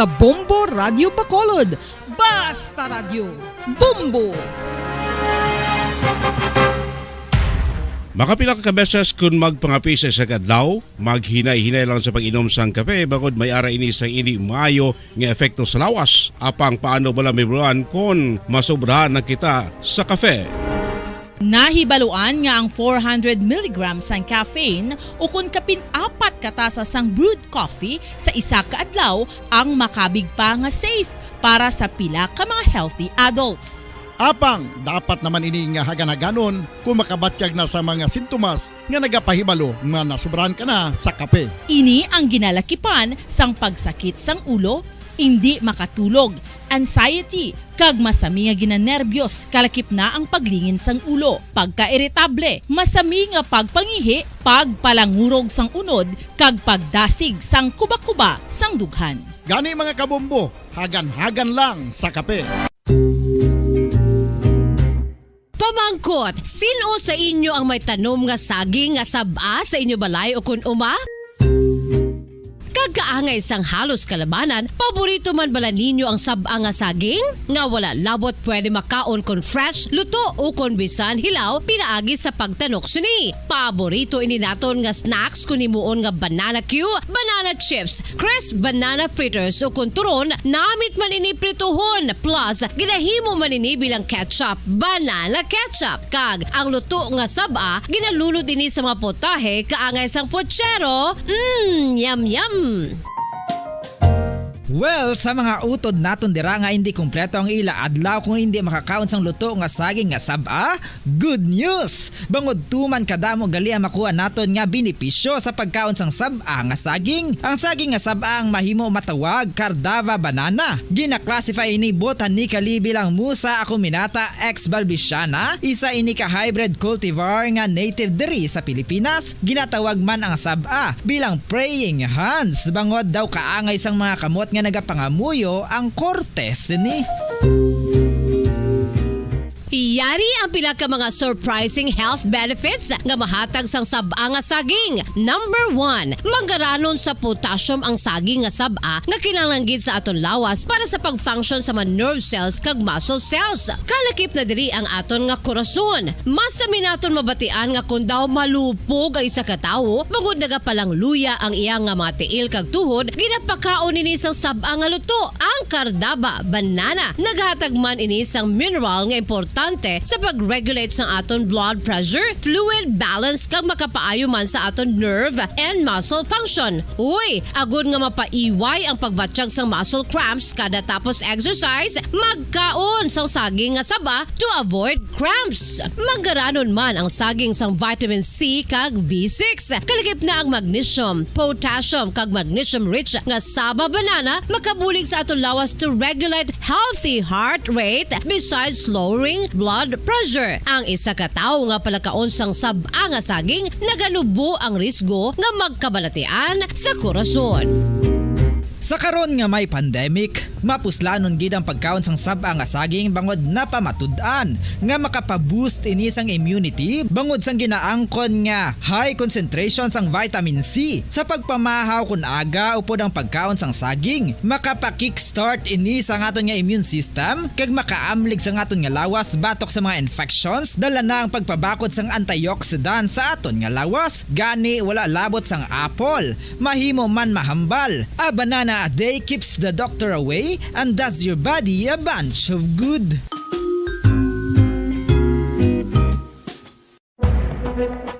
sa Bombo Radio Bacolod. Basta Radio Bombo! Makapila ka beses kung magpangapi sa isang adlaw, maghinay-hinay lang sa pag-inom sang kape bagod may ara ini sang ini maayo nga epekto sa lawas. Apang paano bala mibruan kung masobrahan na kita sa kape. Nahibaluan nga ang 400 mg sang caffeine o kung kapin-apat katasa sang brewed coffee sa isa ka adlaw ang makabig pa nga safe para sa pila ka mga healthy adults. Apang, dapat naman ini nga hagan-haganon kung makabatyag na sa mga sintomas nga nagapahibalo nga nasubrahan ka na sa kape. Ini ang ginalakipan sang pagsakit sang ulo, hindi makatulog, anxiety, kag masami nga ginanerbiyos, kalakip na ang paglingin sang ulo, pagka-irritable, masami nga pagpangihi, pagpalangurog sang unod, kag pagdasig sang kuba-kuba sang dughan. Gani mga kabombo, hagan-hagan lang sa kape. Pamangkot, sino sa inyo ang may tanom nga saging nga saba sa inyo balay o kun uma? Kagkaangay sang halos kalabanan, paborito man bala ninyo ang saba nga saging? Nga wala labot pwede makaon kon fresh, luto o kon bisan hilaw, pinaagi sa pagtanok suni. Paborito ini naton nga snacks kun himuon nga banana Q, banana chips, crisp banana fritters o kun turon, namit man ini prituhon, plus ginahimo man ini bilang ketchup, banana ketchup. Kag ang luto nga saba, ginalulod ini sa mga potahe kaangay sang pochero. Yum yum. Well, sa mga utod naton dira nga hindi kumpleto ang ila adlaw kung hindi makakaon sang luto nga saging nga saba, good news! Bangod tuman kadamo gali ang makuha naton nga benepisyo sa pagkaon sang saba nga saging. Ang saging nga saba ang mahimo matawag Cardava banana. Gina-classify ini botanically bilang Musa acuminata ex balbisiana, isa ini ka hybrid cultivar nga native diri sa Pilipinas. Ginatawag man ang saba bilang praying hands, bangod daw kaangay sang mga kamot nga nagapangamuyo ang kortes ni. Yari ang pila ka mga surprising health benefits nga mahatag sang saba nga saging. Number 1, manggaranon sa potassium ang saging nga saba nga kinahanglan sa aton lawas para sa pag-function sa mga nerve cells kag muscle cells. Kalakip na diri ang aton nga korason. Mas sa minaton mabatian nga kung daw malupog ang isa ka tawo, magud nagapalang luya ang iyang nga mga tiil kag tuhod, ginapakaon ini sang saba nga luto, ang Cardava banana. Naghatag man ini sang mineral nga importante sa pag-regulate sa aton blood pressure, fluid balance kag makapaayo man sa aton nerve and muscle function. Uy, agud nga mapaiway ang pagbatsyag sang muscle cramps kada tapos exercise, magkaon sang saging nga saba to avoid cramps. Manggaranon man ang saging sang vitamin C kag B6. Kalakip na ang magnesium, potassium kag magnesium rich nga saba banana makabulig sa aton lawas to regulate healthy heart rate besides lowering blood pressure. Ang isa ka tawo nga palakaon sang saba nga saging nagalubo ang risgo nga magkabalatian sa korason. Sa karon nga may pandemic, mapuslanon gid ang pagkaon sang saba nga saging bangod napamatud-an nga makapaboost ini sang immunity bangod sang ginaangkon nga high concentration sang vitamin C. Sa pagpamahaw kun aga upod ang pagkaon sang saging, makapa-kickstart ini sa aton nga immune system kag makaamlig sa aton nga lawas batok sa mga infections, dala na ang pagpabakod sang antioxidant sa aton nga lawas. Gani wala labot sang apple, mahimo man mahambal. A banana a day keeps the doctor away and does your body a bunch of good.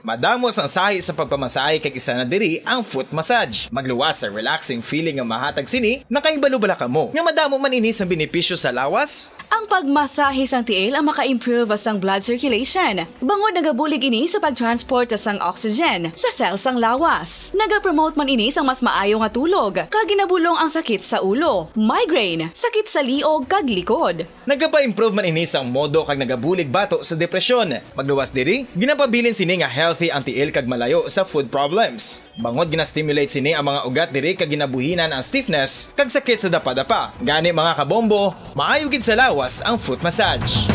Madamos ang sahi sa pagpamasahe kag isa na diri ang foot massage. Magluwas sa relaxing feeling nga mahatag sini, nakaibalo bala kamo. Nga madamo man ini sa benepisyo sa lawas. Ang pagmasahe sang tiil ang maka-improve sang blood circulation. Bangod nagabulig ini sa pag-transport sang oxygen sa cells sang lawas. Nagapromote man ini sang mas maayo nga tulog, kag ginabulong ang sakit sa ulo, migraine, sakit sa liog kag likod. Nagapa-improve man ini sang modo kag nagabulig bato sa depresyon. Magluwas diri, ginapabilin sini nga healthy ang tiil kag malayo sa food problems. Bangod gina-stimulate sini ang mga ugat diri kag ginabuhinan ang stiffness kag sakit sa dapa-dapa. Gani mga kabombo, maayo gid sa lawas ang foot massage.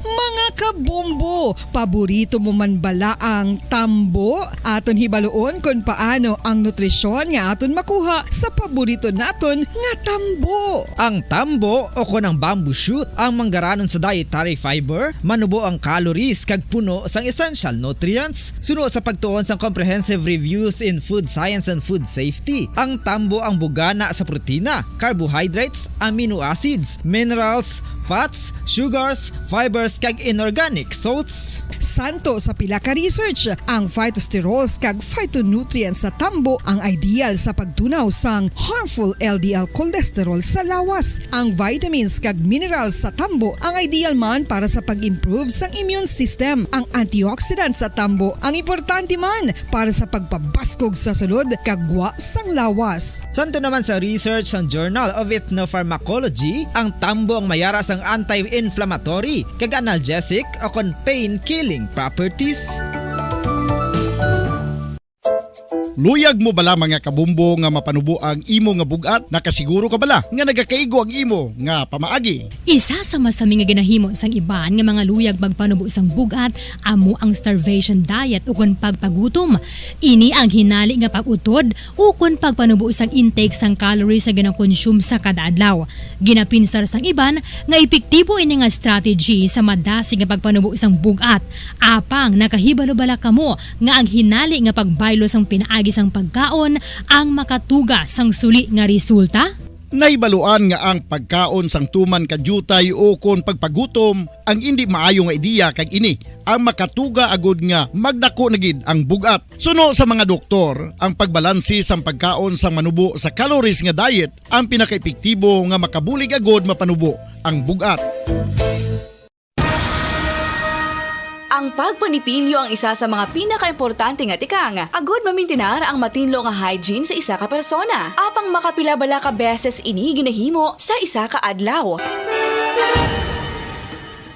Mga kabombo, O paborito mo man bala ang tambo? Aton hibaluon kung paano ang nutrisyon nga aton makuha sa paborito naton nga tambo. Ang tambo o kon ang bamboo shoot ang manggaranon sa dietary fiber, manubo ang calories kag puno sang essential nutrients. Suno sa pagtuon sang comprehensive reviews in food science and food safety, ang tambo ang bugana sa protina, carbohydrates, amino acids, minerals, fats, sugars, fibers kag inorganic salts. Santo sa pila ka research, ang phytosterols kag phytonutrients sa tambo ang ideal sa pagtunaw sang harmful LDL cholesterol sa lawas. Ang vitamins kag minerals sa tambo ang ideal man para sa pag-improve sang immune system. Ang antioxidants sa tambo ang importante man para sa pagpabaskog sa sulod kag gwa sang lawas. Santo naman sa research ng Journal of Ethnopharmacology, ang tambo ang mayara sang anti-inflammatory kag analgesic o kon pain-killing properties. Luyag mo bala mga kabumbo nga mapanubo ang imo nga bugat? Nakasiguro ka bala nga nagakaigo ang imo nga pamaagi? Isa sa masami nga ginahimo sang iban nga mga luyag magpanubo sang bugat amo ang starvation diet ukon pagpagutom. Ini ang hinali nga pag-utod ukon pagpanubo sang intake sang calories sa gina-consume sa kada adlaw. Ginapinsar sang iban nga epektibo ini nga strategy sa madasi nga pagpanubo sang bugat. Apang nakahibalo-bala kamo nga ang hinali nga pagbaylo sang pinaagi sang pagkaon ang makatuga sang suli nga resulta? Naibaluan nga ang pagkaon sang tuman kadyutay o kon pagpagutom ang hindi maayo nga ideya kag ini ang makatuga agud nga magdako na gid ang bugat. Suno sa mga doktor, ang pagbalansi sang pagkaon sang manubo sa calories nga diet ang pinakaepektibo nga makabulig agud mapanubo ang bugat. Ang pagpanipilyo ang isa sa mga pinaka-importante nga tikang. Agod mamintinar ang matinlo nga hygiene sa isa ka persona. Apang makapila-bala ka beses ini ginahimo sa isa ka adlaw.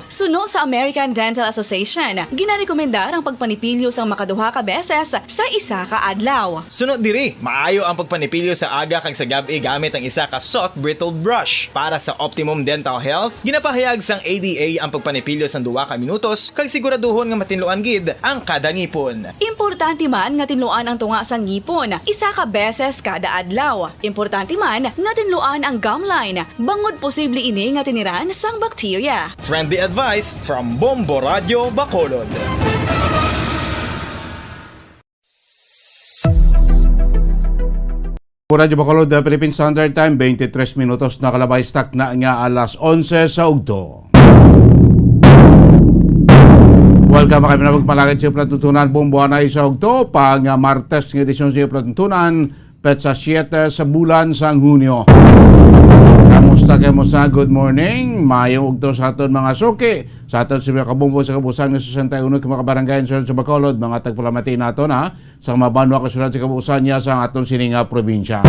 Suno sa American Dental Association, ginarekomendar ang pagpanipilyo sang makaduha ka beses sa isa ka adlaw. Sunod diri, maayo ang pagpanipilyo sa aga kag sa gabi gamit ang isa ka soft brittled brush. Para sa optimum dental health, ginapahayag sang ADA ang pagpanipilyo sang 2 ka minutos kag siguraduhon nga matinluan gid ang kada ngipon. Importante man nga tinluan ang tunga sang ngipon, isa ka beses kada adlaw. Importante man nga tinluan ang gum line, bangod posible ini nga tiniran sang bakterya. Friendly advice from Bombo Radio Bacolod. Radyo Bacolod, Philippine Standard Time, 23 minutos na kalabay stock na nga alas 11 sa ugto. Welcome kami na magpalagad sa Platuntunan Bumbuanay sa ugto, pang Martes ng edisyon sa Platuntunan, petsa 7 sa bulan sang Hunyo. Kamusta? Good morning. Mayong ugto sa aton mga suki. Sa aton si mga kabumbo sa kabusan ng 61 kumakabarangay sa Bacolod, mga tagpalamati nato na sa mabanwa kasunod sa kabusan niya sa aton sininga probinsya.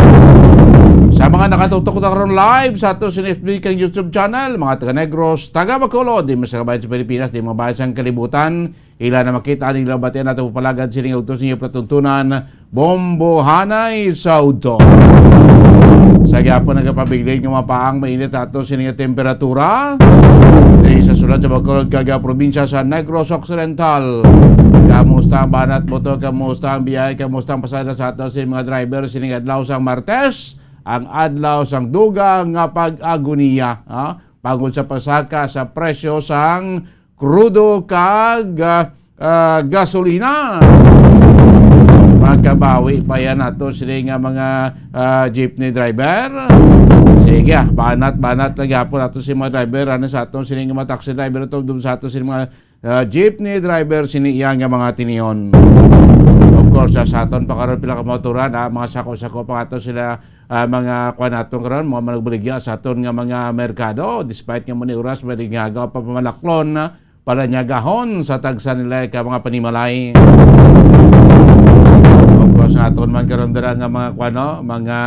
Sa mga nakatutok na karon live sa aton sinifb kang YouTube channel, mga taga Negros, taga Bacolod, di masakabayan sa Pilipinas, di mga bayan sa kalibutan, ila na makita nila batian nato palagad sininga ugto sa inyo Platuntunan Bombo Hanay sa ugto. Sa gyapon nagapabiglig ng mga paang mainit ato sininga temperatura sa sulod sa Bacolod kaga probinsya sa Negros Occidental. Kamusta ang banat motor, kamusta ang biyahe, kamusta ang pasada sa ato sa mga driver sininga adlaw sang Martes, ang adlaw sang duga nga pag-agoniya, pagod sa pasaka sa presyo sang krudo kag gasolina. Magkabawi pa yan ato sila nga mga jeepney driver. Sige, banat lang yapon ato si mga driver. Ano sa ato sila nga mga taxi driver ito, sa ato sila mga jeepney driver siniya nga mga tiniyon. Of course, sa aton pa karon pila ka motoran, mga sako-sako pa ato sila mga kuan aton karon, mga managbaligya sa aton nga mga merkado. Despite nga muni oras, pwede nga agaw pa pamalaklon para nyagahon sa tagsa nila ka mga panimalay. Sa aton man karon dira nga mga kuano, mga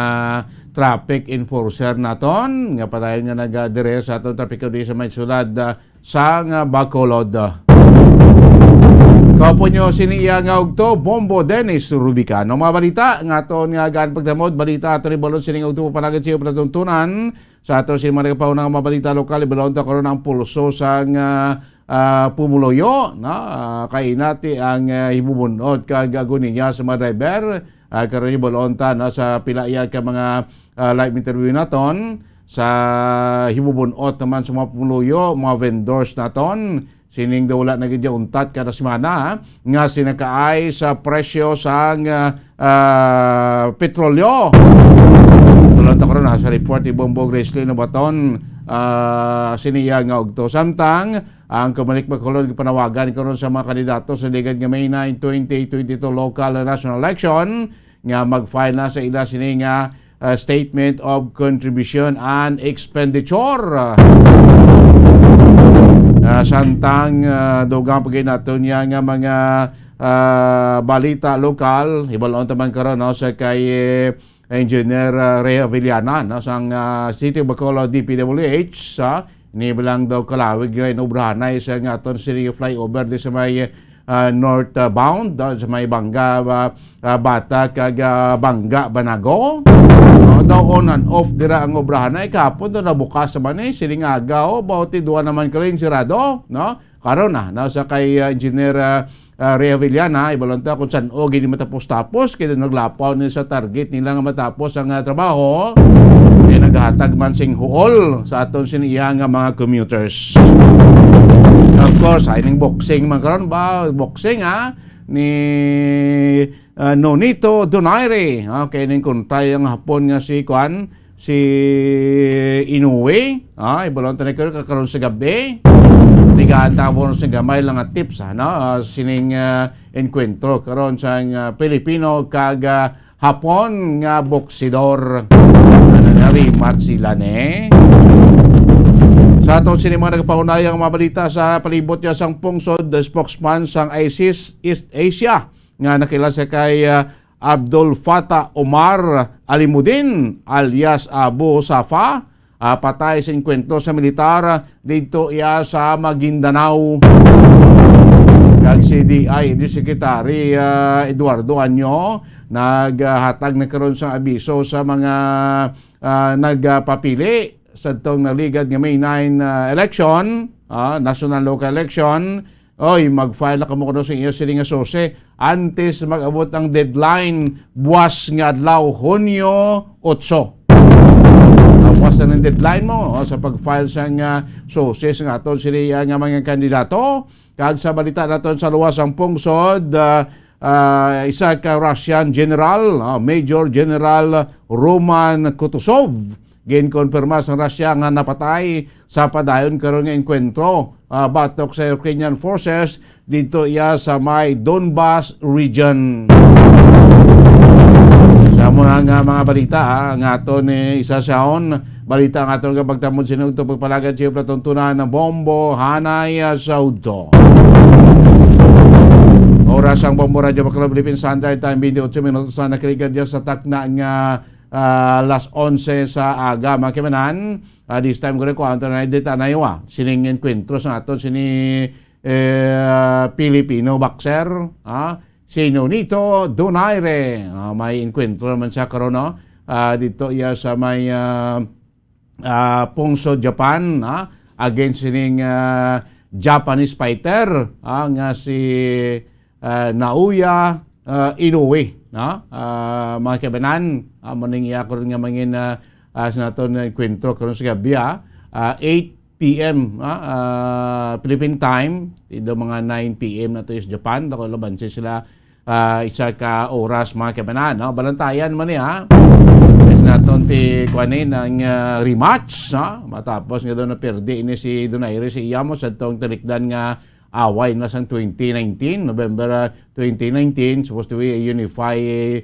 traffic enforcer naton nga padayon nga nagadire sa aton traffic di sa may sulad sa Bacolod. Kaupo nyo siniya nga ugto Bombo Dennis Rubicano. Mga balita nga aton nga gaan pagdamod, balita aton ni balon sining ugto palagad siya Platuntunan sa aton sining mga nagapaunang mga balita lokal ibalon ta karon ang pulso sang pumuloyo kay nati ang hibubunod kag agunin niya sa mga driver karon ni bolonta sa pilaya ka mga live interview naton sa hibubunot naman sa mga pumuloyo, mga vendors naton sining dawla na gid untat kada semana nga sinakaay sa presyo sang petrolyo. Tulad karon sa report ni Bongbong Grizzly na baton siniya nga ogto samtang ang Comelec Bacolod panawagan karon sa mga kandidato sa ligad nga May 9, 2022 local and national election nga mag-file na sa ila sini nga statement of contribution and expenditure. Samtang dugang pagay nato niya nga mga balita lokal hibalon taman karon sa kay Engineer Rhea Villana sang City of Bacolod DPWH sa inibilang daw kalawig nga inobrahan sa nga aton city flyover di sa may northbound sa may Bangga Bata kag Bangga Banago. Daw on and off dira ang obrahan ay kapon do nabukas naman siling agaw bawti duwa naman kalin sirado karon sa kay Engineer Rhea Villana ibalonta kung saan gini matapos-tapos kaya naglapaw ni sa target nila nga matapos ang trabaho kaya naghatag man sing huol sa aton siniya nga mga commuters. Of course ining boxing man karon ba boxing ni Nonito Donaire kaya ning kontay ang hapon nga si Inoue ibalonta na karon sa gabi nagahanta po sa gamay lang at tips sining enkwentro karon sa Pilipino kag hapon nga boksidor narimat sila sa atong sini mga nagpaunayang mga balita sa palibot niya sang pungsod the spokesman sang ISIS East Asia nga nakilala sa kay Abdul Fattah Omar Alimuddin alias Abu Safa patay sa enkwentro sa militar dito sa Maguindanao. Kag CDI Secretary Eduardo Anyo naghatag na karon sa abiso sa mga nagpapili sa tong naligad nga May 9 election, national local election. Mag-file na kamo kuno sa iyo siling sose antes mag-abot ang deadline buwas nga adlaw Hunyo 8. Buwas na ng deadline mo sa pag-file sa sose nga aton sila nga mga kandidato. Kag sa balita naton sa luwas ang pungsod, isa ka Russian General, Major General Roman Kutuzov ginkonfirma sa Russia nga napatay sa padayon karon nga enkwentro batok sa Ukrainian forces dito sa may Donbas region. Sa muna nga mga balita nga aton isa saon balita nga aton nga pagtamod sinugto pagpalagad siya platuntunan ng bombo hanay sa udto. Oras ang Bombo Radio Bacolod Philippine Standard Time 28 minutos na nakiligad dyan sa takna nga alas 11 sa aga makimanan. This time ko rin ko anto na edita na iwa sining enkwentro sa aton sini Filipino boxer si Nonito Donaire. May enkwentro naman siya karon dito sa may Pungsod Japan against sining Japanese fighter nga si Naoya Inoue. Mga kabanan maning iya ko rin nga mangin sa naton enkwentro karon sa gabi 8 p.m. Philippine time ito mga 9 p.m. na to is Japan dako laban sila isa ka oras mga kabanan balantayan man kasi naton ti kuanin ang rematch matapos nga daw na perde ini si Donaire si Iyamo sa tong talikdan nga away na sa 2019 November 2019 supposed to be a unified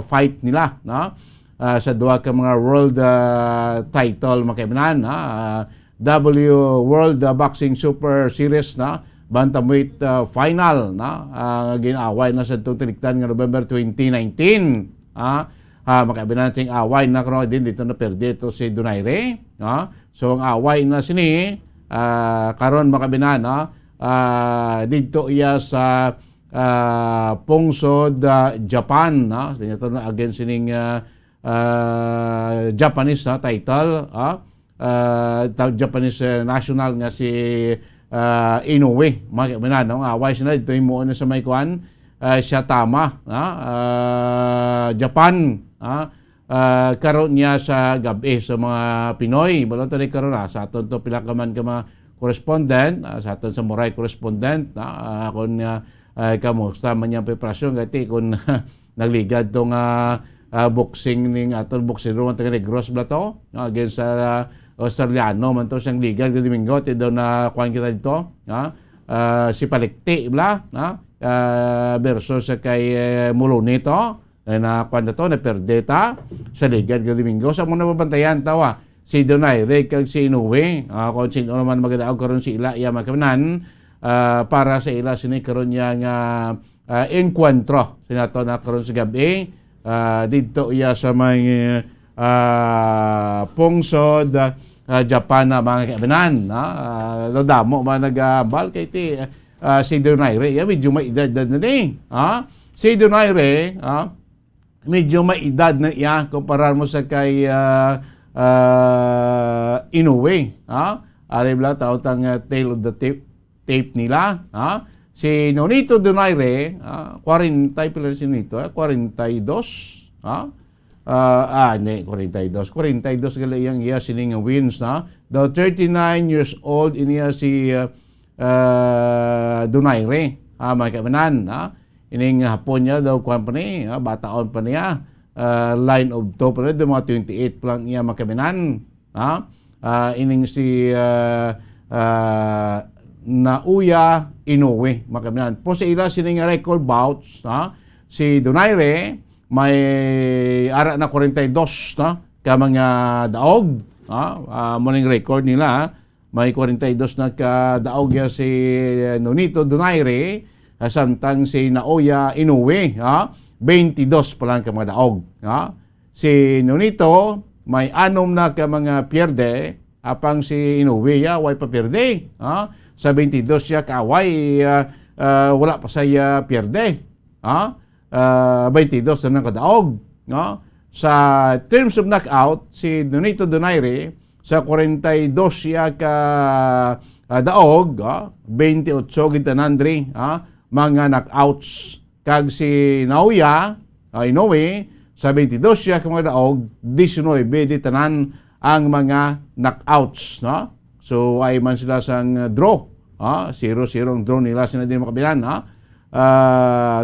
fight nila sa duha ka mga world title makaibanan W World Boxing Super Series bantamweight final ginaway na sa itong tiniktan nga November 2019 makaibanan sing away na karon din dito na perde ito si Donaire so ang away na sini karon makabinan dito sa Pungsod Japan against sining Japanese title Japanese national nga si Inoue mga kaibigan no nga wise na dito mo na sa may kuan siya tama Japan karon niya sa gabi sa mga Pinoy balon to karon sa aton to pila ka man ka mga correspondent sa aton sa Moray correspondent kun kamusta man yang preparasyon gati kun nagligad tong boxing ning aton boxing room taga Negros blato against sa Australiano man to siyang liga Domingo ti daw na kuan kita dito si Palikti bla versus sa kay Muloni to na kuan to na perdeta sa liga Domingo sa muna babantayan tawa si Donaire kag si Inoue kung sino naman magadaog karon si ila iya makanan para sa ila sini karon niya nga encuentro sinato na karon sa gabi dito iya sa may pungsod Japan na mga kaibigan damo man nagabal kay ti si Donaire medyo may edad na ni si Donaire medyo may edad na iya kumpara mo sa kay Inoue aribla tautang tail of the tape nila si Nonito Donaire 40 pila si Nonito 42 hindi, 42 gali yang iya sining wins na. Daw 39 years old iniya si Donaire. Mga kaibigan, ining hapon niya daw kuan pa ni, bataon pa niya. Line of top pa rin, mga 28 pa lang iya mga kaibigan. Ining si Naoya Inoue, mga kaibigan. Po sa ila sining record bouts, si Donaire, may ara na 42 na ka mga daog morning record nila may 42 na ka daog ya si Nonito Donaire samtang si Naoya Inoue 22 pa lang ka mga daog si Nonito may 6 na ka mga pierde apang si Inoue way pa pierde sa 22 siya kaway wala pa saya pierde 22 na kadaog. Sa terms of knockout, si Nonito Donaire sa 42 siya ka daog, 28 gitanandri, mga knockouts. Kag si Naoya Inoue sa 22 siya ka mga daog, 19 ditanan ang mga knockouts. So ay man sila sang draw. 0-0 ang draw nila sila din makabilan.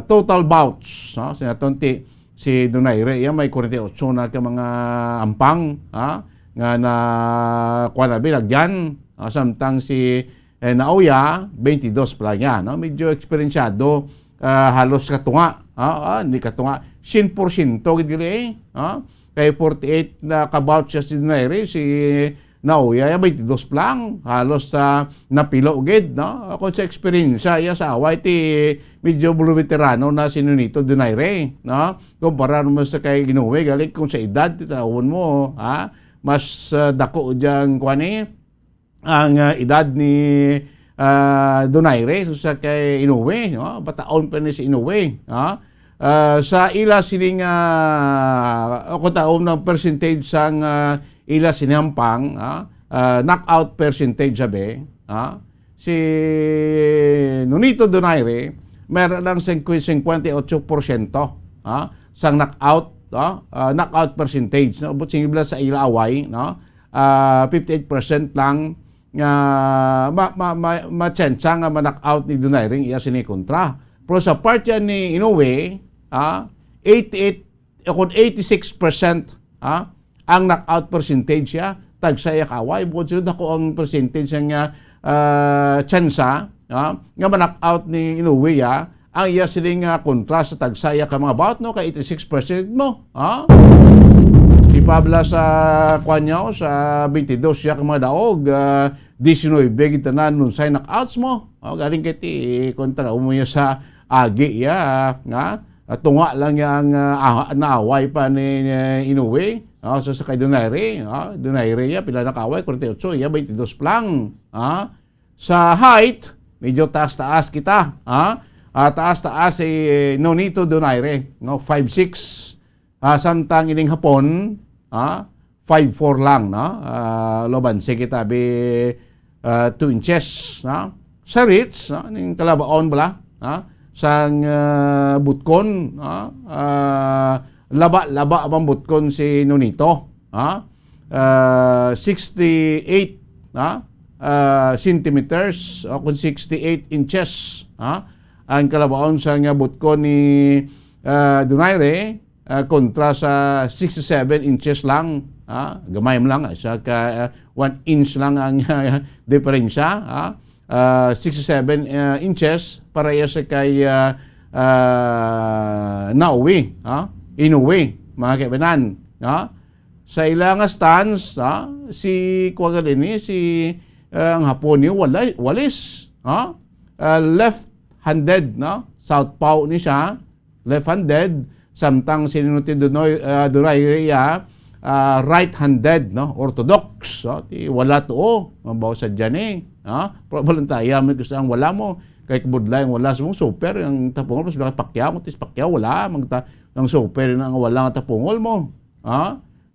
Total bouts sinatonti si Donaire may 48 na ka mga ampang nga na kuan na binagyan samtang si Naoya 22 pa lang yan medyo eksperensyado halos katunga hindi katunga 100% gid gali kay 48 na ka-bout siya si Donaire si Naoya 22 lang halos sa napilo gid ako sa experience ya sa away ti medyo veterano na si Nonito Donaire kumpara mo sa kay Inoue galing kung sa edad tawon mo mas dako jang kuani ang edad ni Donaire sa kay Inoue bataon pa ni si Inoue sa ila sining ako taon ng percentage sang ila sinampang knockout percentage sabi si Nonito Donaire meron lang 58% sang knockout knockout percentage but singibla sa ila away 58% lang nga ma-chance nga ma-knockout ni Donaire iya sinikontra pero sa part yan ni Inoue 86% ang knockout percentage siya tagsaya kaway bukod sunod ako ang percentage nga tsansa nga ma-knockout ni Inoue ang iya siling kontra sa tagsaya ka mga bout no ka 86% mo si Pabla sa kwanyaw sa 22 siya ka mga daog 19 gitanan nun sa knockouts mo galing kiti kontra umuya sa agi nga tunga lang yang naaway pa ni Inoue sa kay Donaire Donaire pila na kaway 48 22 lang sa height medyo taas kita taas si Nonito Donaire 5'6" samtang ining hapon 5'4 lang, no? Loban sige tabi 2 inches, no? Sa reach, no? Ning kalabaon bala, no? Sang butkon, no? Laba ang butkon si Nonito, no? 68, no? Centimeters o kung 68 inches, no? Ang kalabaon sa butkon ni Donaire kontra sa 67 inches lang, gamay mo lang sa 1 inch lang ang diferensya, 67 inches para sa kay Nauwi, Inuwi, mga kaibanan, sa ilang stance, si Kuwagalini, si ang hapon niyo walis, left-handed, southpaw ni siya, left-handed, samtang sinunuti Donaire right-handed, orthodox, wala to, mabaw sa dyan problem tayo, may gusto ang wala mo, kay kabudlay ang wala sa mong super, ang tapungol mo, sabi pakyaw mo, tis pakyaw, wala, ang super ang wala ang tapungol mo.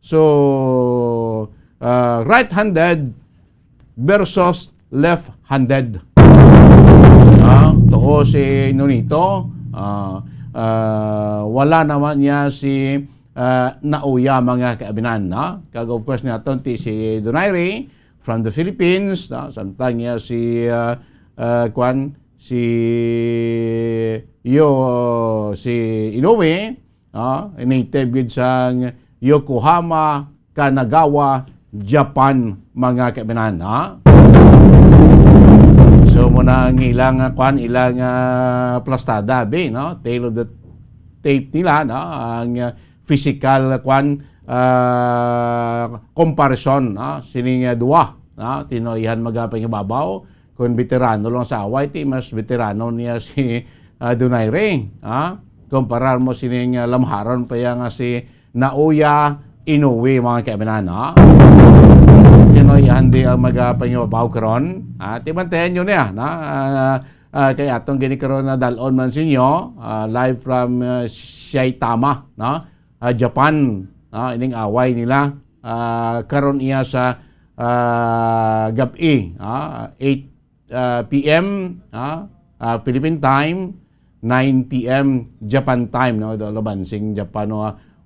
So, right-handed versus left-handed. Too si Nonito, wala naman niya si Nauya mga kaabinan. Kag of course natin si Donaire from the Philippines, samtang niya si Inoue, native gid sang Yokohama, Kanagawa, Japan mga kaabinan. So muna ang ilang ilang plastada tail of the tape nila, ang physical comparison, sining duwa, tinoyhan magapang ibabaw kung veterano lang sa away, mas veterano niya si Donaire, kumparar mo sining lamharon pa yang si Nauya Inoue mga kaibinan, sinoyhan di magapang ibabaw karon, tibantayan nyo niya, kaya atong ginikaroon na dalon man sinyo, live from Saitama, Japan, ining away nila, karon iya sa gabi, 8 p.m. Philippine time, 9 p.m. Japan time, labansing Japan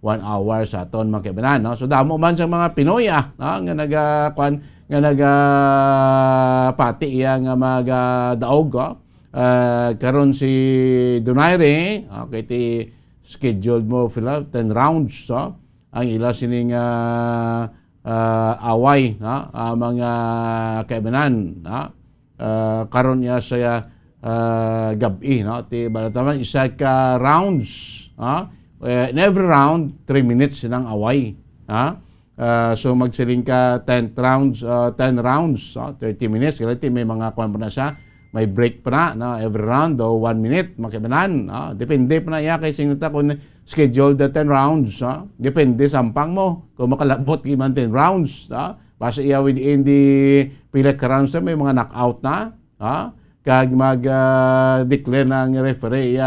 1 hour sa aton mga kaibigan. So damo man sa mga Pinoy nga pati iya nga mga daog, karon si Donaire, okay, ti scheduled mo 10 rounds, ang ila sining away, mga kaibanan, karon niya sa gabi, ti balataman isa ka rounds, in every round 3 minutes silang away, so magsiling ka 10 rounds, 30 minutes, kasi may mga kwan pa na siya, may break pa na, every round, 1 minute, makibanan. Depende pa na iya kay sinita kung schedule the 10 rounds. Depende sampang mo. Kung makalabot kiman 10 rounds. Basta iya within the pila ka rounds na may mga knockout na. Kag mag-declare ng referee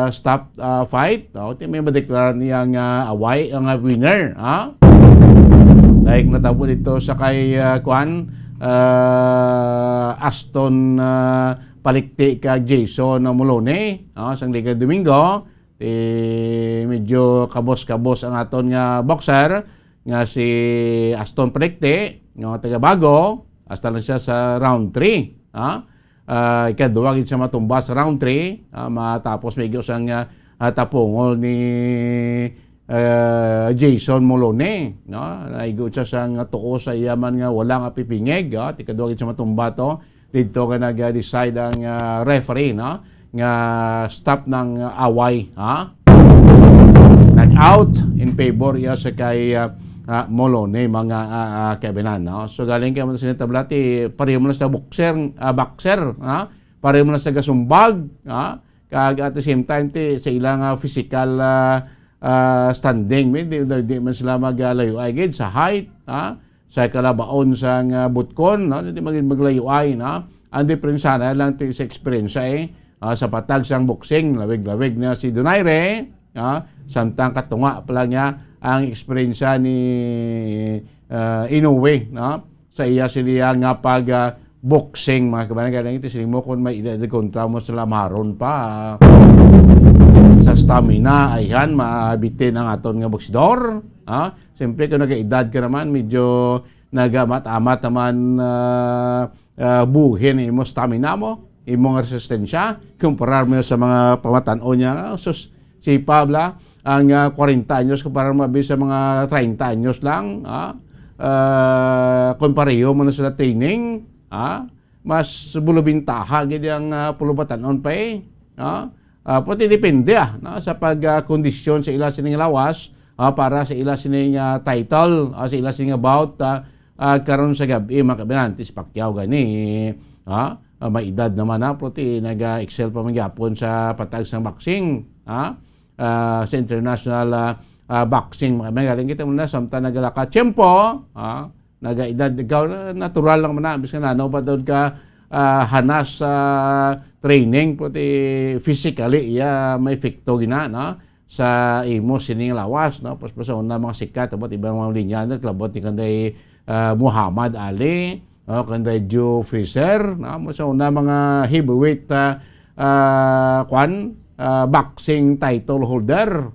stop fight. May ma-declare niyang away, ang winner. Like natabo dito sa kay Aston palikti ka Jason Molone, sang Liga Domingo, medyo kabos-kabos ang aton nga boxer nga si Aston palikti, nga taga Bago, hasta lang siya sa round 3. Ikaduwa gid siya matumba sa round 3, matapos medyo sang tapungol ni Jason Molone, naigo siya sang tuo sa iyaman nga walang apipingeg, tikaduwa gid siya matumba to, dito ka nag-decide ang referee, nga stop ng away, nag-out in favor iya sa kay Molone mga kaibinan. So galing kayo sa tablati, pareho mo na sa boxer, pareho mo na sa gasumbag, kag at the same time sa ilang physical standing, di man sila maglayo ay gid sa height, sa kalabaon sa butkon, hindi maglayo ay, ang difference sana lang sa experience sa patag sang boxing, lawig-lawig na si Donaire, samtang katunga pala niya ang experience ni Inoue, no? Sa iya sila nga pag boxing mga kabayan ito sila mo kung may edad kontra mo sila maron pa sa stamina ayhan mabitin ang aton nga boksidor. Siyempre kung nag-edad ka naman medyo nagamat-amat naman buhin imo stamina mo, imong resistensya kumparar mo sa mga pamatan-o niya. Si Pabla ang 40 anyos kumparar mo sa mga 30 anyos lang. Kumpareho mo na sila training, mas bulubintaha gid ang pulubatan-on pa pati depende sa pagkondisyon sa ila sining lawas para sa ila sining title sa ila sining about karon sa gabi makabenantis Pacquiao gani may edad naman pati nag-excel pa man gyapon sa patag sang boxing sa international boxing magaling kita muna samtang nagalaka tiyempo naga-edad ikaw natural lang man bisan nanaw pa daw ka hanas sa training pati physically may efekto gina sa imo sining lawas paspason na mga sikat abot ibang mga linya klabot ni kanday Muhammad Ali kanday Joe Frazier so na mga heavyweight boxing title holder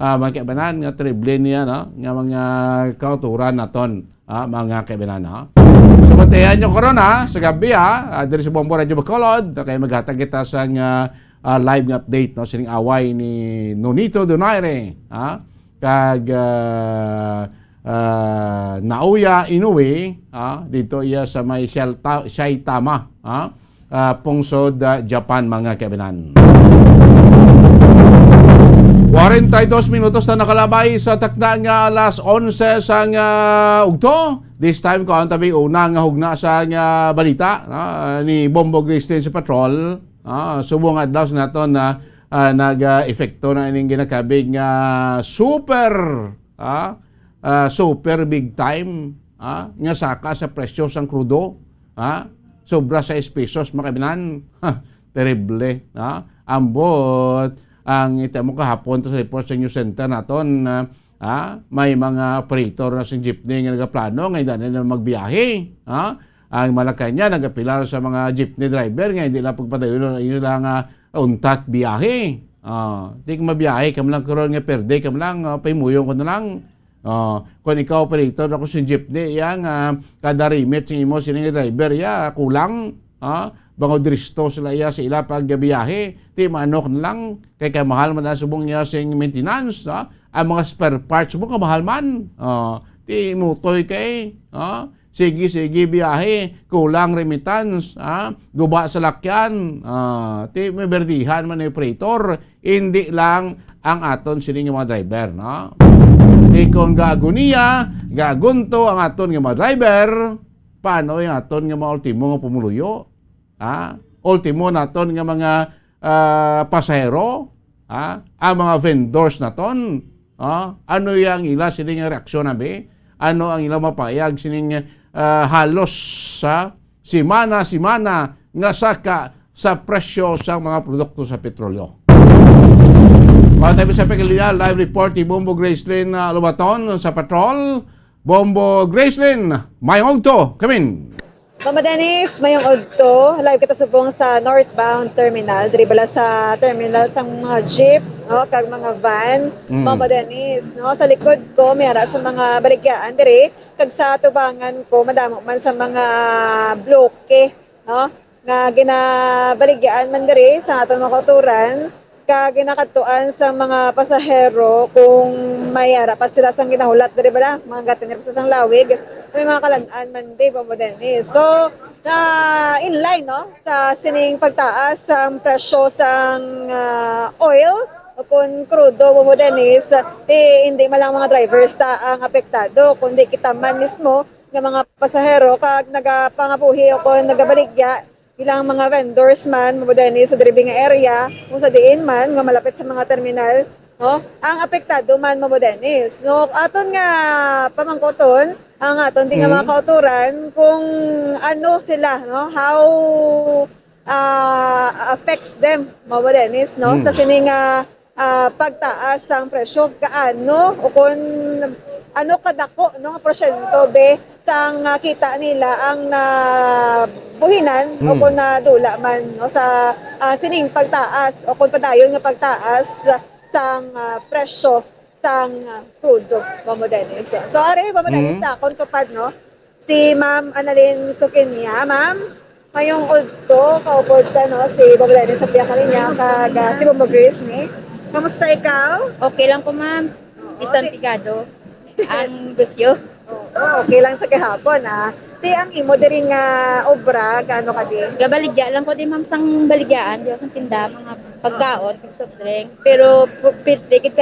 mga kaibanan nga triple niya nga mga kauturan naton mga kaibanan so bantayan nyo karon sa gabi diri sa Bombo Radio Bacolod kay maghatag kita sa live nga update sining away ni Nonito Donaire kag Naoya Inoue dito iya sa may Saitama Pungsod Japan mga kaibanan. 42 minutos na nakalabay sa takda nga alas 11 sang ugto. This time ko ang tabi una nga hugna sa nga balita ni Bombo Gristin sa patrol. Subong adlaw sa naton na nag-efekto na ining ginakabig nga super big time nga saka sa presyo sang krudo. Sobra 6 pesos makabinan. Terrible. Ambot ang ita mo kahapon sa report sa news center naton may mga operator na sa jeepney nga nagaplano nga hindi na magbiyahe. Ang Malacanang nagapilar sa mga jeepney driver nga hindi lang pagpadayon lang untat biyahe. Di ka mabiyahe kam lang karon nga per day kam lang paimuyong ko na lang. Kung ikaw operator ako sa jeepney yang kada remit sa imo sining driver kulang. Bangod risto sila sa ila pagbiyahe, ti manok na lang, kay kamahal man na subong niya sing maintenance, ang mga spare parts mo kamahal man, ti mutoy kay, sige biyahe, kulang remittance, guba sa lakyan, ti may berdihan man na operator, hindi lang ang aton sining mga driver, ti kung gagunto ang aton nga mga driver, paano yung aton nga mga ultimo nga pumuluyo? Ultimo naton nga mga pasahero, ang mga vendors naton, ano yung ila sining reaksyon nabi? Ano ang ila mapayag sining halos sa simana nga saka sa presyo sa mga produkto sa petrolyo. Para tayo sa pagkalina, live report ni Bombo Gracelyn Lubaton sa Patrol. Bombo Gracelyn, mayong ogto, kamin. Mama Dennis, mayong ogto. Live kita subong sa northbound terminal. Diri bala sa terminal sang mga jeep, kag mga van. Mama Dennis, sa likod ko mayara sa mga baligyaan diri, kag sa tubangan ko madamo man sa mga bloke, nga ginabaligyan man diri sa aton mga kauturan. Ginakatuan sa mga pasahero kung may ara pa sila sang ginahulat diri ba mga gatinir sa sang lawig may mga kalan-an man di Bombo Dennis. So in line sa sining pagtaas sa presyo sang oil o kung crudo Bombo Dennis, hindi man lang mga drivers ang apektado kundi kita man mismo nga mga pasahero kag nagapangabuhi o kung nagabaligya ilang mga vendors man Bombo Dennis sa driving area kung sa diin man nga malapit sa mga terminal ang apektado man Bombo Dennis. Aton nga pamangkoton ang aton di nga mga kauturan kung ano sila how affects them Bombo Dennis sa sining pagtaas sang presyo gaano o kung ano kadako no nga porsyento be sang kita nila ang buhinan o kung nadula man no sa sining pagtaas o kung padayon nga pagtaas sang presyo sang food Mamo Dennis. So ari Mamo Dennis sa akong tupad no si Ma'am Annalyn Sukinya. Ma'am, ngayong ulto kaupod ka no si Mamo Dennis sa Piakal niya kag si Mamo Grace ni. Kamusta ikaw? Okay lang po, ma'am. Isang pigado. Ang gusyo. Okay lang sa kahapon, Ti ang imo diri nga obra, gaano ka din? Gabaligya lang ko din, ma'am, sang baligyaan. Di sang tinda, mga pagkaon, soft drink. Pero, dikit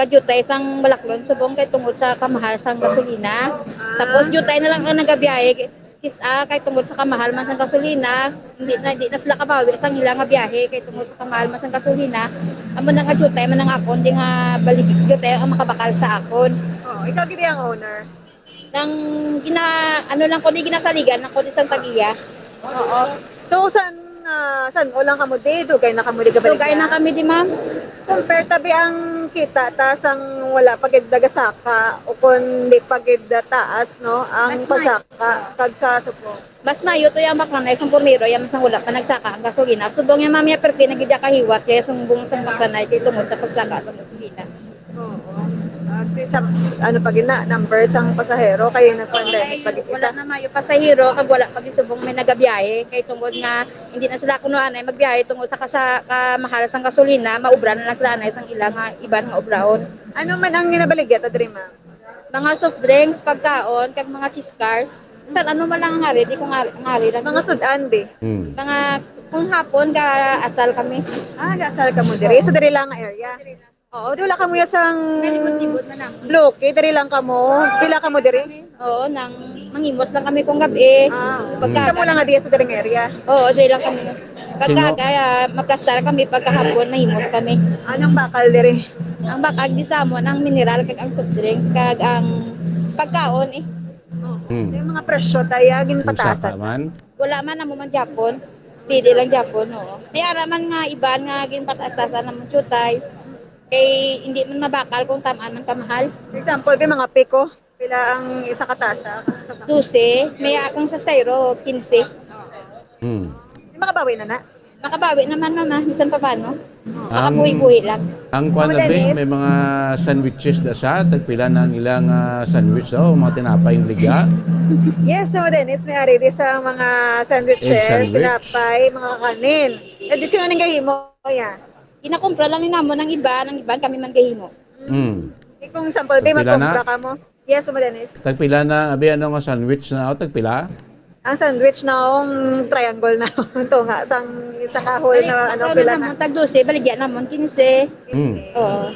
kadyutay sang malaklon, subong kay tungod sa kamahal sang gasolina. Tapos, jutay na lang ang nagabiyahe. Kay tungod sa kamahal man sang gasolina, hindi na sila kabawi sang ilang nga biyahe kay tungod sa kamahal man sang gasolina. Amo nang adyutay man ang akon di nga baligid jutay ang makabakal sa akon. Ikaw gid ang owner. Nang ano lang ko di ginasaligan ako isang tagiya. So saan o lang kamo di dugay na kamo di gabaligya? Dugay na kami di, ma'am. Compare tabi ang kita sang wala pagid dagasaka o kun di pagid taas no ang pagsaka kag sa supo. Mas mayo to yung maklanay sang pornero yung mas wala pa nagsaka ang gasolina. Subong yung mamaya perti nagidya kahiwat kaya sumbong sang maklanay kay tungod sa pagsaka ng gasolina. Sa pagid na number sang pasahero kay nag-pandemic pagid Wala na mayo pasahero kag wala pagid subong may nagabiyahe kay tungod nga hindi na sila kunoan ay magbiyahe tungod sa kamahal sang gasolina, maubra na lang sila anay sang ilang iban nga obraon. Ano man ang ginabaligya ta diri, ma'am? Mga soft drinks, pagkaon, kag mga chiskars. Saan ano man lang ang hari, di ko ngari lang. Mga sudan be. Mga kung hapon ga asal kami. Gasal ka mo diri sa diri lang nga area. Oo, di wala kamo ya sang Nalibot-libot na lang. bloke, diri lang kamo. Pila kamo diri? Oo, nang mangimos lang kami kung gabi. Pagka mo lang nga diya sa diri nga area. Oo, diri lang kami. Pagka maplastar kami pagkahapon, mahimos kami. Anong bakal diri? Ang bakag di sa amon, ang mineral kag ang soft drinks kag ang pagkaon eh. Yung mga presyo tayo ginpatasan. man. Wala man amo man Japon. Steady lang Japon, oo. May araman nga iban nga ginpataas-tasan naman chutay. Kay hindi man mabakal kung tamaan man kamahal. For example, may mga piko. Pila ang isa katasa? 12, may akong sa styro, 15. Di makabawi na. Makabawi naman mama, bisan pa paano. Makabuhi-buhi lang. Ang kwan na be, may mga sandwiches da sa, tagpila na ang ilang sandwich daw, mga tinapay yung ligya. Yes, so Dennis, may ari di sa mga sandwiches, sandwich. tinapay, mga kanin. Di sino nang gahimo yan? Inakumpra lang ni namo ng iban kami man gahimo. Kung sample, be, Tagpila magkumpra na? ka mo. Yes, so Dennis. Tagpila na, abi ano nga sandwich na, tagpila? Ang sandwich na triangle na ito nga, sa kahol na pila na. Tag 12, baligyan namon 15. Oo.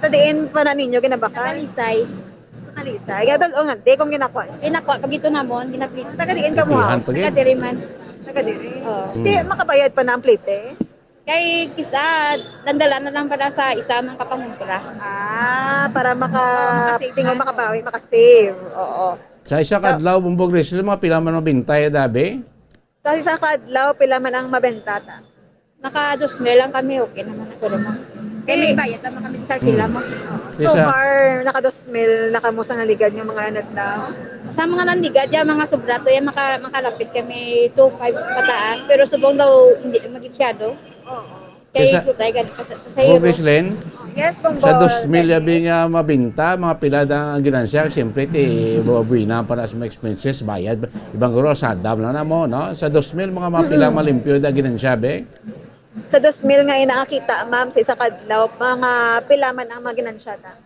Sa diin pa na ninyo ginabakal? Kalisay. Sa Kalisay. Gadol o nga, di kung ginakwa. Kinakwa pag ito namon, ginaplit. Taga diin ka mo ha? Tihan pa gid. Taga man. Taga diri. Oo. Di makabayad pa na ang plate. Kay kisa dandala na lang para sa isa mang kapangumpra. Para tingog makabawi, makasave. Oo. Sa isa kadlaw, bumbog rin sila, mga pila man mabintay dabe. Sa isang kadlaw, pila man ang mabentata. Naka 2 lang kami, okay naman ako naman. Kaya may bayad naman kami sa kila mo. So far, naka 2,000 nakamusa na ligad yung mga anak daw. Sa mga nandigad, yung mga sobrato, yung makalapit kami 2-5 pataas. Pero subong daw, hindi magisyado. Kaya ito tayo ganito sa iyo. Len, Yes, sa 2,000 yabi nga mabinta, mga pilada ang ginansya, siyempre, buwabuhi na para sa mga expenses, bayad. Ibang guro, sa dam lang na mo, no? Sa 2,000, mga pila malimpyo na ginansya, be? Sa 2,000 nga inakita, ma'am, sa isang kadlaw, mga pila man ang maginansyata.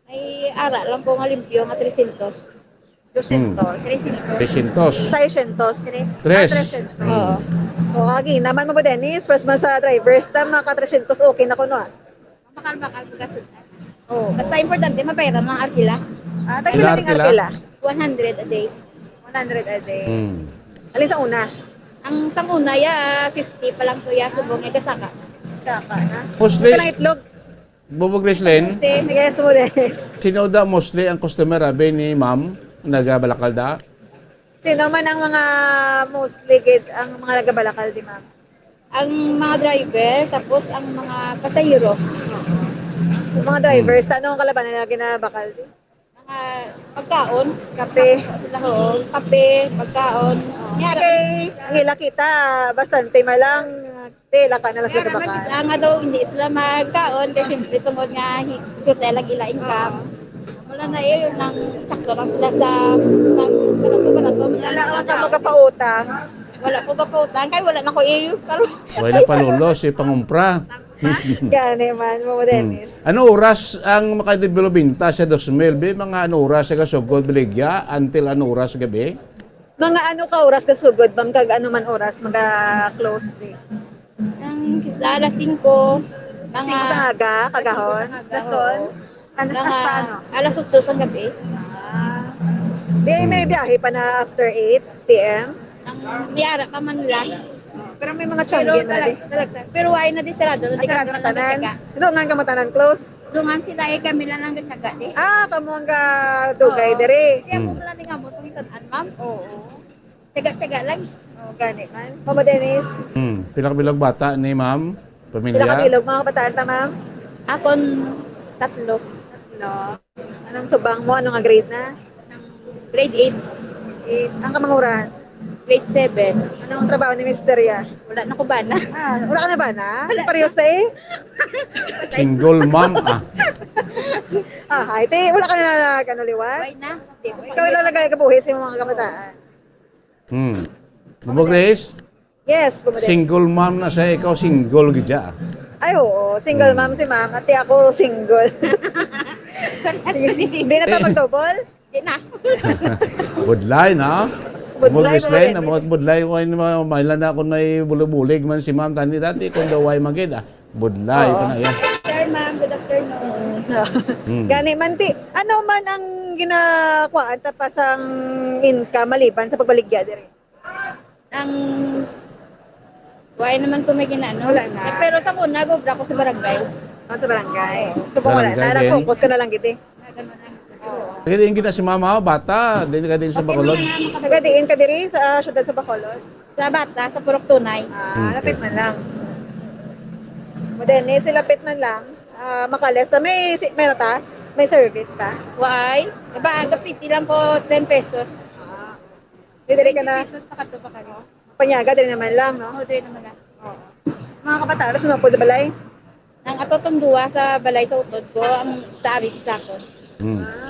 Ay, ara lang po nga limpyo, nga 300. 200. 300. 600. 3. Oo. O, agi, naman mo ba, Dennis? First man sa drivers, tama ka 300, okay na ko, no? Bakal-bakal ko gasod. Oo. Basta importante, mapayaran ng arkila. Tagpila ding arkila? 100 a day. 100 a day. Alin sa una? Ang tanguna, 50 pa lang to, subong nga kasaka. Saka na. Mostly, Sa itlog? bubog Len, Yes mo, Dennis. sino daw mostly ang customer, abe ni ma'am, nagabalakal da? Sino man ang mga mostly ang mga nagabalakal di ma'am? Ang mga driver, tapos ang mga pasahero. Yung mga drivers, tanong kalaban nila ginabakal din. Mga pagkaon, Kape. oo, kape, pagkaon. Nga kay, ang ila kita, bastante malang, tela ka na lang sa Kaya naman, bakal. isa nga daw, hindi sila magkaon, kasi siyempre tungod nga, higit lang ila income. Wala na yun, nang sakto lang sila sa, wala Wala ka magkapautang. wala po ba po utang, kaya wala na ko iyo. Pero, Wala palulos, pangumpra. Gani man, Mama Dennis. Ano oras ang makadevelopinta sa 2000? Mga ano oras sa kasugod biligya until ano oras sa gabi? Mga ano ka oras kasugod, bang kag ano man oras, mag-close din. ang kisa alas 5, mga, Sing sa aga, kagahon, gasol, ano sa mga paano? alas 8 sa gabi. May biyahe pa na after 8 p.m. Ang miyara pa man last. Pero may mga Pero tiyangin na din. pero ay na di sarado. Asarado na tanan. Ito nga kamatanan close. Dungan sila ay kami lang ang gatsaga di. Kamo ang dugay dere. Kaya mo pala nga mo itong itanan, ma'am. Oo. Tsaga-tsaga lang. Gani man. Mama Dennis, Pinakabilang bata ni ma'am, pila ka pamilya. bilog mga kabataan ta, ma'am? Akon 3. No. Anong subang mo? Anong nga grade na? Grade 8. Ang kamanguran. Grade 7. Anong trabaho ni Mister ya? Wala na ko ba na? Wala ka na ba na? Parehas na eh. Single mom Hi, te. Wala ka na kanaliwan? Why na? Ikaw lang nagay kabuhi sa mga kabataan. Bubo Grace, Yes, Mama Dennis. single mom na siya, ikaw single gidya. Ay, oo. Single mom si ma'am. Ate ako single. Hindi na ta mag-double? Di na. Budlay na. Budlay, Budlay Grace, Mama na mga budlay ko ay mailan na kung may bulubulig man si ma'am tani dati kung daw ay magid Budlay pa na yan. Sir, ma'am. Good afternoon. Gani man ti. Ano man ang ginakuan tapas ang income maliban sa pagbaligya diri? Ang why naman ko may ginano. Wala na. Pero sa una, gobra ko sa barangay. Sa barangay. So kung wala Barangay na, din. focus ka na lang giti. Kaya din kita si mama, bata, din ka din sa Bacolod. Nagadiin ka diri sa syudad sa Bacolod. Sa bata, sa Purok Tunay. Lapit man lang. Madeni, si lapit man lang. Makales na may ta? May service ta? Why? Diba, agapiti lang ko 10 pesos. Dili ka na pesos pakato pa kayo. panyaga diri naman lang, no? Oo, dire naman lang. Mga kabataan, sumapod sa balay. Ang atotong duwa sa balay sa utod ko, ang sa abit sa akon.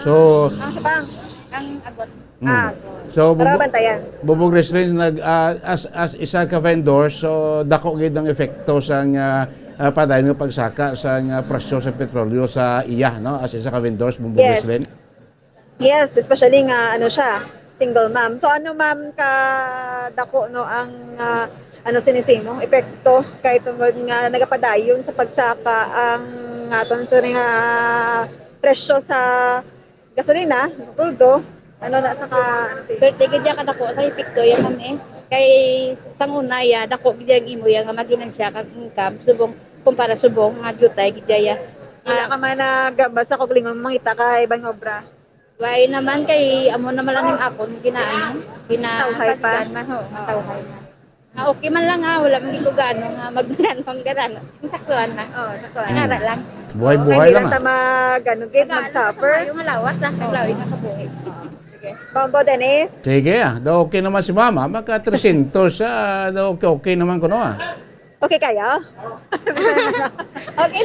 So, Ang sapang. Ang agot. so Para bantayan. Bubog Restaurants as isa ka vendor, so dako gid ang epekto sa padayon nga pagsaka sa presyo sa petrolyo sa iya, no? As isa ka vendors Bubog Yes. Restaurant. Yes, especially nga ano siya, single mom. So ano ma'am ka dako no ang sinisimong epekto kay tungod nga nagapadayon sa pagsaka ang aton sa nga presyo sa gasolina, sa crudo, ano na saka ano si Pero tigid ka dako sa epekto yan kami. Kay sang una ya dako gid ang imo ya nga maginan siya kag income subong kumpara subong nga jutay gid ya. wala ka man nagabasa kog lingon mangita ka ibang obra. Why naman kay amo naman lang ning akon ginaano, Tawhay pa? man ho, tawhay na. Okay man lang ha, wala man gid ko gaano nga magdanong gaano. Saktuan na. Oh, sakto. Ngara lang. Buhay-buhay lang. ta mag-gid mag-suffer. Yung malawas na, naglawi na kabuhi. Sige. Bombo Dennis. Sige daw okay naman si mama, maka 300 daw okay naman kuno Okay kayo? Okay.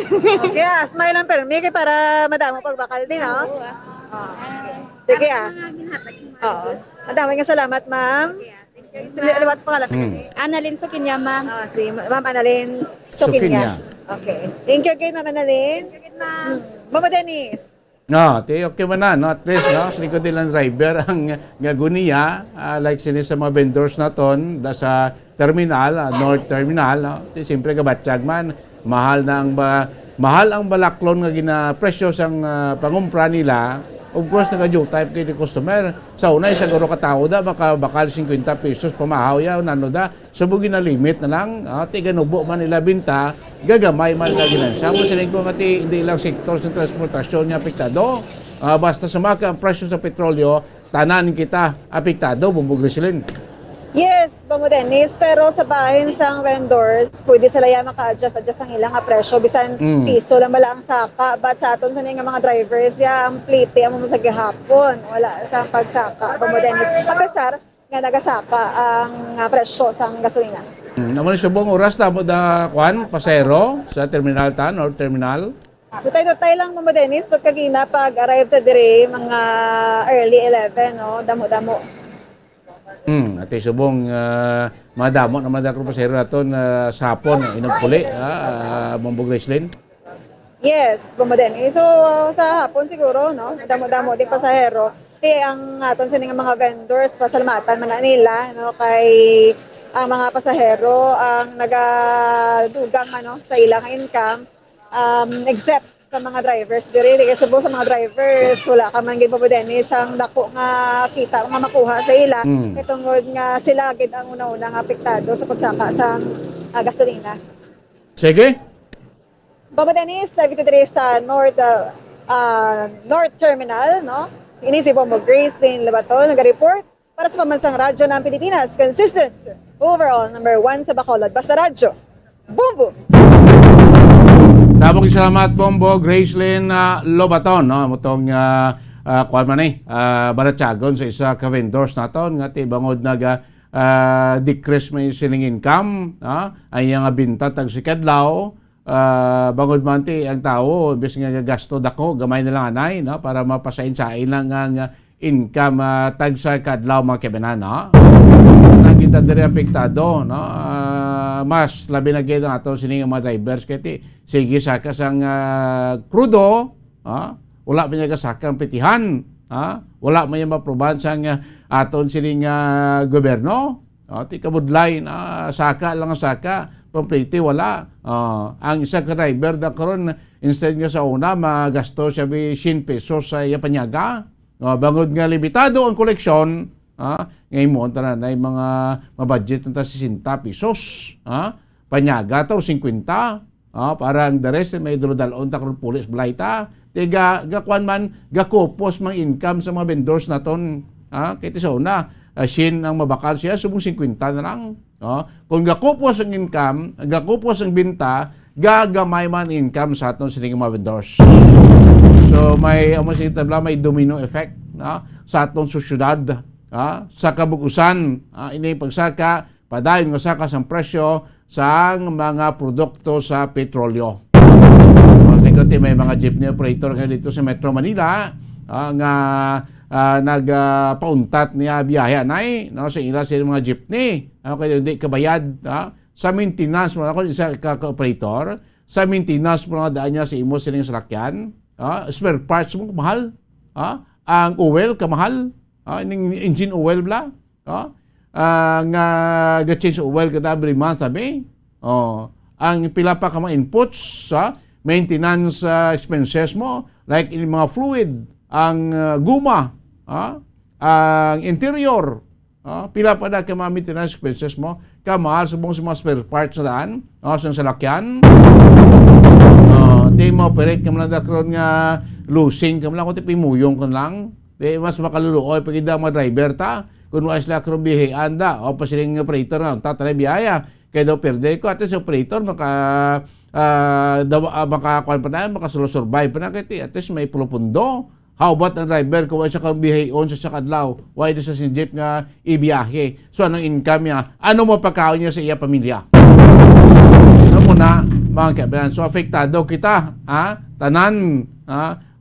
Okay, smile lang pero kay para madamo pagbakal din, no? Sige Oo. Madami nga salamat, ma'am. Liwat pa Annalyn Sukinya, ma'am. Si Ma'am Annalyn Sukinya. Okay. Thank you again, Ma'am Annalyn. Mama Dennis. No, okay man na, no? At least, no? Sa likod nilang driver ang gaguniya, like sini sa mga vendors na ton, sa terminal, North Terminal, no? Siyempre kabatsag man, mahal ang balaklon nga gina-presyo sang pangumpra nila. Of course, naka-joke type kay the customer. Sa una, isa garo katao da, bakal 50 pesos pamahaw ya, nano da. Subugin na limit na lang, tiganubo man nila binta, gagamay man na ginansya. Kung sinig ko ngati, hindi lang sektor sa transportasyon niya apektado. Basta sumaka ang presyo sa petrolyo, tanan kita apektado, Bubog Resilin. Yes, bamo Dennis, pero sa bahin sang vendors, pwede sila yan maka-adjust ang ilang presyo. Bisan piso lang bala ang saka. But sa aton sa nga mga drivers, ang plate, ang mga gihapon. Wala sa pagsaka, bamo Dennis. Kapesar, nga nagasaka ang presyo sang gasolina. Naman subong oras na mo da kwan, pasero sa terminal tan or terminal? Dutay-dutay lang bamo Dennis, pag kagina pag arrive ta dire mga early 11, no? Damo-damo. Ate subong madamo naman da pasero naton sa hapon inagpuli Bombog Gracelyn. Yes, bamo Dennis. So sa hapon siguro, no? Damo-damo di pasahero. Ang aton sa mga vendors pasalamatan man na nila, no, kay ang mga pasahero ang nagadugang sa ilang income, except sa mga drivers dire kasi sa mga drivers wala ka man gid po Dennis ang dako nga kita nga makuha sa ila itungod nga sila gid ang una-una nga apektado sa pagsaka sa gasolina. Sige. Baba Dennis, lagi dire sa North Terminal, no? Ini si Bombog Gracelyn Labaton nag-report para sa Pambansang Radyo ng Pilipinas, consistent overall number 1 sa Bacolod. Basta Radyo. Boom boom. Dabong salamat Bombog Gracelyn Lobaton, no, mutong kuan man baratsagon sa isa ka vendors naton nga tibangod naga decrease may sining income, ay nga binta tag sikadlaw. Bangod man ti ang tao imbes nga gasto dako gamay na lang anay, no, para mapasain-sain lang ang income tag sa kadlaw mga kebenan, no. Nakita diri apektado, no. Mas labi na gid ato sining mga drivers kay sige saka sang krudo, wala pa niya kasakang petihan, wala man niya maproban sang aton sining gobyerno, ti kabudlay saka lang saka complete wala. Ang isa ka driver da karon instead nga sa una magasto siya bi 100 pesos sa iya panyaga, bangod nga limitado ang koleksyon. Ngayon mo na mga budget na 60 pesos. Panyaga to 50. Parang the rest may dulodalon ta kung pulis blayta. Gakuan man gakopos mang income sa mga vendors naton. Kaya sa una, sin ang mabakal siya subong 50 na lang. Kung gakopos ang income, gakopos ang binta, gagamay man income sa aton sining mga vendors. So may may domino effect sa aton sosyedad. Sa kabugusan, ini pagsaka, padayon nga saka sa presyo sa mga produkto sa petrolyo. May mga jeepney operator nga dito sa Metro Manila nga nagpauntat niya biyahe anay, no, sa ila sa mga jeepney. Kaya hindi kabayad sa maintenance mo ako isa ka-operator, sa maintenance mo nga daan niya sa imo sining salakyan, spare parts mo mahal, ang oil kamahal. Engine oil bla, nga ga-change oil kada every month sabi. Ang pila pa ka mga inputs sa maintenance expenses mo, like in mga fluid, ang guma, ang interior, pila pa na ka mga maintenance expenses mo, kamahal sa mga spare parts na daan, sa salakyan. Di mo operate ka man na karon nga losing ka man lang, kung pimuyong ka lang. Mas makaluluoy pag hindi mga driver ta. Kung wala sila karong bihian da, o pa silang operator nga, tatanay biyaya. Kaya daw perde ko, at sa operator, makakuan pa na, makasulosurvive pa na. Kaya at least may pulupundo. How about ang driver kung wala siya karong bihion sa kadlaw? Why doon sa jeep nga ibiyahe? So anong income niya? Ano mapakaon niya sa iya pamilya? Ano muna, mga kaibigan? So apektado kita, tanan,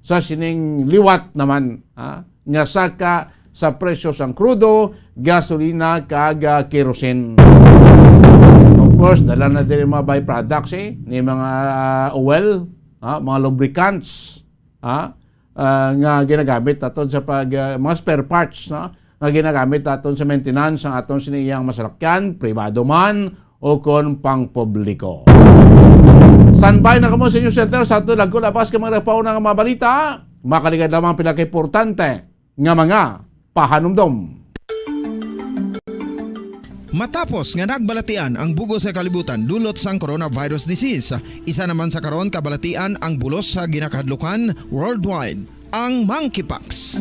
sa sining liwat naman, nga saka sa presyo sang krudo, gasolina, kag kerosene. Of course, dala na din mga byproducts ni mga oil, mga lubricants, nga ginagamit aton sa mga spare parts, nga ginagamit aton sa maintenance ang aton siniyang masalakyan, privado man o kon pang publiko. Standby na kamo sa inyong center sa ato lagko labas ka mga napaw ng mga balita, makaligad lamang pinaka-importante nga mga pahanumdom. Matapos nga nagbalatian ang bugos sa kalibutan dulot sang coronavirus disease, isa naman sa karon kabalatian ang bulos sa ginakahadlukan worldwide, ang monkeypox.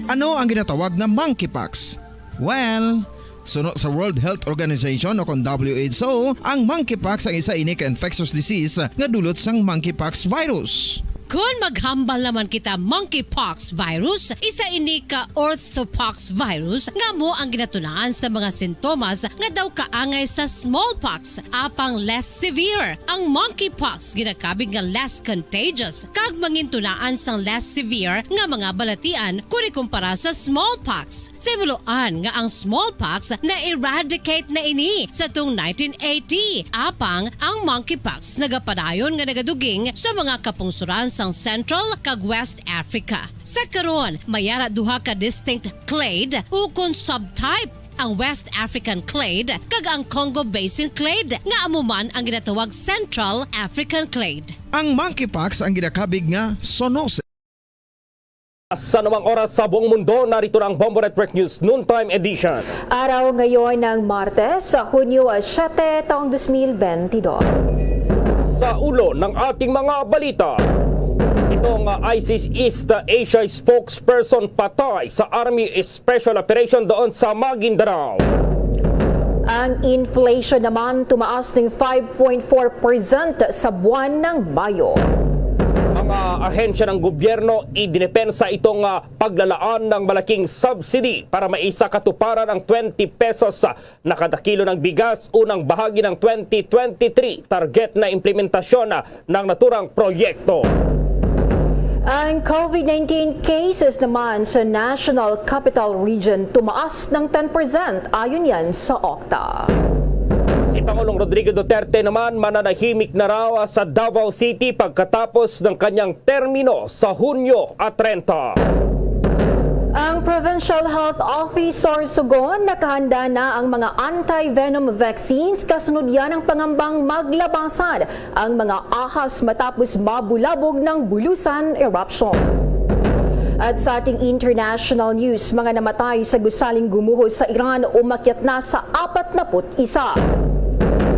Ano ang ginatawag na monkeypox? Well, suno sa World Health Organization o kung WHO, ang monkeypox ang isa ini ka infectious disease nga dulot sang monkeypox virus. Kung maghambal naman kita monkeypox virus, isa ini ka orthopox virus nga mo ang ginatulaan sa mga sintomas nga daw kaangay sa smallpox, apang less severe. Ang monkeypox ginakabig nga less contagious kag mangintunaan sang less severe nga mga balatian kung ikumpara sa smallpox. Simuloan nga ang smallpox na eradicate na ini sa tung 1980, apang ang monkeypox nagapadayon nga nagaduging sa mga kapungsuran sang Central kag West Africa. Sa karon, mayara duha ka distinct clade ukon subtype, ang West African clade kag ang Congo Basin clade nga amuman ang ginatawag Central African clade. Ang monkeypox ang ginakabig nga zoonosis. Sa namang oras sa buong mundo, narito na ang Bombo Network News Noontime Edition. Araw ngayon ng Martes, sa Hunyo 7, taong 2022. Sa ulo ng ating mga balita, itong ISIS East Asia spokesperson patay sa Army Special Operation doon sa Maguindanao. Ang inflation naman tumaas ng 5.4% sa buwan ng Mayo. Mga ahensya ng gobyerno idinepensa itong paglalaan ng malaking subsidy para maisa katuparan ang 20 pesos na kada kilo ng bigas unang bahagi ng 2023, target na implementasyon ng naturang proyekto. Ang COVID-19 cases naman sa National Capital Region tumaas ng 10% ayon yan sa Okta. Si Pangulong Rodrigo Duterte naman mananahimik na raw sa Davao City pagkatapos ng kanyang termino sa Hunyo 30. Ang Provincial Health Office Sorsogon nakahanda na ang mga anti-venom vaccines kasunod yan ang pangambang maglabasan ang mga ahas matapos mabulabog ng bulusan eruption. At sa ating international news, mga namatay sa gusaling gumuho sa Iran umakyat na sa 41.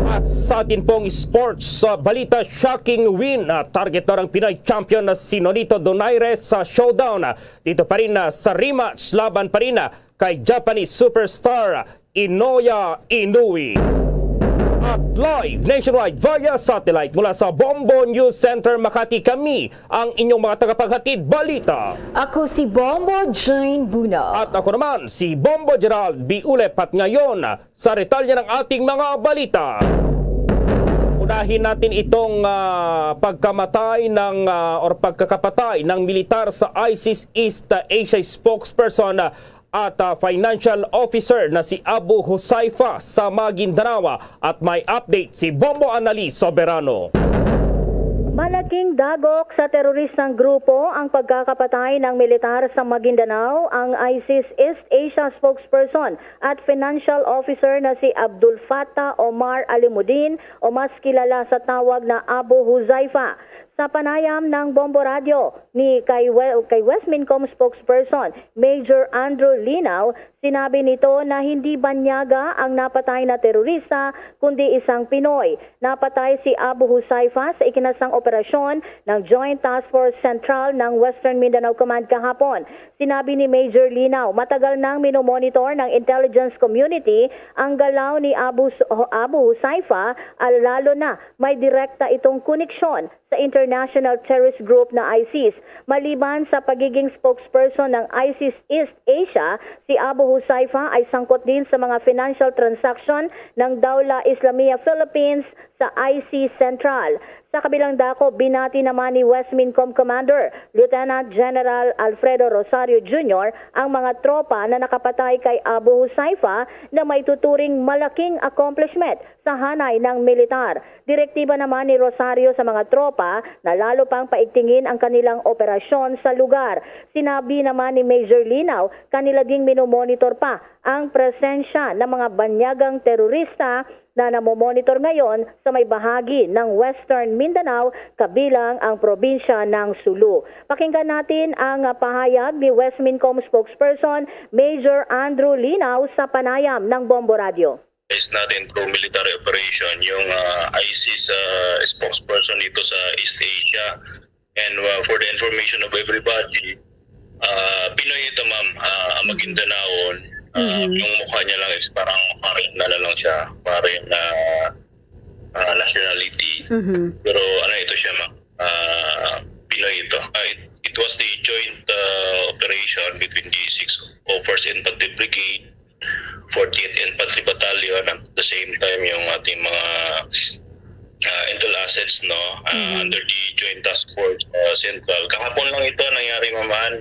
At sa atin pong sports balita, shocking win. Target na ng Pinoy champion na si Nonito Donaire sa showdown. Dito pa rin sa rematch, laban pa rin kay Japanese superstar Inoya Inoue. At live nationwide via satellite mula sa Bombo News Center Makati, kami ang inyong mga tagapaghatid balita. Ako si Bombo Jane Buna. At ako naman si Bombo Gerald B. Ulep. At ngayon sa retalya ng ating mga balita, unahin natin itong pagkamatay ng or pagkakapatay ng militar sa ISIS East Asia spokesperson at financial officer na si Abu Huzaifa sa Maguindanao. At may update si Bombo Annalise Soberano. Malaking dagok sa teroristang grupo ang pagkakapatay ng militar sa Maguindanao. Ang ISIS East Asia spokesperson at financial officer na si Abdul Fattah Omar Alimuddin o mas kilala sa tawag na Abu Huzaifa. Sa panayam ng Bombo Radio ni kay Westmincom spokesperson Major Andrew Linaw, sinabi nito na hindi banyaga ang napatay na terorista kundi isang Pinoy. Napatay si Abu Huzaifa sa ikinasang operasyon ng Joint Task Force Central ng Western Mindanao Command kahapon. Sinabi ni Major Linaw, matagal nang minomonitor ng intelligence community ang galaw ni Abu Huzaifa, lalo na may direkta itong koneksyon sa international terrorist group na ISIS. Maliban sa pagiging spokesperson ng ISIS East Asia, si Abu Huzaifa ay sangkot din sa mga financial transaction ng Dawla Islamia Philippines sa IC Central. Sa kabilang dako, binati naman ni Westmincom Commander Lieutenant General Alfredo Rosario Jr. ang mga tropa na nakapatay kay Abu Huzaifa na may tuturing malaking accomplishment sa hanay ng militar. Direktiba naman ni Rosario sa mga tropa na lalo pang paigtingin ang kanilang operasyon sa lugar. Sinabi naman ni Major Linaw, kanila ding minomonitor pa ang presensya ng mga banyagang terorista na namomonitor ngayon sa may bahagi ng Western Mindanao kabilang ang probinsya ng Sulu. Pakinggan natin ang pahayag ni Westmincom spokesperson Major Andrew Linaw sa panayam ng Bombo Radio. Is natin pro military operation yung ISIS spokesperson dito sa East Asia. And for the information of everybody, Pinoy ito ma'am, Maguindanao, Yung mukha niya lang is parang foreign na lang siya, foreign na nationality. Pero ito siya, Pinoy ito. It was the joint operation between the 6th First Infantry Brigade, 40th Infantry Battalion, at the same time yung ating mga intel assets under the Joint Task Force Central. Kahapon lang ito nangyari, Maman,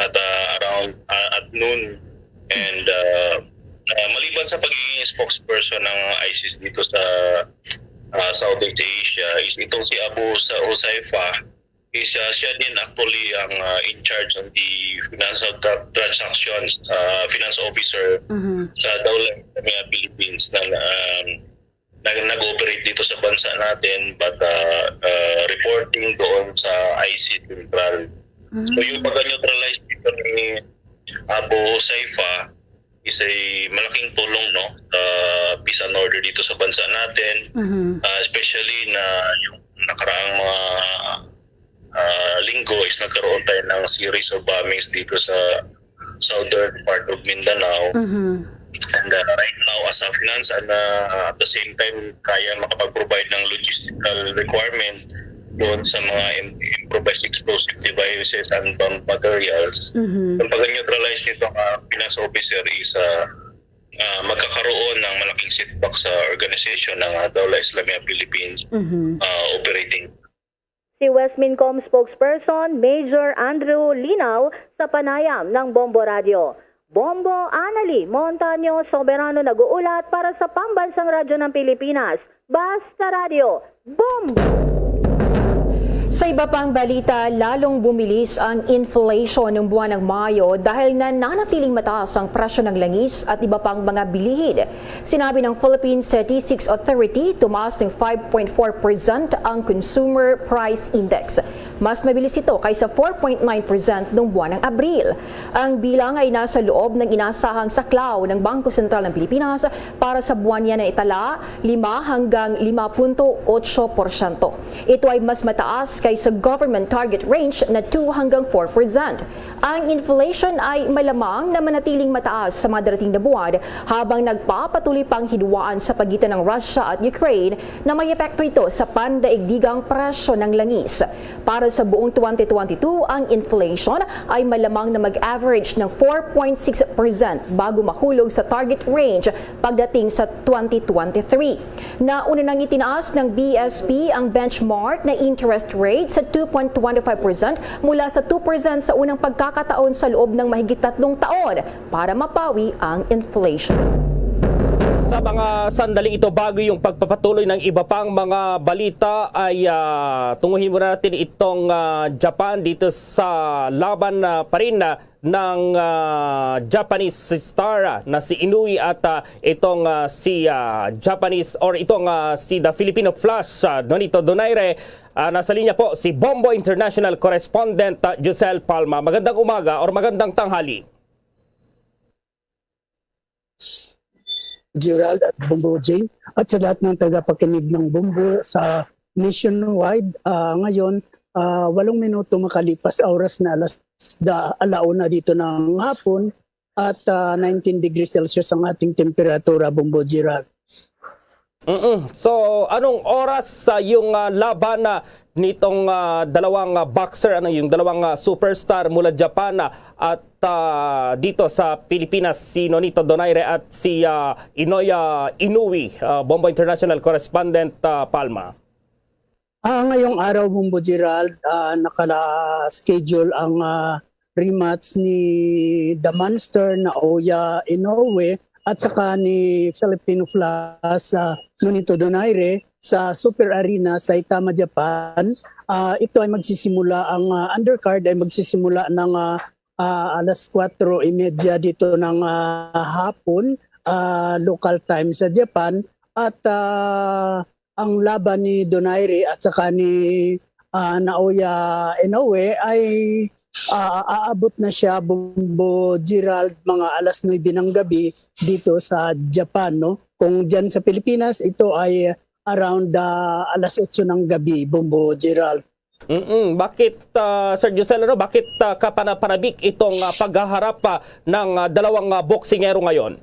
at around at noon. And maliban sa pagiging spokesperson ng ISIS dito sa Southeast Asia, is itong si Abu Huzaifa, siya din actually ang in charge of the financial transactions, finance officer sa Daulah Islamiyah Philippines na nag-operate dito sa bansa natin, but reporting doon sa IC Central. So yung pag-neutralize dito ni Abu Huzaifa is a malaking tulong peace and order dito sa bansa natin, especially na yung nakaraang mga linggo is nagkaroon tayo ng series of bombings dito sa southern part of Mindanao. And right now, as a finance and at the same time, kaya makapag-provide ng logistical requirement doon sa mga improvised explosive devices and bomb materials. Yung pag-neutralize nito finance officer is magkakaroon ng malaking setback sa organization ng Daulah Islamiyah Philippines operating. Si Westmincom spokesperson Major Andrew Linaw sa panayam ng Bombo Radio. Bombo Anali Montaño Soberano nag-uulat para sa Pambansang Radyo ng Pilipinas. Basta Radio, Bombo! Sa iba pang balita, lalong bumilis ang inflation ng buwan ng Mayo dahil nananatiling mataas ang presyo ng langis at iba pang mga bilihin. Sinabi ng Philippine Statistics Authority, tumaas ng 5.4% ang Consumer Price Index. Mas mabilis ito kaysa 4.9% noong buwan ng Abril. Ang bilang ay nasa loob ng inasahang saklaw ng Bangko Sentral ng Pilipinas para sa buwan niya na itala 5 hanggang 5.8%. Ito ay mas mataas kaysa government target range na 2 hanggang 4%. Ang inflation ay malamang na manatiling mataas sa madarating na buwan habang nagpapatuloy pang hidwaan sa pagitan ng Russia at Ukraine na may epekto ito sa pandaigdigang presyo ng langis. Para sa buong 2022, ang inflation ay malamang na mag-average ng 4.6% bago mahulog sa target range pagdating sa 2023. Nauna nang itinaas ng BSP ang benchmark na interest rate sa 2.25% mula sa 2% sa unang pagkakataon sa loob ng mahigit 3 taon para mapawi ang inflation. Sa mga sandali ito bago yung pagpapatuloy ng iba pang mga balita ay tunguhin muna natin itong Japan dito sa laban pa rin ng Japanese star na si Inoue at itong si Japanese or itong si the Filipino Flash Nonito Donaire. Nasa linya po si Bombo International Correspondent Giselle Palma. Magandang umaga or magandang tanghali. Gerald at Bombo J at sa lahat ng tagapakinig ng Bombo sa nationwide. Ngayon, 8 minuto makalipas oras na alauna dito ng hapon at 19 degrees Celsius ang ating temperatura, Bombo Gerald. So, anong oras yung laban nitong dalawang boxer, yung dalawang superstar mula Japan at dito sa Pilipinas, si Nonito Donaire at si Inoue, Bombo International Correspondent Palma? Ngayong araw, Bombo Gerald, nakala-schedule ang rematch ni The Monster na Oya Inoue at saka ni Filipino Flash Nonito Donaire sa Super Arena sa Saitama, Japan. Ito ay magsisimula, ang undercard ay magsisimula ng alas 4:30 dito ng hapon, local time sa Japan. At ang laban ni Donaire at saka ni Naoya Inoue ay aabot na siya, Bombo Gerald, mga alas 9 ng gabi dito sa Japan. No? Kung dyan sa Pilipinas, ito ay around alas 8 ng gabi, Bombo Gerald. Bakit, Sir Josel, bakit kapanabik itong paghaharap ng dalawang boksingero ngayon?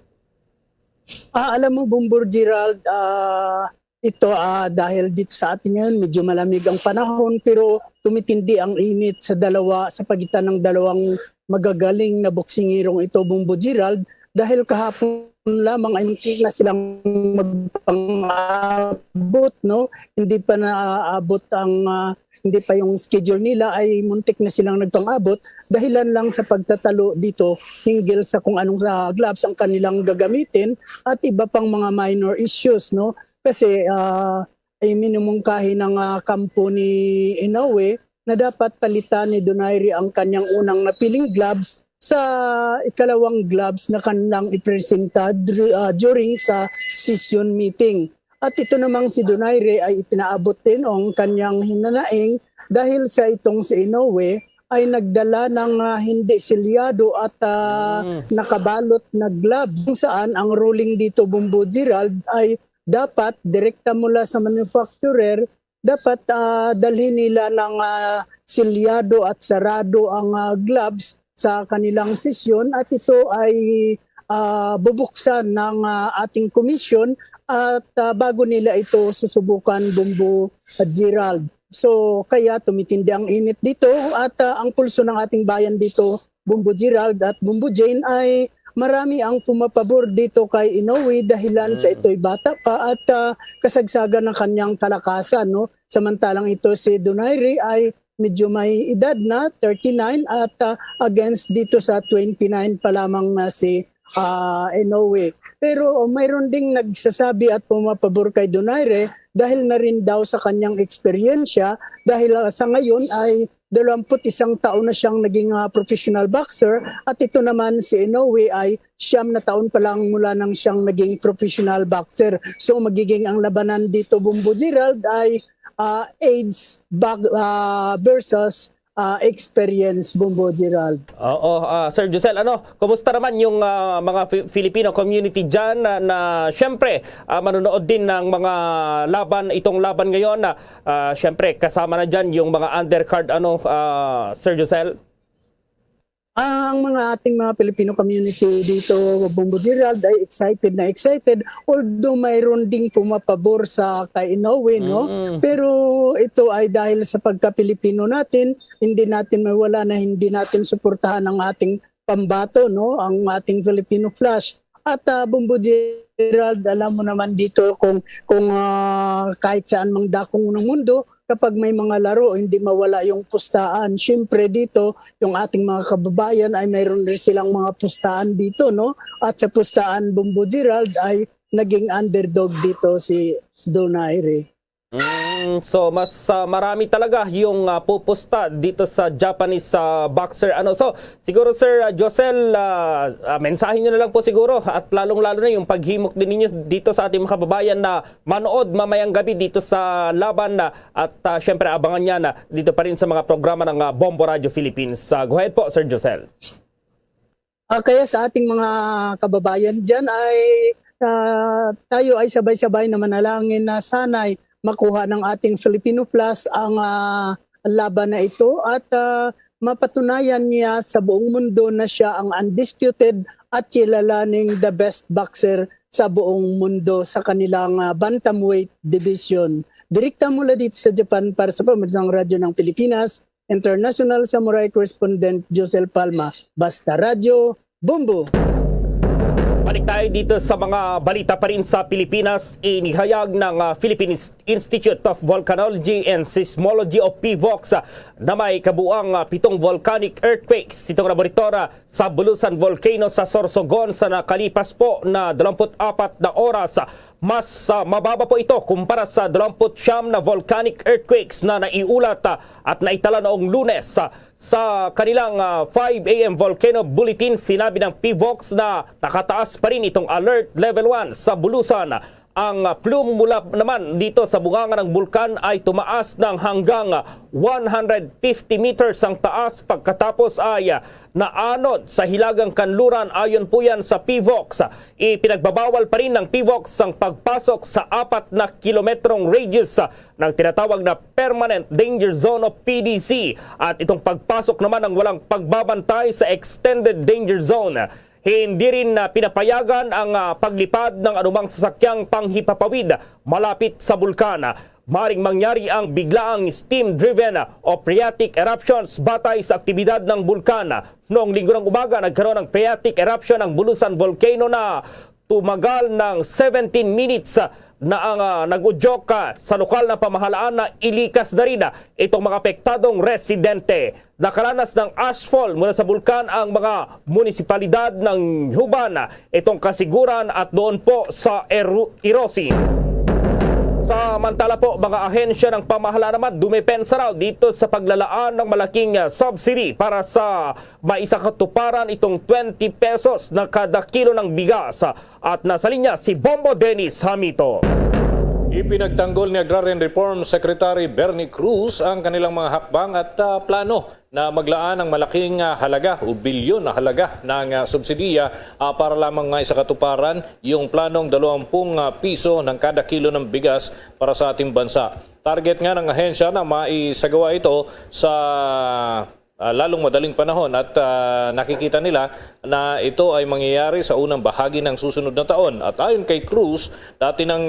Alam mo, Bumbur Gerald, ito dahil dito sa atin ngayon medyo malamig ang panahon pero tumitindi ang init sa pagitan ng dalawang magagaling na boksingirong ito, Bumbur Gerald, dahil kahapon lamang ay muntik na silang magpang-abot, no? Hindi pa naaabot hindi pa yung schedule nila, ay muntik na silang nagpang-abot dahilan lang sa pagtatalo dito hinggil sa kung anong sa gloves ang kanilang gagamitin at iba pang mga minor issues, no? Kasi ay minumungkahi ng kampo ni Inoue na dapat palitan ni Donaire ang kanyang unang napiling gloves sa ikalawang gloves na kanilang ipresenta during sa session meeting. At ito namang si Donaire ay ipinaabot din ang kanyang hinanaing dahil sa itong si Inoue ay nagdala ng hindi selyado at nakabalot na glove kung saan ang ruling dito, Bumbur Gerald, ay dapat direkta mula sa manufacturer, dapat dalhin nila ng selyado at sarado ang gloves sa kanilang sesyon at ito ay bubuksan ng ating komisyon at bago nila ito susubukan, Bumbur Gerald. So kaya tumitindi ang init dito at ang pulso ng ating bayan dito, Bumbur Gerald at Bumbur Jane, ay marami ang pumapabor dito kay Inoue dahilan sa ito'y bata pa at kasagsagan ng kanyang kalakasan, no? Samantalang ito si Donaire ay medyo may edad na, 39, at against dito sa 29 pa lamang na si Inoue. Pero mayroon ding nagsasabi at pumapabor kay Donaire dahil na rin daw sa kanyang eksperyensya dahil sa ngayon ay 21 taon na siyang naging professional boxer at ito naman si Inoue ay 9 na taon pa lang mula nang siyang naging professional boxer. So magiging ang labanan dito, Bumbur Gerald, ay age versus experience, Bumbur Gerald. Oo, Sir Josel, kumusta naman yung mga Filipino community dyan na syempre manonood din ng mga itong laban ngayon na syempre kasama na dyan yung mga undercard, Sir Josel? Ang ating mga Filipino community dito, Bumbur Gerald, ay excited, although mayroon ding pumapabor sa kay Inoue, no? Pero ito ay dahil sa pagka-Pilipino natin, hindi natin mawala na hindi natin suportahan ang ating pambato, no? Ang ating Filipino Flash. At Bumbur Gerald, alam mo naman dito kung kahit saan mang dakong ng mundo, kapag may mga laro, hindi mawala yung pustaan. Siyempre dito, yung ating mga kababayan ay mayroon rin silang mga pustaan dito, no? At sa pustaan, Bumbur Gerald ay naging underdog dito si Donaire. So mas marami talaga yung pupusta dito sa Japanese boxer. So siguro Sir Josel, mensahe nyo na lang po siguro at lalong-lalo na yung paghimok din ninyo dito sa ating mga kababayan na manood mamayang gabi dito sa laban at syempre abangan niya na dito pa rin sa mga programa ng Bombo Radio Philippines. Go ahead po, Sir Josel. Kaya sa ating mga kababayan dyan ay tayo ay sabay-sabay na manalangin na sana'y makuha ng ating Filipino Flash ang laban na ito at mapatunayan niya sa buong mundo na siya ang undisputed at kilalaning the best boxer sa buong mundo sa kanilang bantamweight division. Direkta mula dito sa Japan para sa Pambansang Radyo ng Pilipinas, International Samurai Correspondent Josel Palma, Basta Radio, Bumbu! Balik tayo dito sa mga balita pa rin sa Pilipinas. Inihayag ng Philippine Institute of Volcanology and Seismology o PVOX na may kabuang 7 volcanic earthquakes itong laboratorya sa Bulusan Volcano sa Sorsogon sa nakalipas po na 24 na oras. Mas mababa po ito kumpara sa 29 na volcanic earthquakes na naiulat at naitala noong Lunes. Sa kanilang 5 AM Volcano Bulletin, sinabi ng PVOX na nakataas pa rin itong Alert Level 1 sa Bulusan Ang plume mula naman dito sa bunganga ng bulkan ay tumaas ng hanggang 150 meters ang taas pagkatapos ay naanod sa hilagang kanluran. Ayon po yan sa PVOX. Ipinagbabawal pa rin ng PVOX ang pagpasok sa 4 na kilometrong radius ng tinatawag na Permanent Danger Zone o PDC. At itong pagpasok naman ang walang pagbabantay sa Extended Danger Zone. Hindi rin pinapayagan ang paglipad ng anumang sasakyang panghipapawid malapit sa bulkan. Maring mangyari ang biglaang steam-driven o phreatic eruptions batay sa aktibidad ng bulkan. Noong linggo ng umaga, nagkaroon ng phreatic eruption ng Bulusan Volcano na tumagal ng 17 minutes na ang nag-udyok sa lokal na pamahalaan na ilikas na rin itong mga apektadong residente. Nakaranas ng ashfall mula sa bulkan ang mga munisipalidad ng Huban, itong Kasiguran at doon po sa Irosi. Samantala po, mga ahensya ng pamahalaan naman dumepensa raw dito sa paglalaan ng malaking subsidy para sa maisakatuparan itong 20 pesos na kada kilo ng bigas. At nasa linya si Bombo Dennis Hamito. Ipinagtanggol ni Agrarian Reform Secretary Bernie Cruz ang kanilang mga hakbang at plano na maglaan ng malaking halaga o bilyon na halaga ng subsidiya para lamang maisakatuparan yung planong 20 piso ng kada kilo ng bigas para sa ating bansa. Target nga ng ahensya na maisagawa ito sa lalong madaling panahon at nakikita nila na ito ay mangyayari sa unang bahagi ng susunod na taon. At ayon kay Cruz, dati nang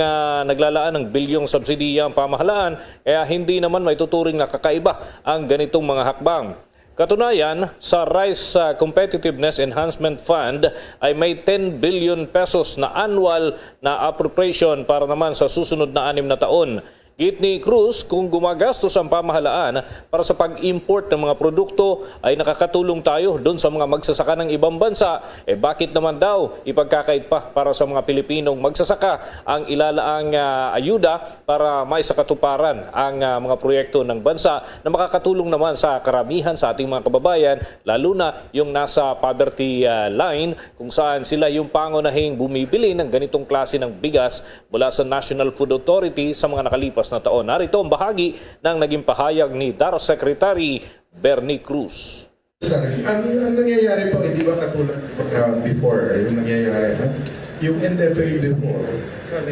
naglalaan ng bilyong subsidiya ang pamahalaan, kaya hindi naman maituturing na kakaiba ang ganitong mga hakbang. Katunayan, sa Rice Competitiveness Enhancement Fund ay may 10 billion pesos na annual na appropriation para naman sa susunod na 6 na taon. Git ni Cruz, kung gumagastos ang pamahalaan para sa pag-import ng mga produkto ay nakakatulong tayo doon sa mga magsasaka ng ibang bansa, bakit naman daw ipagkakait pa para sa mga Pilipinong magsasaka ang ilalaang ayuda para maisakatuparan ang mga proyekto ng bansa na makakatulong naman sa karamihan sa ating mga kababayan, lalo na yung nasa poverty line kung saan sila yung pangunahing bumibili ng ganitong klase ng bigas mula sa National Food Authority sa mga nakalipas na taon. Narito ang bahagi ng naging pahayag ni DAR Secretary Bernie Cruz. Ang nangyayari po, hindi ba katulad before, yung nangyayari, yung NFA before,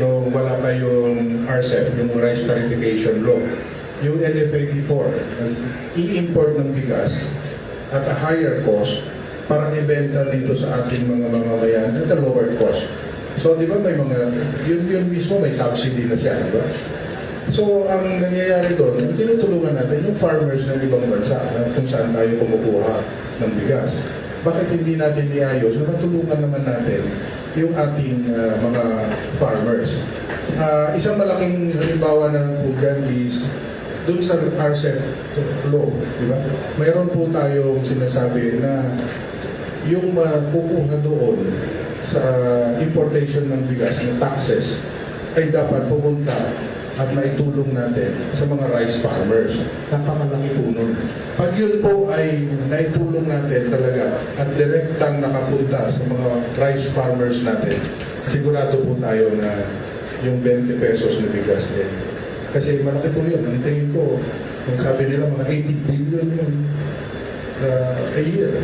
no, wala pa yung RCEP, yung Rice Tariffication Law, yung NFA before, i-import ng bigas at a higher cost para ibenta dito sa ating mga mamamayan at a lower cost. So, di ba may mga, yun mismo may subsidy na siya, di ba? So, ang nangyayari doon, tinutulungan natin yung farmers ng ibang bansa kung saan tayo kumukuha ng bigas. Bakit hindi natin iayos na matulungan naman natin yung ating mga farmers? Isang malaking halimbawa ng pugan is doon sa RCEP law, di ba? Mayroon po tayong sinasabi na yung kukuha doon sa importation ng bigas, ng taxes, ay dapat pumunta at maitulong natin sa mga rice farmers. Napakalaki po nun. Pag yun po ay naitulong natin talaga at direktang nakapunta sa mga rice farmers natin, sigurado po tayo na yung 20 pesos na bigas din. Kasi malaki po yun. Ang tingin ko, kung sabi nila mga 80 billion yun a year.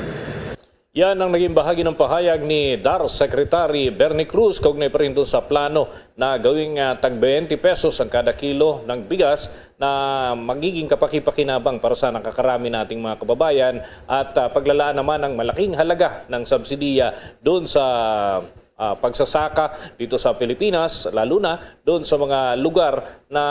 Yan ang naging bahagi ng pahayag ni DAR Secretary Bernie Cruz kaugnay pa rin doon sa plano na gawing tag 20 pesos ang kada kilo ng bigas na magiging kapaki-pakinabang para sa nakakarami nating mga kababayan at paglalaan naman ng malaking halaga ng subsidiya doon sa pagsasaka dito sa Pilipinas, lalo na doon sa mga lugar na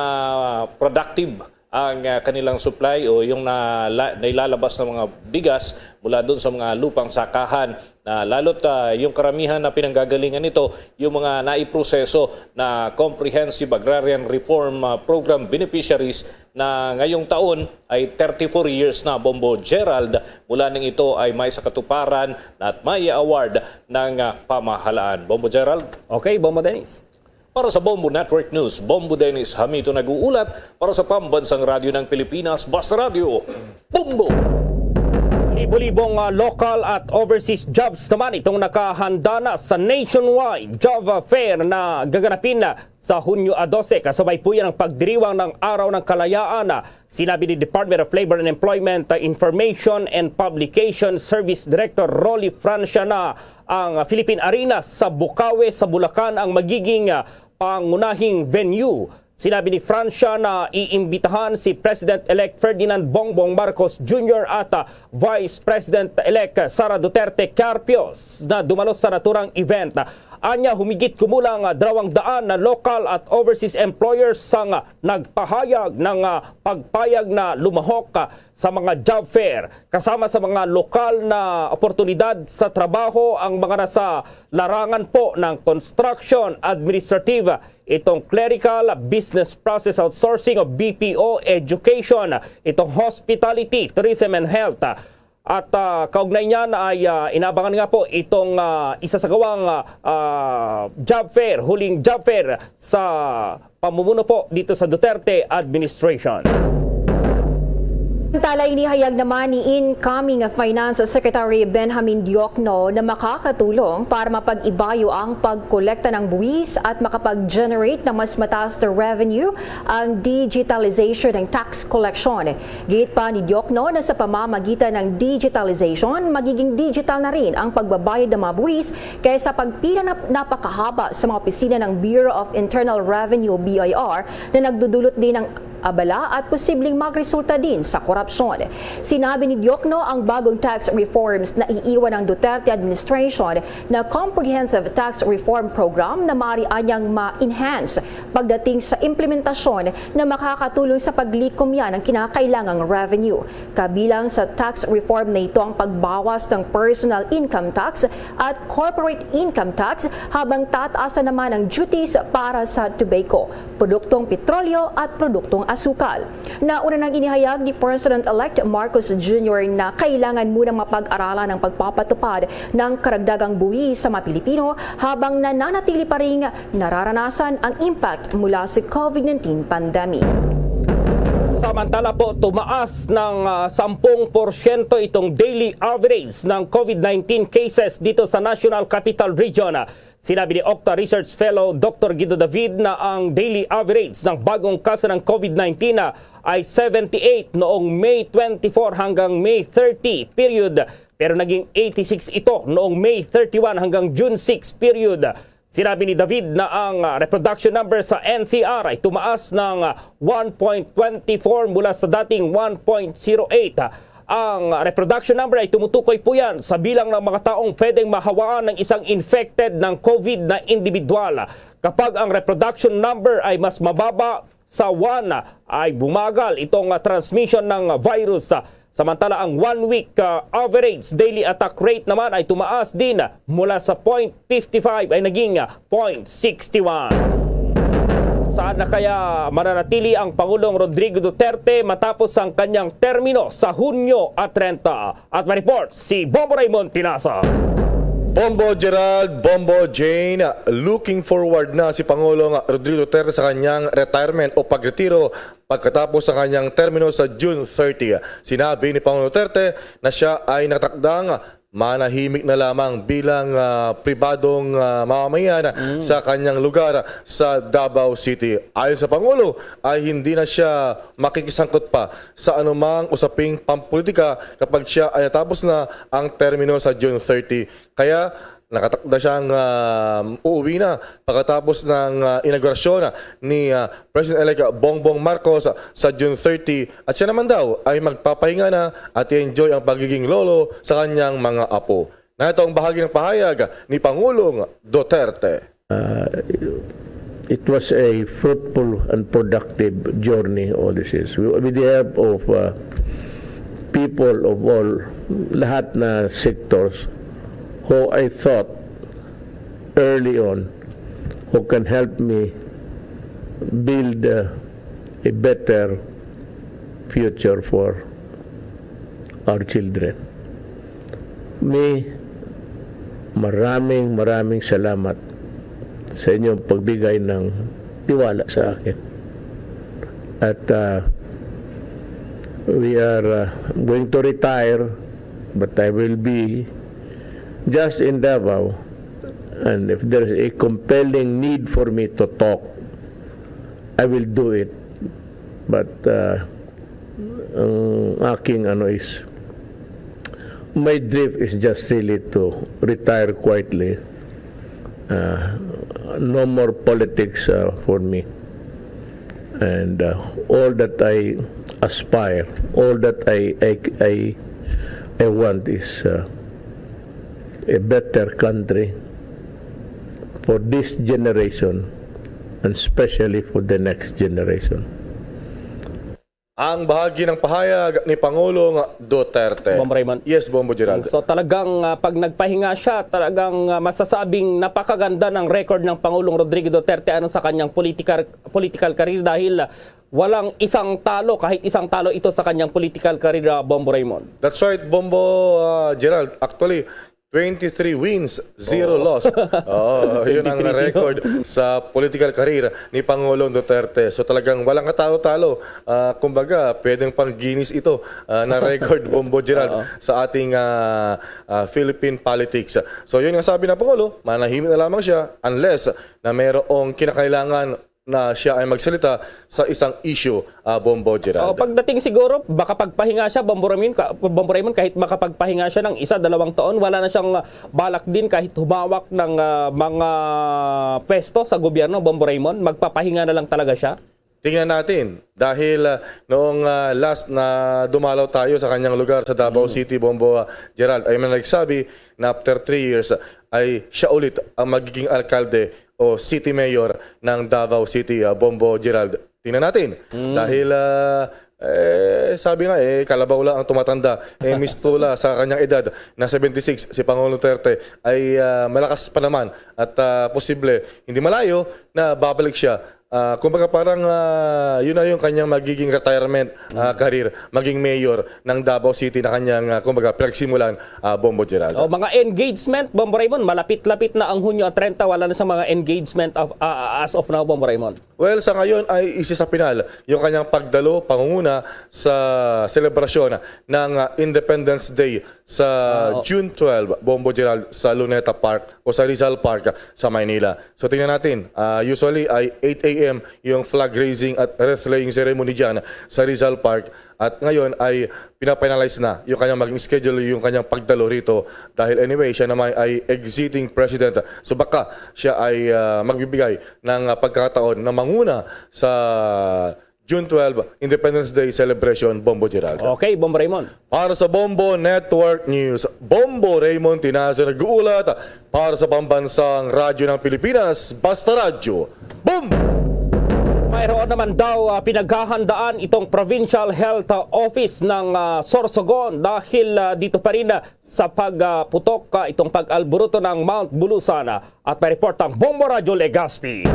productive ang kanilang supply o yung nailalabas ng mga bigas mula doon sa mga lupang sakahan na lalo't yung karamihan na pinanggagalingan nito yung mga naiproseso na Comprehensive Agrarian Reform Program beneficiaries na ngayong taon ay 34 years na, Bombo Gerald, mula nang ito ay may sakatuparan at may award ng pamahalaan. Bombo Gerald? Okay, Bombo Dennis. Para sa Bombo Network News, Bombo Dennis Hamito nag-uulat para sa Pambansang Radyo ng Pilipinas, Basta Radio, Bombo! Libo-libong local at overseas jobs naman itong nakahanda na sa nationwide job fair na gaganapin sa Hunyo 12. Kasabay po yan ang pagdiriwang ng Araw ng Kalayaan. Sinabi ni Department of Labor and Employment Information and Publication Service Director Rolly Francia na ang Philippine Arena sa Bukawe sa Bulacan ang magiging pangunahing venue. Sinabi ni Francia na iimbitahan si President-elect Ferdinand Bongbong Marcos Jr. at Vice President-elect Sara Duterte Carpios na dumalo sa naturang event. Anya, humigit kumulang 200 na local at overseas employers ang nagpahayag ng pagpayag na lumahok sa mga job fair. Kasama sa mga lokal na oportunidad sa trabaho ang mga nasa larangan po ng construction, administrative, itong clerical, business process outsourcing o BPO, education, itong hospitality, tourism and health. At kaugnay niyan ay inabangan nga po itong isasagawang job fair, huling job fair sa pamumuno po dito sa Duterte administration. Samantala, inihayag naman ni incoming Finance Secretary Benjamin Diokno na makakatulong para mapag-ibayo ang pagkolekta ng buwis at makapag-generate ng mas mataas na revenue ang digitalization ng tax collection. Gate pa ni Diokno na sa pamamagitan ng digitalization, magiging digital na rin ang pagbabayad ng mga buwis kaysa pagpila na napakahaba sa mga opisina ng Bureau of Internal Revenue BIR na nagdudulot din ng abala at posibleng magresulta din sa korupsyon. Sinabi ni Diokno ang bagong tax reforms na iiwan ng Duterte administration na comprehensive tax reform program na maaari anyang ma-enhance pagdating sa implementasyon na makakatulong sa paglikom yan ng kinakailangang revenue. Kabilang sa tax reform na ito ang pagbawas ng personal income tax at corporate income tax habang tataasan naman ang duties para sa tobacco, produktong petrolyo at produktong asukal. Nauna nang inihayag ni President-elect Marcos Jr. na kailangan munang mapag-aralan ang pagpapatupad ng karagdagang buwis sa mga Pilipino habang nananatili pa rin nararanasan ang impact mula sa COVID-19 pandemic. Samantala po, tumaas ng 10% itong daily average ng COVID-19 cases dito sa National Capital Region. Sinabi ni Octa Research Fellow Dr. Guido David na ang daily average ng bagong kaso ng COVID-19 ay 78 noong May 24 hanggang May 30 period. Pero naging 86 ito noong May 31 hanggang June 6 period. Sinabi ni David na ang reproduction number sa NCR ay tumaas ng 1.24 mula sa dating 1.08. Ang reproduction number ay tumutukoy po yan sa bilang ng mga taong pwedeng mahawaan ng isang infected ng COVID na individual. Kapag ang reproduction number ay mas mababa sa 1 ay bumagal itong transmission ng virus. Samantala ang 1 week average daily attack rate naman ay tumaas din mula sa 0.55 ay naging 0.61. Saan na kaya mananatili ang Pangulong Rodrigo Duterte matapos ang kanyang termino sa Hunyo at 30? At ma-report si Bombo Raymond Pinasa. Bombo Gerald, Bombo Jane, looking forward na si Pangulong Rodrigo Duterte sa kanyang retirement o pagretiro pagkatapos ng kanyang termino sa June 30. Sinabi ni Pangulong Duterte na siya ay natakdang manahimik na lamang bilang pribadong mamamayan sa kanyang lugar sa Davao City. Ayon sa Pangulo ay hindi na siya makikisangkot pa sa anumang usaping pampolitika kapag siya ay natapos na ang termino sa June 30. Kaya nakatakda siyang uuwi na pagkatapos ng inaugurasyon ni President-elect Bongbong Marcos sa June 30 at siya naman daw ay magpapahinga na at i-enjoy ang pagiging lolo sa kanyang mga apo. Na ito ang bahagi ng pahayag ni Pangulong Duterte. It was a fruitful and productive journey all this is. With the help of people of all, lahat na sectors, who I thought early on who can help me build a better future for our children. Maraming salamat sa inyong pagbigay ng tiwala sa akin. At we are going to retire but I will be just in Davao, and if there's a compelling need for me to talk, I will do it. But ang aking is, my drift is just really to retire quietly. No more politics for me. And all that I aspire, all that I want is a better country for this generation, and especially for the next generation. Ang bahagi ng pahayag ni Pangulong Duterte. Bombo Raymond. Yes, Bombo Gerald. So talagang pag nagpahinga siya, talagang masasabing napakaganda ng record ng Pangulong Rodrigo Duterte sa kanyang political career dahil walang isang talo, kahit isang talo ito sa kanyang political career, Bombo Raymond. That's right, Bombo Gerald. Actually, 23 wins, 0 loss. Yun ang record sa political career ni Pangulong Duterte. So talagang walang katalo-talo. Kumbaga, pwedeng pang Guinness ito na record, Bombo Gerald, sa ating Philippine politics. So yun ang sabi ng Pangulo, manahimik na lamang siya unless na mayroong kinakailangan na siya ay magsalita sa isang issue, Bombo Gerald. Pagdating siguro, baka pagpahinga siya, Bombo Raymond, kahit makapagpahinga siya ng 1-2 taon, wala na siyang balak din kahit humawak ng mga pwesto sa gobyerno, Bombo Raymond, magpapahinga na lang talaga siya? Tingnan natin dahil noong last na dumalaw tayo sa kanyang lugar sa Davao City, Bombo Gerald, ay may nagsabi na after 3 years ay siya ulit ang magiging alkalde o city mayor ng Davao City, Bombo Gerald. Tingnan natin dahil sabi nga kalabaw lang ang tumatanda, mistula sa kanyang edad na 76 si Pangulong Duterte ay malakas pa naman at posible hindi malayo na babalik siya. Kumbaga parang yun na yung kanyang magiging retirement career, maging mayor ng Davao City na kanyang kumbaga pinagsimulan, Bombo Gerald. Mga engagement, Bombo Raymond, malapit-lapit na ang Hunyo 30, wala na sa mga engagement as of now, Bombo Raymond. Well, sa ngayon ay isa sa pinal yung kanyang pagdalo, pangunguna sa selebrasyon ng Independence Day sa June 12, Bombo Gerald, sa Luneta Park o sa Rizal Park sa Maynila. So tingnan natin, usually ay 8 a.m. yung flag raising at wreath laying ceremony dyan sa Rizal Park. At ngayon ay pinapinalize na yung kanyang maging schedule, yung kanyang pagdalo rito. Dahil anyway, siya naman ay exiting president. So baka siya ay magbibigay ng pagkakataon na manguna sa June 12, Independence Day celebration, Bombo Gerald. Okay, Bombo Raymond. Para sa Bombo Network News, Bombo Raymond Tinaza nag-uulat para sa pambansang radyo ng Pilipinas, Basta Radyo. Boom! Mayroon naman daw pinaghahandaan itong Provincial Health Office ng Sorsogon dahil dito pa rin sa pagputok itong pag-alburuto ng Mount Bulusan. At may report ang Bombo Radyo Legazpi.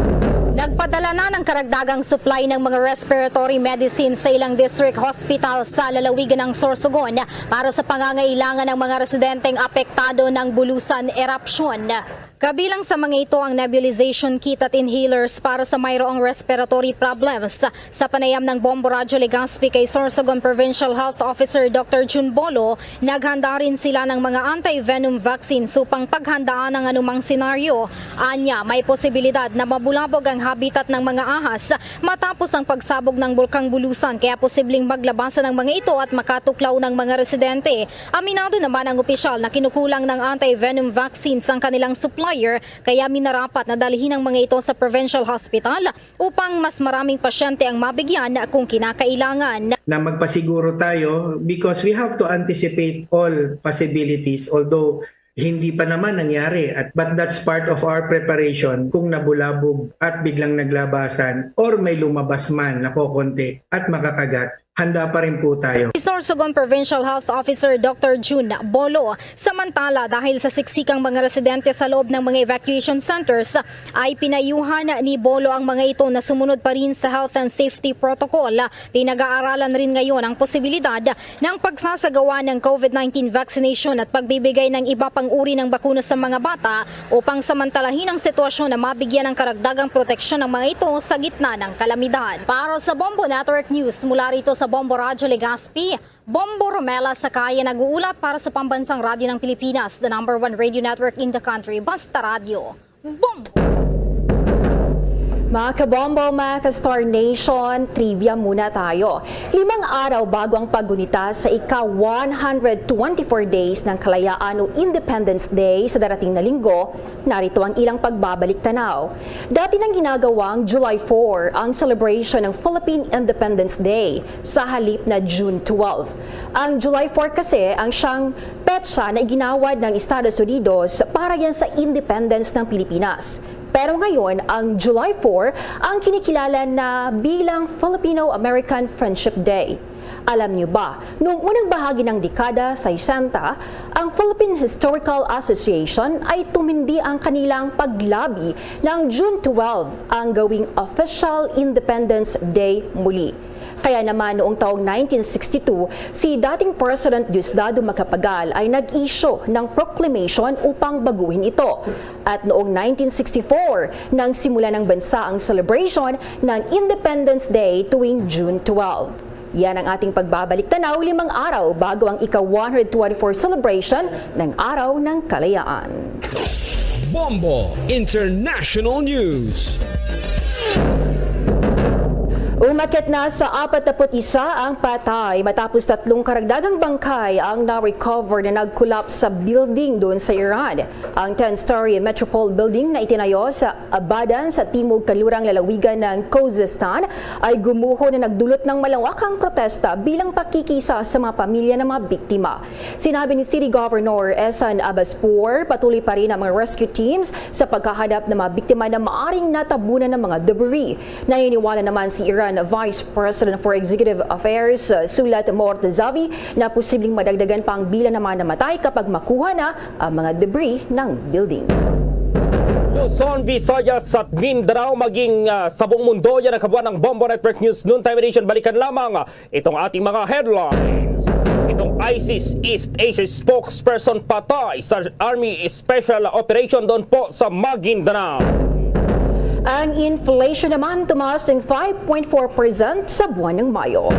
Nagpadala na ng karagdagang supply ng mga respiratory medicine sa ilang district hospital sa lalawigan ng Sorsogon para sa pangangailangan ng mga residenteng apektado ng Bulusan eruption. Kabilang sa mga ito ang nebulization kit at inhalers para sa mayroong respiratory problems. Sa panayam ng Bombo Radyo Legazpi kay Sorsogon Provincial Health Officer Dr. June Bolo, naghanda rin sila ng mga anti-venom vaccines upang paghandaan ng anumang senaryo. Anya, may posibilidad na mabulabog ang habitat ng mga ahas matapos ang pagsabog ng Bulkang Bulusan, kaya posibleng maglabasan ng mga ito at makatuklaw ng mga residente. Aminado naman ang opisyal na kinukulang ng anti-venom vaccines ang kanilang supply, kaya minarapat na dalhin ang mga ito sa provincial hospital upang mas maraming pasyente ang mabigyan kung kinakailangan. Na magpasiguro tayo because we have to anticipate all possibilities, although hindi pa naman nangyari, but that's part of our preparation kung nabulabog at biglang naglabasan or may lumabas man na kokonti at makakagat. Handa pa rin po tayo. Sorsogon Provincial Health Officer Dr. June Bolo, samantala dahil sa siksikang mga residente sa loob ng mga evacuation centers, ay pinayuhan ni Bolo ang mga ito na sumunod pa rin sa health and safety protocol. Pinag-aaralan rin ngayon ang posibilidad ng pagsasagawa ng COVID-19 vaccination at pagbibigay ng iba pang uri ng bakuna sa mga bata upang samantalahin ang sitwasyon na mabigyan ng karagdagang proteksyon ng mga ito sa gitna ng kalamidad. Para sa Bombo Network News, mula rito sa sa Bombo Radyo Legazpi, Bombo Romela Sakaya nag-uulat para sa Pambansang Radyo ng Pilipinas, the #1 radio network in the country, Basta Radio. Bombo! Mga kabombo, mga ka-Star Nation, trivia muna tayo. 5 araw bago ang paggunita sa ika-124 days ng Kalayaan o Independence Day sa darating na linggo, narito ang ilang pagbabalik tanaw. Dati nang ginagawang July 4 ang celebration ng Philippine Independence Day sa halip na June 12. Ang July 4 kasi ang siyang petsa na iginawad ng Estados Unidos para yan sa independence ng Pilipinas. Pero ngayon, ang July 4 ang kinikilala na bilang Filipino-American Friendship Day. Alam niyo ba, noong unang bahagi ng dekada 60, ang Philippine Historical Association ay tumindi ang kanilang paglabi ng June 12 ang gawing Official Independence Day muli. Kaya naman noong taong 1962, si dating President Diosdado Macapagal ay nag-issue ng proclamation upang baguhin ito. At noong 1964, nang simula ng bansa ang celebration ng Independence Day tuwing June 12. Yan ang ating pagbabalik tanaw 5 araw bago ang ika-124 celebration ng Araw ng Kalayaan. Bombo International News. Umakyat na sa 41 ang patay matapos 3 karagdagang bangkay ang na-recover na nag-collapse sa building doon sa Iran. Ang 10-story Metropole Building na itinayo sa Abadan sa timog kanlurang lalawigan ng Khuzestan ay gumuho na nagdulot ng malawakang protesta bilang pakikisa sa mga pamilya ng mga biktima. Sinabi ni City Governor Ehsan Abbaspour, patuloy pa rin ang mga rescue teams sa paghahanap ng mga biktima na maaring natabunan ng mga debris. Naniniwala naman si Iran Vice President for Executive Affairs Sulat Mortazavi na posibleng madagdagan pa ang bilang ng mga namatay kapag makuha na ang mga debris ng building. Luzon, Visayas at Mindanao maging sa buong mundo yan ang kabuuan ng Bombo Network News Noontime Edition. Balikan lamang itong ating mga headlines. Itong ISIS East Asia spokesperson patay sa Army Special Operation doon po sa Maguindanao. Ang inflation naman tumaas ng 5.4% sa buwan ng Mayo.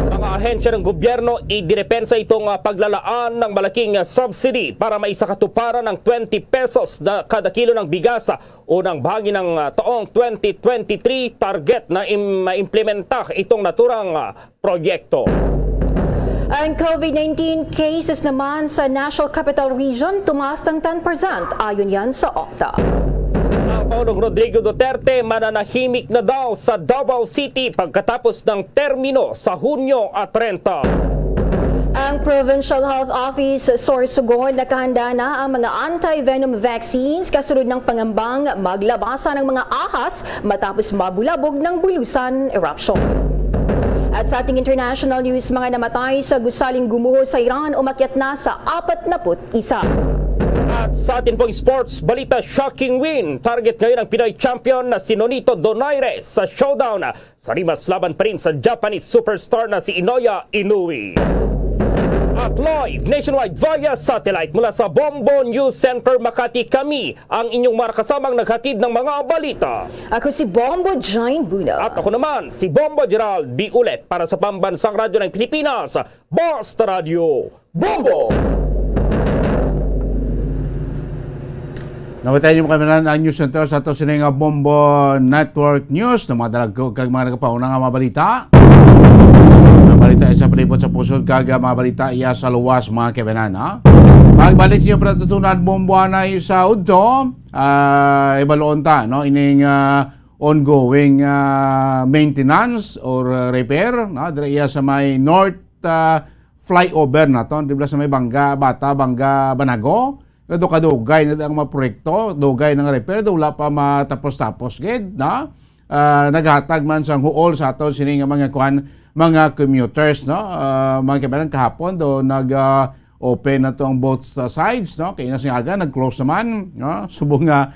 Mga ahensya ng gobyerno idinepensa itong paglalaan ng malaking subsidy para maisakatuparan ng 20 pesos na kada kilo ng bigas unang bahagi ng taong 2023 target na maimplementa itong naturang proyekto. Ang COVID-19 cases naman sa National Capital Region tumaas ng 10% ayon yan sa Okta. Ang Pangulong Rodrigo Duterte mananahimik na daw sa Davao City pagkatapos ng termino sa Hunyo at 30. Ang Provincial Health Office sa Sorsogon nakahanda na ang mga anti-venom vaccines kasunod ng pangambang maglabasa ng mga ahas matapos mabulabog ng bulusan eruption. At sa ating international news, mga namatay sa gusaling gumuho sa Iran umakyat na sa 41. At sa atin pong sports, balita shocking win. Target ngayon ang Pinoy champion na si Nonito Donaire sa showdown sa rematch laban pa rin sa Japanese superstar na si Inoya Inoue. At live nationwide via satellite mula sa Bombo News Center Makati, kami ang inyong marakasamang naghatid ng mga balita. Ako si Bombo Jane Buna. At ako naman si Bombo Gerald B. Ulet para sa Pambansang Radyo ng Pilipinas, Basta Radio Bombo! Nawatayin mo kami na ang news center sa ito sining Bombo Network News na mga dalag kag mga nagpauna nga mga balita. Mga balita isa palibot sa pusod kag mga balita iya sa luwas mga kebenan. Magbalik siya para tutunan bombuan na sa udto. Ibaloon ta no ining ongoing maintenance or repair no dire iya sa may north flyover na to dibla sa may Bangga Banago. Kado kadugay na ang mga proyekto, dugay ng repair, wala pa matapos-tapos gid na naghatag man sang huol sa aton sini nga mga commuters no mga kabayan kahapon do open na to ang both sides no kay nasing aga nag-close naman no subong nga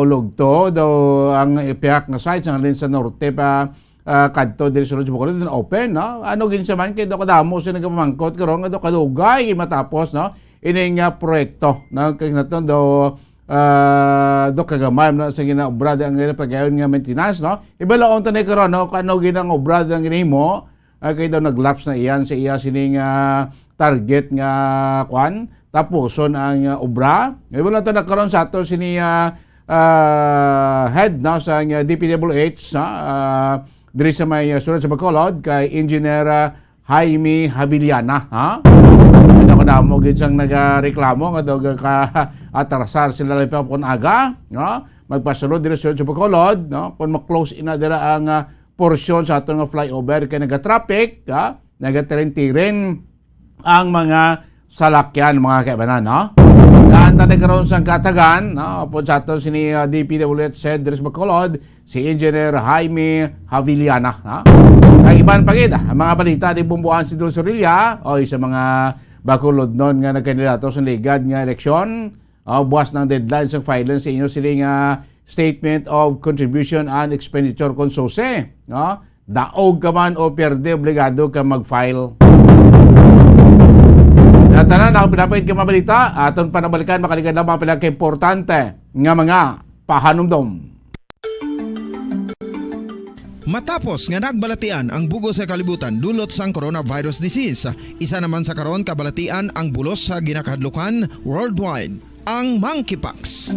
ulog to do ang ipiak nga sides ang alin sa norte pa kadto diri sulod sa Bacolod open no ano ginsa man kay do kadamo sila nagpamangkot karon nga do kadugay matapos no ining proyekto na kagnaton do kagamay na sa ginaobrada ang pagayon nga maintenance no ibalaon ta ni karon no kano ginang obrada ang ginimo kay daw naglapse na iyan sa iya sining target nga kwan tapuson ang obra. Wala to nagkaroon sa ato sini head na sa DPWH diri sa may sunod sa Bacolod kay Engineer Jaime Habiliana. Ako na mo gid sang nagareklamo nga daw ka atrasar sila lang pon aga, no? Magpasulod diri sa Bacolod, no? Kung ma-close ina dira ang porsyon sa ato nga flyover kay naga-traffic, naga-tiren ang mga salakyan mga kaibanan, no? Daan ta nagkaroon sang katagan, no? Upod sa ato sini DPWH said diri sa Bacolod si Engineer Jaime Habiliana, no? Kay iban pagid mga balita ni bumbuan si Dul Sorilla o sa mga Bacolod noon nga nagkandidato sa ligad nga eleksyon. Buwas ng deadline sa filing sa inyo siling Statement of Contribution and Expenditure kung sose. No? Daog ka man o perde, obligado ka mag-file. Natanan, ako pinapahid ka mabalita. Aton panabalikan, makalikan lang mga pinaka-importante nga mga pahanumdom. Matapos nga nagbalatian ang bugos sa kalibutan dulot sang coronavirus disease, isa naman sa karon kabalatian ang bulos sa ginakahadlukan worldwide, ang monkeypox.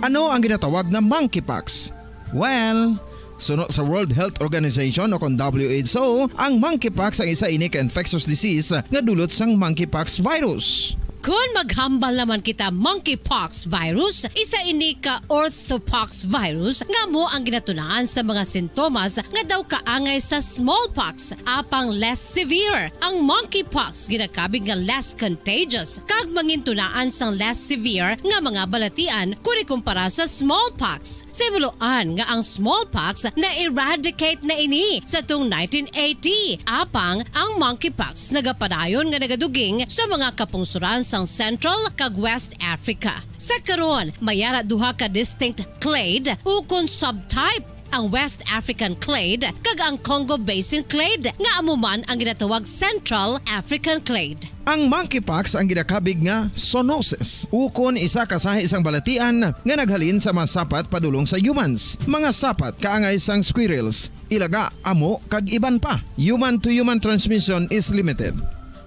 Ano ang ginatawag na monkeypox? Well, sunod sa World Health Organization o kung WHO, ang monkeypox ang isa ini ka infectious disease nga dulot sang monkeypox virus. Kung maghambal naman kita monkeypox virus, isa ini ka orthopox virus nga mo ang ginatunaan sa mga sintomas nga daw kaangay sa smallpox, apang less severe. Ang monkeypox ginakabig nga less contagious, kag mangintunaan sang less severe nga mga balatian kung ikumpara sa smallpox. Simuloan nga ang smallpox na-eradicate na ini sa tung 1980, apang ang monkeypox nagapadayon nga nagaduging sa mga kapungsuran sang Central kag West Africa. Sa karon, mayara duha ka distinct clade ukon subtype, ang West African clade kag ang Congo Basin clade nga amuman ang ginatawag Central African clade. Ang monkeypox ang ginakabig nga zoonosis. Ukon isa kasahi isang balatian nga naghalin sa mga sapat padulong sa humans. Mga sapat kaangay sang squirrels, ilaga, amo kag iban pa. Human to human transmission is limited.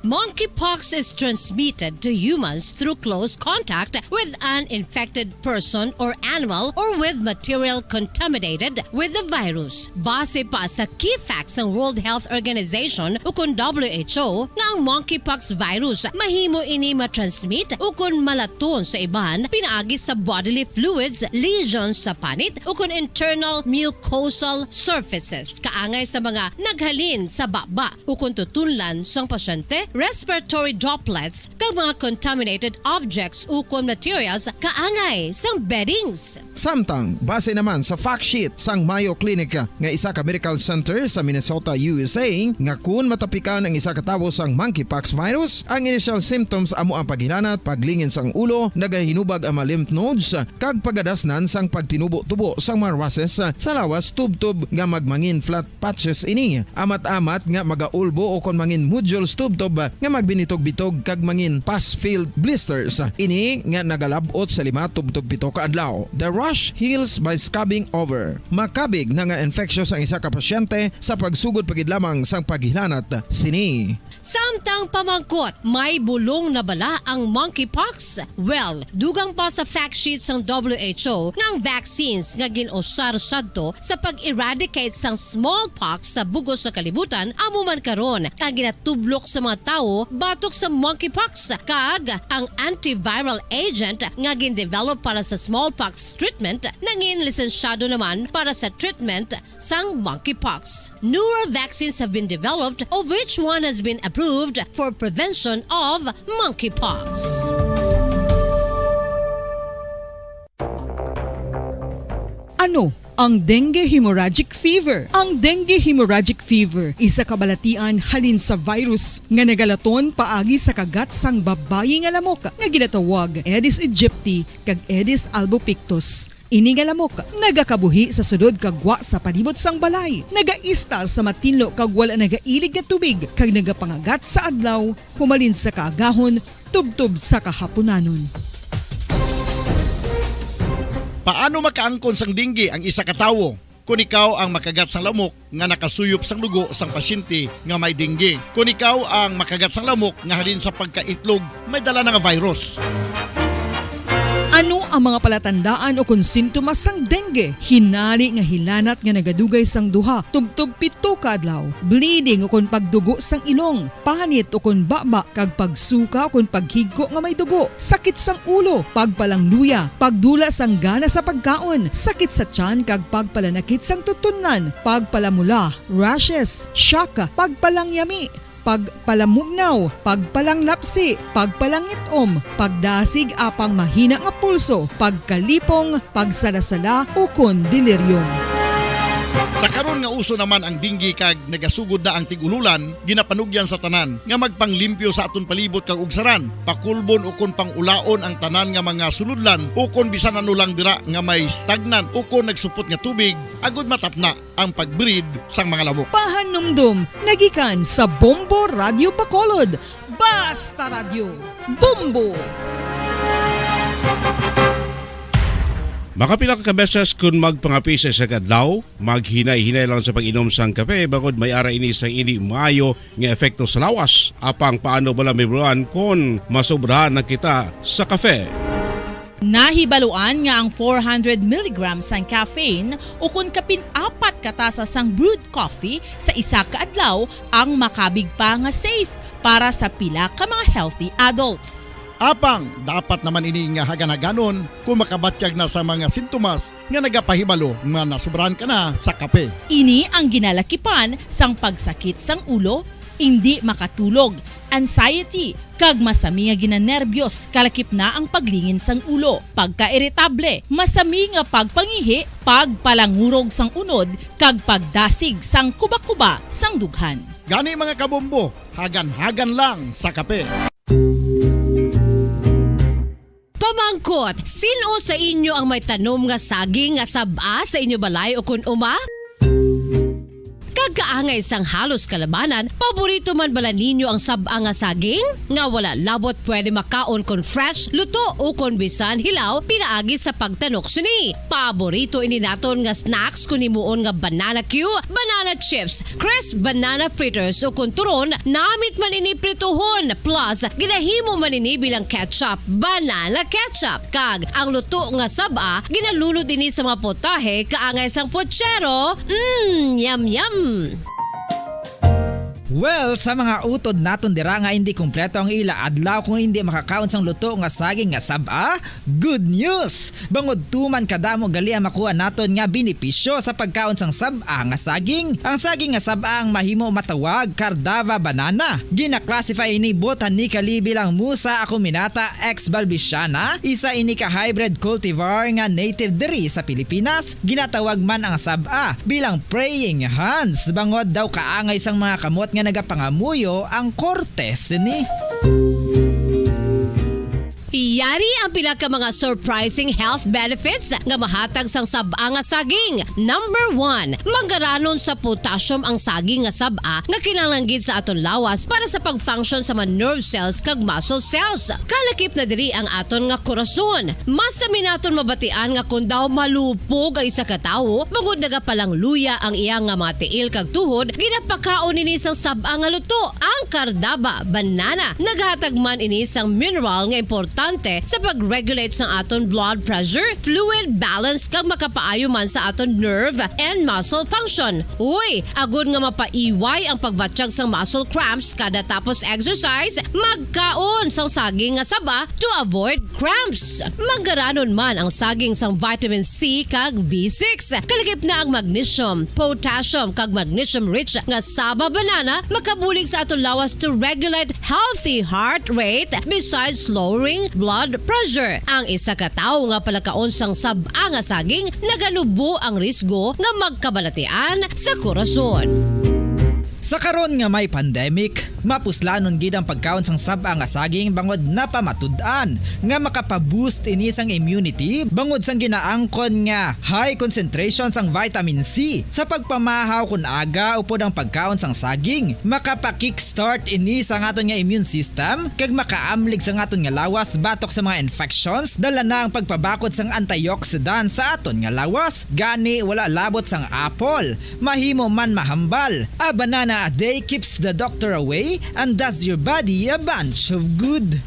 Monkeypox is transmitted to humans through close contact with an infected person or animal or with material contaminated with the virus. Base pa sa key facts ng World Health Organization ukon WHO nga ang monkeypox virus mahimo ini matransmit ukon malaton sa iban pinaagi sa bodily fluids, lesions sa panit ukon internal mucosal surfaces kaangay sa mga naghalin sa baba ukon tutunlan sang pasyente, respiratory droplets kag mga contaminated objects ukon materials kaangay sang beddings. Samtang base naman sa fact sheet sang Mayo Clinic nga isa ka medical center sa Minnesota, USA, nga kun matapikan ang isa ka tawo sang monkeypox virus, ang initial symptoms amo ang paghilanat, paglingin sang ulo, nagahinubag ang mga lymph nodes kag pagadasnan sang pagtinubo-tubo sang mga rashes sa lawas tubtob nga magmangin flat patches ini. Amat-amat nga magaulbo o kon mangin nodules tubtob nga magbinitog-bitog kag mangin pus-filled blisters. Ini nga nagalabot sa 5-7 ka adlaw. The rush heals by scabbing over. Makabig na nga infectious ang isa ka pasyente sa pagsugod pagid lamang sang paghilanat sini. Samtang pamangkot, may bulong na bala ang monkeypox? Well, dugang pa sa fact sheets ng WHO ng vaccines nga ginusar sadto sa pag-eradicate sang smallpox sa bugos sa kalibutan, amo man karon ang ginatublok sa mga tao batok sa monkeypox kag ang antiviral agent nga gin-develop para sa smallpox treatment nangin lisensyado naman para sa treatment sang monkeypox. Newer vaccines have been developed, of which one has been approved for prevention of monkeypox. Ano ang dengue hemorrhagic fever? Ang dengue hemorrhagic fever isa kabalatian halin sa virus nga nagalaton paagi sa kagat sang babayi nga lamok nga ginatawag Aedes aegypti kag Aedes albopictus. Ini nga lamok nagakabuhi sa sudod kagwa sa palibot sang balay, nagaistar sa matinlo kag wala nagailig nga tubig kag nagapangagat sa adlaw humalin sa kaagahon tubtob sa kahaponanon. Paano makaangkon sang dengue ang isa ka tawo? kung ikaw ang makagat sang lamok nga nakasuyop sang dugo sang pasyente nga may dengue. Kung ikaw ang makagat sang lamok nga halin sa pagkaitlog may dala nga virus. Ano ang mga palatandaan o kung sintomas sang dengue? Hinali nga hilanat nga nagadugay sang duha, tubtub 7 ka adlaw, bleeding o kung pagdugo sang ilong, panit o kung baba, kag pagsuka o kung paghigko nga may dugo, sakit sang ulo, pagpalangluya, pagdula sang gana sa pagkaon, sakit sa tiyan kag pagpalanakit sang tutunan, pagpalamula, rashes, syaka, pagpalangyami, pagpalamugnaw, pagpalanglapsi, pagpalangitom, pagdasig apang mahina nga pulso, pagkalipong, pagsalasala o kon delirium. Sa karon nga uso naman ang dengue kag nagasugod na ang tigululan, ginapanugyan sa tanan nga magpanglimpyo sa aton palibot kag ugsaran, pakulbon o kon pangulaon ang tanan nga mga suludlan o kon bisan ano lang dira nga may stagnan o kon nagsupot nga tubig, agud matapna ang pagbreed sang mga lamok. Pahanumdum, nagikan sa Bombo Radio Bacolod. Basta Radio, Bombo! Makapila ka beses kung magpangapi sa isa kadlaw, maghinay-hinay lang sa pag-inom sang kape bagod may ara ini sang ini maayo nga epekto sa lawas. Apang paano bala mibruan kung masobrahan na kita sa kape. Nahibaluan nga ang 400 mg sang caffeine o kung kapin-4 katasa sang brewed coffee sa isa ka adlaw ang makabig pa nga safe para sa pila ka mga healthy adults. Apang dapat naman ini nga hagan-haganon kung makabatyag na sa mga sintomas nga nagapahibalo nga nasubrahan ka na sa kape. Ini ang ginalakipan sang pagsakit sang ulo, hindi makatulog, anxiety, kag masami nga ginanerbiyos, kalakip na ang paglingin sang ulo, pagka-iritable, masami nga pagpangihi, pagpalangurog sang unod, kag pagdasig sang kuba-kuba sang dughan. Gani mga kabombo, hagan-hagan lang sa kape. Pamangkot, sino sa inyo ang may tanom nga saging nga saba sa inyo balay o kun uma? Kagkaangay sang halos kalabanan, paborito man bala ninyo ang saba nga saging? Nga wala labot pwede makaon kon fresh, luto o kon bisan hilaw, pinaagi sa pagtanok sini. Paborito ini naton nga snacks kun himuon nga banana Q, banana chips, crisp banana fritters o kun turon, namit man ini prituhon, plus ginahimo man ini bilang ketchup, banana ketchup. Kag ang luto nga saba, ginalunod ini sa mga potahe kaangay sang pochero. Yum yum. Well, sa mga utod naton dira nga hindi kumpleto ang ila adlaw kung hindi makakaon sang luto nga saging nga saba, good news! Bangod tuman kadamo gali ang makuha naton nga benepisyo sa pagkaon sang saba nga saging. Ang saging nga saba ang mahimo matawag Cardava banana. Gina-classify ini botanically bilang Musa acuminata ex balbisiana, isa ini ka hybrid cultivar nga native diri sa Pilipinas. Ginatawag man ang saba bilang praying hands. Bangod daw kaangay sang mga kamot nga nagapangamuyo ang kortes ni. Yari ang pila ka mga surprising health benefits nga mahatag sang saba nga saging. Number 1, manggaranon sa potassium ang saging nga saba nga kinahanglan sa aton lawas para sa pag-function sa mga nerve cells kag muscle cells. Kalakip na diri ang aton nga korason. Masami naton mabatian nga kun daw malupog ang isa ka tawo, bangod nagapalang luya ang iyang nga mga tiil kag tuhod, ginapakaon ini sang saba nga luto, ang Cardava banana. Naghatag man ini sang mineral nga importante sa pag-regulate sa aton blood pressure, fluid balance kag makapaayo man sa aton nerve and muscle function. Uy, agud nga mapaiway ang pagbatsyag sang muscle cramps kada tapos exercise, magkaon sang saging nga saba to avoid cramps. Manggaranon man ang saging sang vitamin C kag B6. Kalakip na ang magnesium, potassium kag magnesium rich nga saba banana makabulig sa aton lawas to regulate healthy heart rate besides lowering blood pressure. Ang isa ka tawo nga palakaon sang saba nga saging naganubo ang risgo nga magkabalatian sa korason. Sa karon nga may pandemic, mapuslanon gid ang pagkaon sang saba nga saging bangod napamatud-an nga makapaboost ini sang immunity bangod sang ginaangkon nga high concentration sang vitamin C sa pagpamahaw kun aga upod ang pagkaon sang saging makapa-kickstart ini sa aton nga immune system kag makaamlig sa aton nga lawas batok sa mga infections dala na ang pagpabakod sang antioxidant sa aton nga lawas gani wala labot sang apple mahimo man mahambal a banana a day keeps the doctor away and does your body a bunch of good.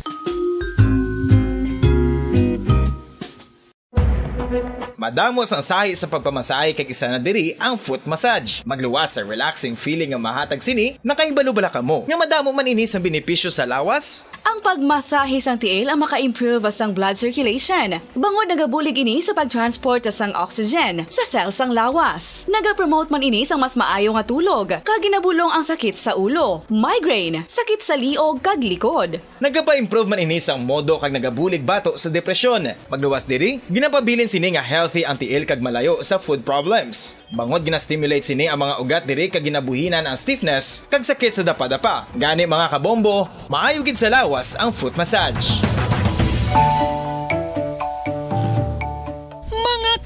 Madamos ang sahi sa pagpamasahe kag isa na diri ang foot massage. Magluwas sa relaxing feeling nga mahatag sini, nakaibalo-bala ka mo. Nga madamo man ini sa benepisyo sa lawas. Ang pagmasahe sang tiil ang maka-improve sang blood circulation. Bangod nagabulig ini sa pagtransport sang oxygen sa cells sang lawas. Nagapromote man ini sang mas maayo nga tulog, kag ginabulong ang sakit sa ulo, migraine, sakit sa liog kag likod. Nagapa-improve man ini sang modo kag nagabulig bato sa depresyon. Magluwas diri, ginapabilin sini nga healthy ang tiil kag malayo sa food problems. Bangod gina-stimulate sini ang mga ugat diri kag ginabuhinan ang stiffness kag sakit sa dapa-dapa. Gani mga kabombo, maayo gid sa lawas ang foot massage.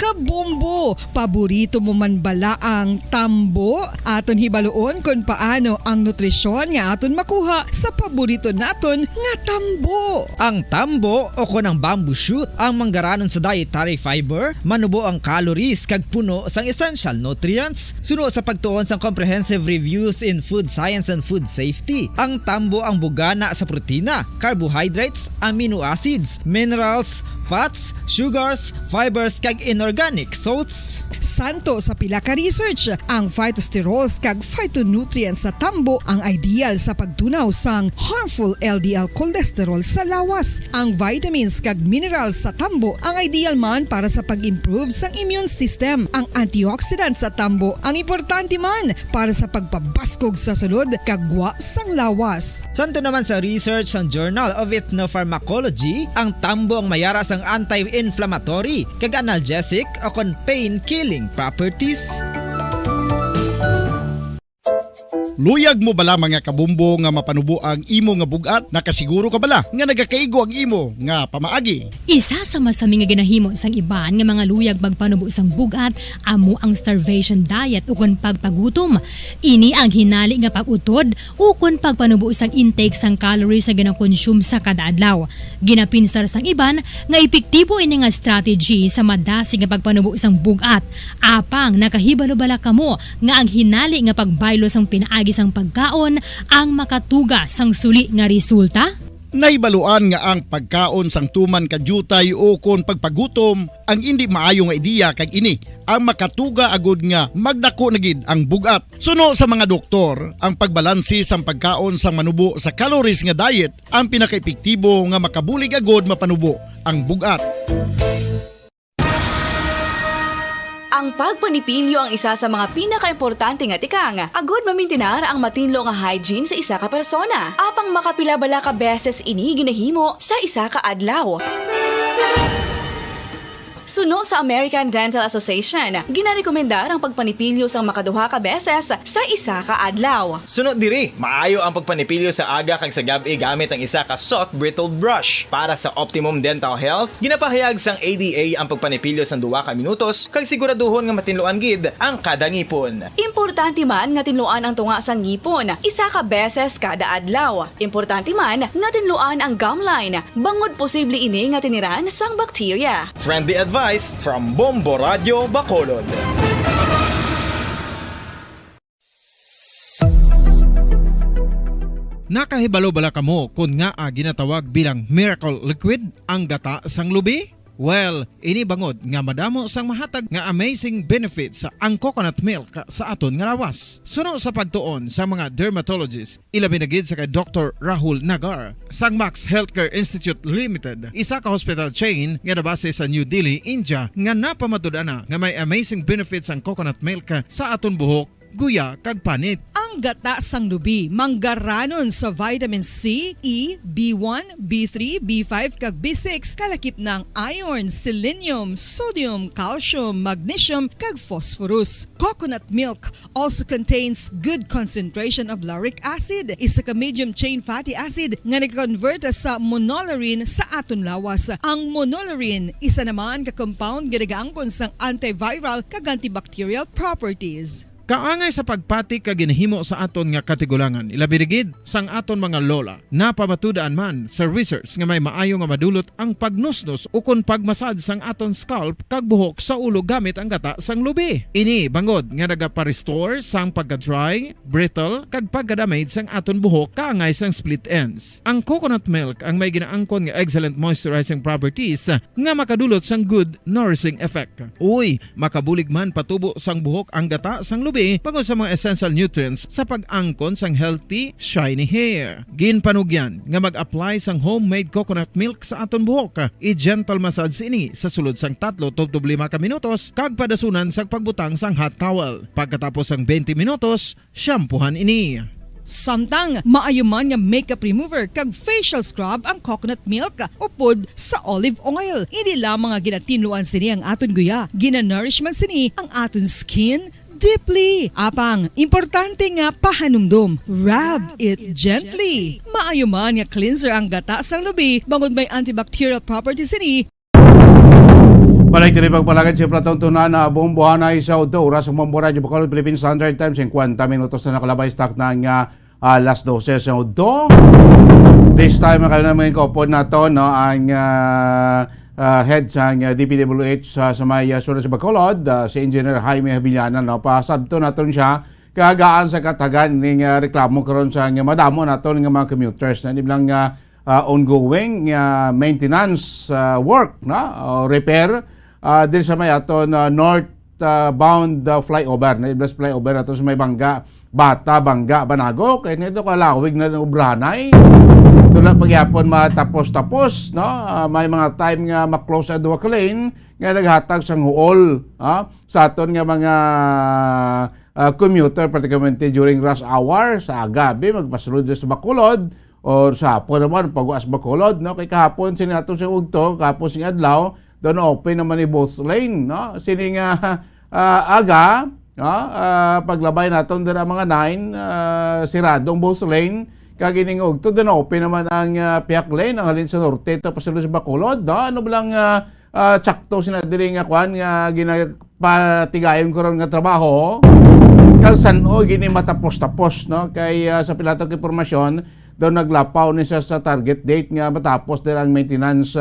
Kabombo, paborito mo man bala ang tambo? Aton hibaluon kung paano ang nutrisyon nga aton makuha sa paborito naton nga tambo. Ang tambo o kon ang bamboo shoot ang manggaranon sa dietary fiber, manubo ang calories kag puno sang essential nutrients. Suno sa pagtuon sang comprehensive reviews in food science and food safety. Ang tambo ang bugana sa protina, carbohydrates, amino acids, minerals, fats, sugars, fibers kag inorganic salts. Santo sa pila ka research, ang phytosterols kag phytonutrients sa tambo ang ideal sa pagtunaw sang harmful LDL cholesterol sa lawas. Ang vitamins kag minerals sa tambo ang ideal man para sa pag-improve sang immune system. Ang antioxidants sa tambo ang importante man para sa pagpabaskog sa sulod kag gwa sang lawas. Santo naman sa research ng Journal of Ethnopharmacology, ang tambo ang mayara sang anti-inflammatory kag analgesic o kon pain-killing properties. Luyag mo bala mga kabumbo nga mapanubo ang imo nga bugat? Nakasiguro ka bala nga nagakaigo ang imo nga pamaagi? Isa sa masami nga ginahimo sang iban nga mga luyag magpanubo sang bugat amo ang starvation diet ukon pagpagutom. Ini ang hinali nga pag-utod ukon pagpanubo sang intake sang calories sa gina-consume sa kada adlaw. Ginapinsar sang iban nga epektibo ini nga strategy sa madasi nga pagpanubo sang bugat. Apang nakahibalo-bala kamo nga ang hinali nga pagbaylo sang pinaagi sang pagkaon ang makatuga sang suli nga resulta? Naibaluan nga ang pagkaon sang tuman kadyutay o kon pagpagutom ang hindi maayo nga ideya kag ini ang makatuga agud nga magdako na gid ang bugat. Suno sa mga doktor, ang pagbalansi sang pagkaon sang manubo sa calories nga diet ang pinakaepektibo nga makabulig agud mapanubo ang bugat. Ang pagpanipilyo ang isa sa mga pinaka-importante nga tikang. Agod mamintinar ang matinlo nga hygiene sa isa ka persona. Apang makapilabala ka beses ini ginahimo sa isa ka adlaw. Suno sa American Dental Association, ginarekomendar ang pagpanipilyo sang makaduha ka beses sa isa ka adlaw. Sunod diri, maayo ang pagpanipilyo sa aga kag sa gabi gamit ang isa ka soft brittled brush. Para sa optimum dental health, ginapahayag sang ADA ang pagpanipilyo sang 2 ka minutos kag siguraduhon nga matinluan gid ang kada ngipon. Importante man nga tinluan ang tunga sang ngipon, isa ka beses kada adlaw. Importante man nga tinluan ang gum line, bangod posible ini nga tiniran sang bakterya. Friendly advice from Bombo Radio Bacolod. Nakahibalo-bala kamo kung nga ginatawag bilang miracle liquid ang gata sang lubi? Well, ini bangod nga madamo sang mahatag nga amazing benefit sa ang coconut milk sa aton nga lawas. Suno sa pagtuon sa mga dermatologist, ilabi na gid sa kay Dr. Rahul Nagar sang Max Healthcare Institute Limited, isa ka hospital chain nga nabase sa New Delhi, India, nga napamatud-ana nga may amazing benefits ang coconut milk sa aton buhok guya kag panit. Ang gata sang lubi manggaranon sa vitamin C, E, B1, B3, B5 kag B6 kalakip ng iron, selenium, sodium, calcium, magnesium kag phosphorus. Coconut milk also contains good concentration of lauric acid, isa ka medium chain fatty acid nga nag-convert sa monolaurin sa aton lawas. Ang monolaurin isa naman ka compound ginagaangkon sang antiviral kag antibacterial properties. Kaangay sa pagpati ka ginahimo sa aton nga katigulangan, ilabirigid sang aton mga lola. Napamatudaan man sa research nga may maayo nga madulot ang pagnusnos o kon pagmasad sang aton scalp kag buhok sa ulo gamit ang gata sang lubi. Ini bangod nga nagapa-restore sang pagka-dry, brittle kag pagka-damage sang aton buhok kaangay sang split ends. Ang coconut milk ang may ginaangkon nga excellent moisturizing properties nga makadulot sang good nourishing effect. Uy, makabulig man patubo sang buhok ang gata sang lubi pagod sa mga essential nutrients sa pag-angkon sang healthy, shiny hair. Ginpanugyan nga mag-apply sang homemade coconut milk sa aton buhok. I-gentle massage ini sa sulod sang 3 to 5 ka minutos kag padasunan sang pagbutang sang hot towel. Pagkatapos sang 20 minutos, shampoohan ini. Samtang maayuman nga makeup remover kag facial scrub ang coconut milk upod sa olive oil. Hindi lamang nga ginatinluan sini ang aton guya, ginanourishman sini ang aton skin deeply. Apang, importante nga pahanumdum. Rub it gently. Maayuman nga cleanser ang gata sang lubi bangod may antibacterial properties ini. Balik din pagpalagad si Platong Tunan na bumbuhan na isa o oras ng Bombo Radio Bacolod Philippine Standard Time 50 minutos na nakalabay stock ng alas 12 sa udo. This time kayo naman kopod na to no, ang head sa DPWH sa may Surat sa Bacolod, si Engineer Jaime Habiliana no, pasabto naton siya kagaan sa katagan ng reklamo karon sa madamo naton ng mga commuters na iblang ongoing maintenance work na repair din sa may aton northbound flyover na iblas flyover naton sa may Bangga Bata, Bangga, Banago kaya nito kalawig na ng ubrahanay. Doon pagyapon matapos-tapos, no? May mga time nga maklose ang duwa ka lane nga naghatag sang huol sa aton nga mga commuter, particularly during rush hour sa gabi magpasulod sa Bacolod or sa hapon naman pag-uas Bacolod, no? Kay kahapon sinato sa ugto, kahapon sing adlaw doon open naman ni both lane, no? Sining aga paglabay naton dira mga 9 siradong both lane kagining ogto doon open naman ang piak lane ang halin sa norte tapos sa Bacolod no ano bilang tsakto sina diri nga kwan nga ginapatigayon ko ron nga trabaho kalsan o gini matapos-tapos no kay sa pilatong impormasyon doon naglapaw ni siya sa target date nga matapos din ang maintenance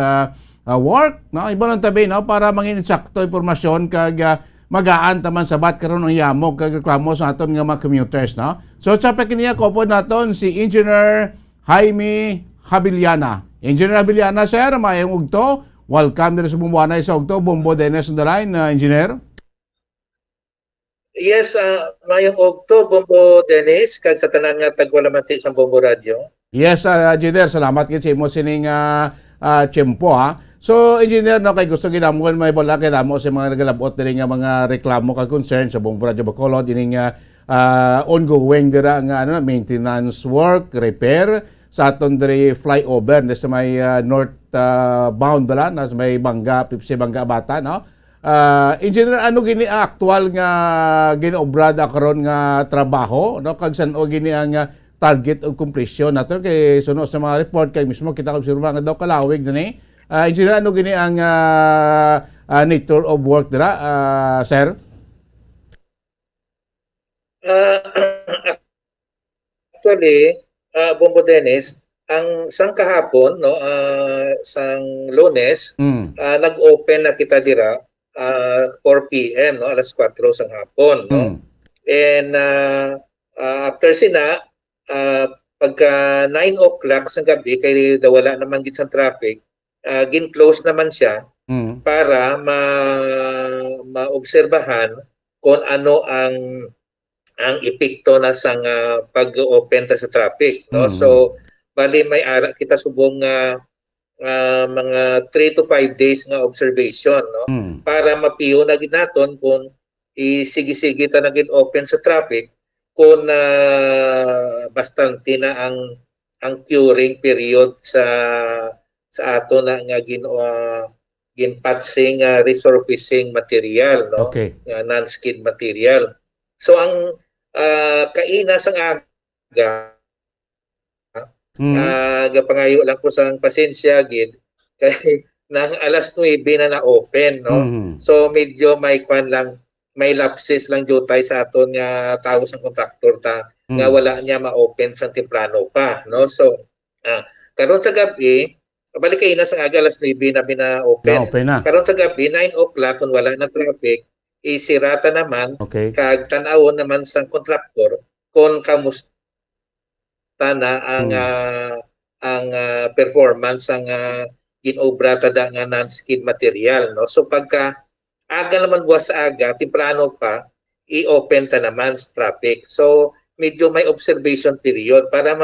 work no iba lang tabi no para mangin sakto impormasyon kag magaan taman sabat karon ang yamog kag reklamo sa aton nga mga commuters no. So sa pakiniya ko po naton si Engineer Jaime Habiliana. Engineer Habiliana sir, mayong ugto. Welcome din sa bumbuanay sa ugto. Bombo Dennis on the line, Engineer. Yes, mayong ugto Bombo Dennis kag sa tanan nga tagwalamanti sa Bombo Radio. Yes, Engineer, salamat kay mo sining tiyempo ha. So, Engineer, no, kay gusto ginamon may bola kay damo sa mga nagalabot diri nga mga reklamo kag concern sa Bombo Radio Bacolod ining ongoing dira nga maintenance work, repair sa aton diri flyover sa may northbound bala na sa may Bangga, Pipsi Bangga Bata no. Engineer, ano gini actual nga ginobrada karon nga trabaho no kag san-o gini ang target of completion nato kay suno sa mga report kay mismo kita obserba nga daw kalawig ni. Engineer, ano gini ang nature of work dira, sir? Actually, Bombo Dennis, ang sang kahapon, no, sang Lunes, nag-open na kita dira 4 p.m., no, alas 4 sang hapon. No? And after sina, pagka 9 o'clock sa gabi, kay wala naman gid sa traffic, gin-close naman siya para maobserbahan kung ano ang epekto na sang pag-open ta sa traffic no. So bali may ara kita subong mga 3 to 5 days nga observation no para mapiyo na gid naton kung sige ta naging open sa traffic kung bastante na ang curing period sa ato na nga ginpatsing resurfacing material, no? Okay. Non-skid material. So ang kaina sang aga gapangayo lang ko sang pasensya gid kay nang alas 9 na open, no? So medyo may kwan lang, may lapses lang jutay sa aton nga tao sang kontraktor nga wala niya ma-open sa temprano pa, no? So karon sa gabi balik kay na sa aga alas 9 na bina-open. Karon sa gabi 9 o'clock kung wala na traffic isirata naman kag tan-awon naman sang kontraktor kung kamusta na ang performance ang ginobra tada nga non-skid material, no? So pagka aga naman buwas sa aga temprano pa i-open ta naman sa traffic. So medyo may observation period para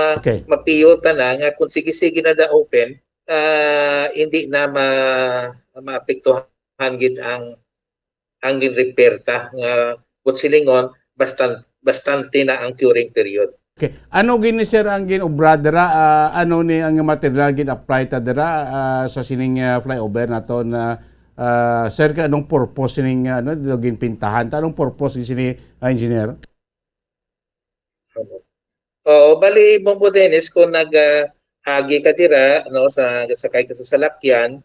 mapiyo ta na nga kung sige na open hindi na maapektuhan gid ang repair ta nga silingon bastante na ang curing period. Okay. Ano gini sir ang ginobra dira? Ano ni ang material gin-apply ta dira sa sining flyover nato na sir ka anong purpose sining ginpintahan ta? Anong purpose sini engineer? Bali Bombo Dennis kung agi ka dira, no, sa sakay ka sa salakyan,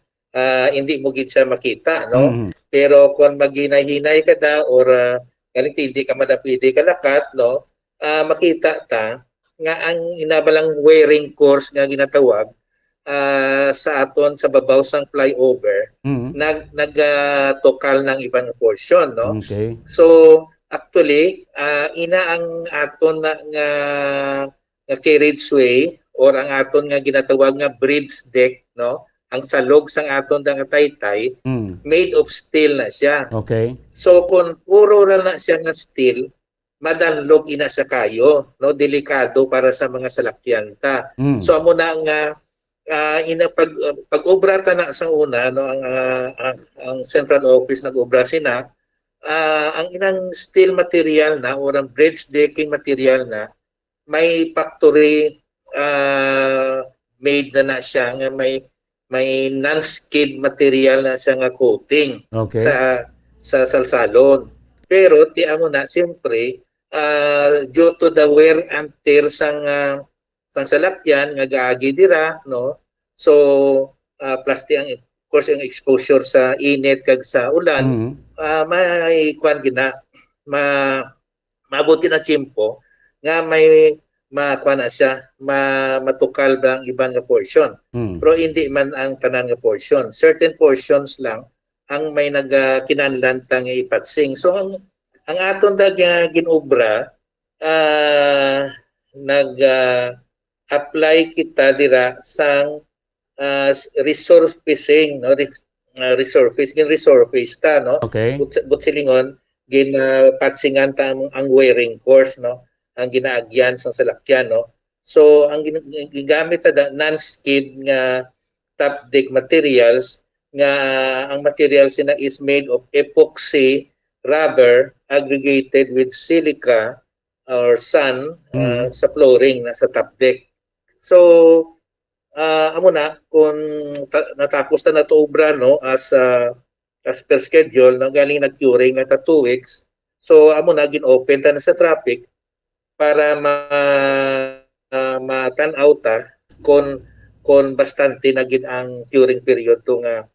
hindi mo gid siya makita, no? Pero kung maghinahinay ka da or ganito hindi ka madapidi ka lakat, no, makita ta nga ang inabalang wearing course nga ginatawag sa aton sa babaw sang flyover nagtokal ng ibang portion, no? Okay. So actually ina ang aton nga carriageway or ang aton nga ginatawag nga bridge deck, no? Ang salog sang aton nga taytay made of steel na siya. Okay. So kung puro na siya nga steel, madanlog ina sa kayo, no? Delikado para sa mga salakyan ta. So amo na nga pag-obra ta na sa una, no, ang central office nag-obra sina ang inang steel material na or ang bridge decking material na may factory made na siya nga may non-skid material na siya nga coating sa salsalon. Pero ti amo na siyempre due to the wear and tear sang salakyan nga gaagi dira, no? So plus ang of course ang exposure sa init kag sa ulan may kwan gina mabuti na tiempo nga may makuha na siya, matukal ba ang ibang portion. Pero hindi man ang tanan nga portion. Certain portions lang ang may kinanlan tang ipatsing. So ang aton ginobra nag-apply kita dira sang resurfacing, no? Resurface ta, no? Butsilingon patsingan ta ang wearing course, no? Ang ginaagyan sa salakyan, no? So ang gigamit ta non-skid nga top deck materials nga ang materials na is made of epoxy rubber aggregated with silica or sand sa flooring na sa top deck. So amo na kung natapos na to obra, no, as per schedule, no, galing nag-curing na 2 weeks. So amo na gin-open ta na sa traffic para matanaw ta kung bastante na gid ang curing period to nga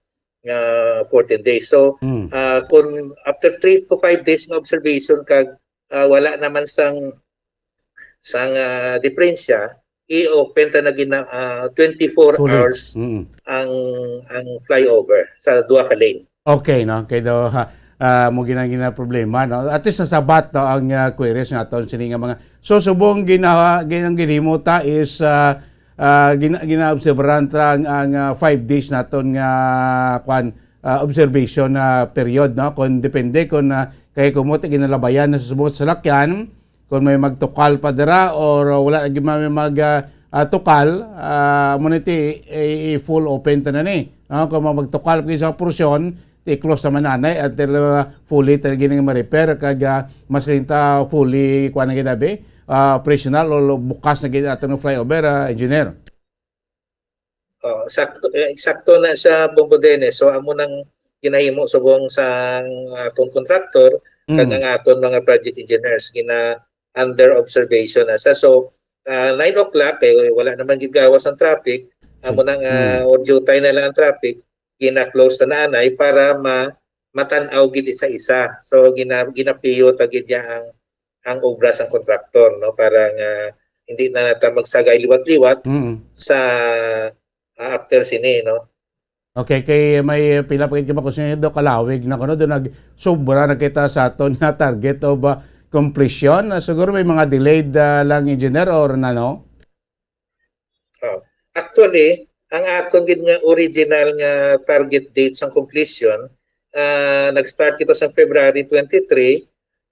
14 days. So kung after 3 to 5 days ng observation kag wala naman sang diferensya, i-open ta na gid 24 hours ang flyover sa duha ka lane. Okay, no? Kaya daw mo ginang problema, no? At least nasabat, no, ang queries nga aton sini nga mga so subong ginahimo ta is gina-observeran ta ang 5 days naton nga observation period, no? Kung depende kung kay kumuti ginalabayan na sa subong salakyan, kung may magtukal pa dira or wala lagi tukal, muniti full open ta na ni. Kung magtukal pa sa porsyon, i-close naman nanay at fully talaga ma-repair kag mas linta fully kuan na gidabi operational o bukas na gid ato ng flyover engineer. Eksakto na sa Bombo Dennis. So amo nang ginahimo subong sa atong contractor kag ang aton mga project engineers gina under observation asa. So 9 o'clock wala naman gid gawas ang traffic. Amo nang audio tayo na lang ang traffic, gina-close na nanay para matan-aw gid isa-isa. So ginapiyo tagid niya ang obra sa kontraktor, no, para hindi na nata magsagay liwat-liwat sa after sini, no. Okay, kay may pila pa kita makusin do kalawig na kuno do nag-sobra na kita sa aton nga target of completion. Siguro may mga delayed lang engineer or nano? Actually, ang aton gid nga original nga target date sa completion nag-start kita sa February 23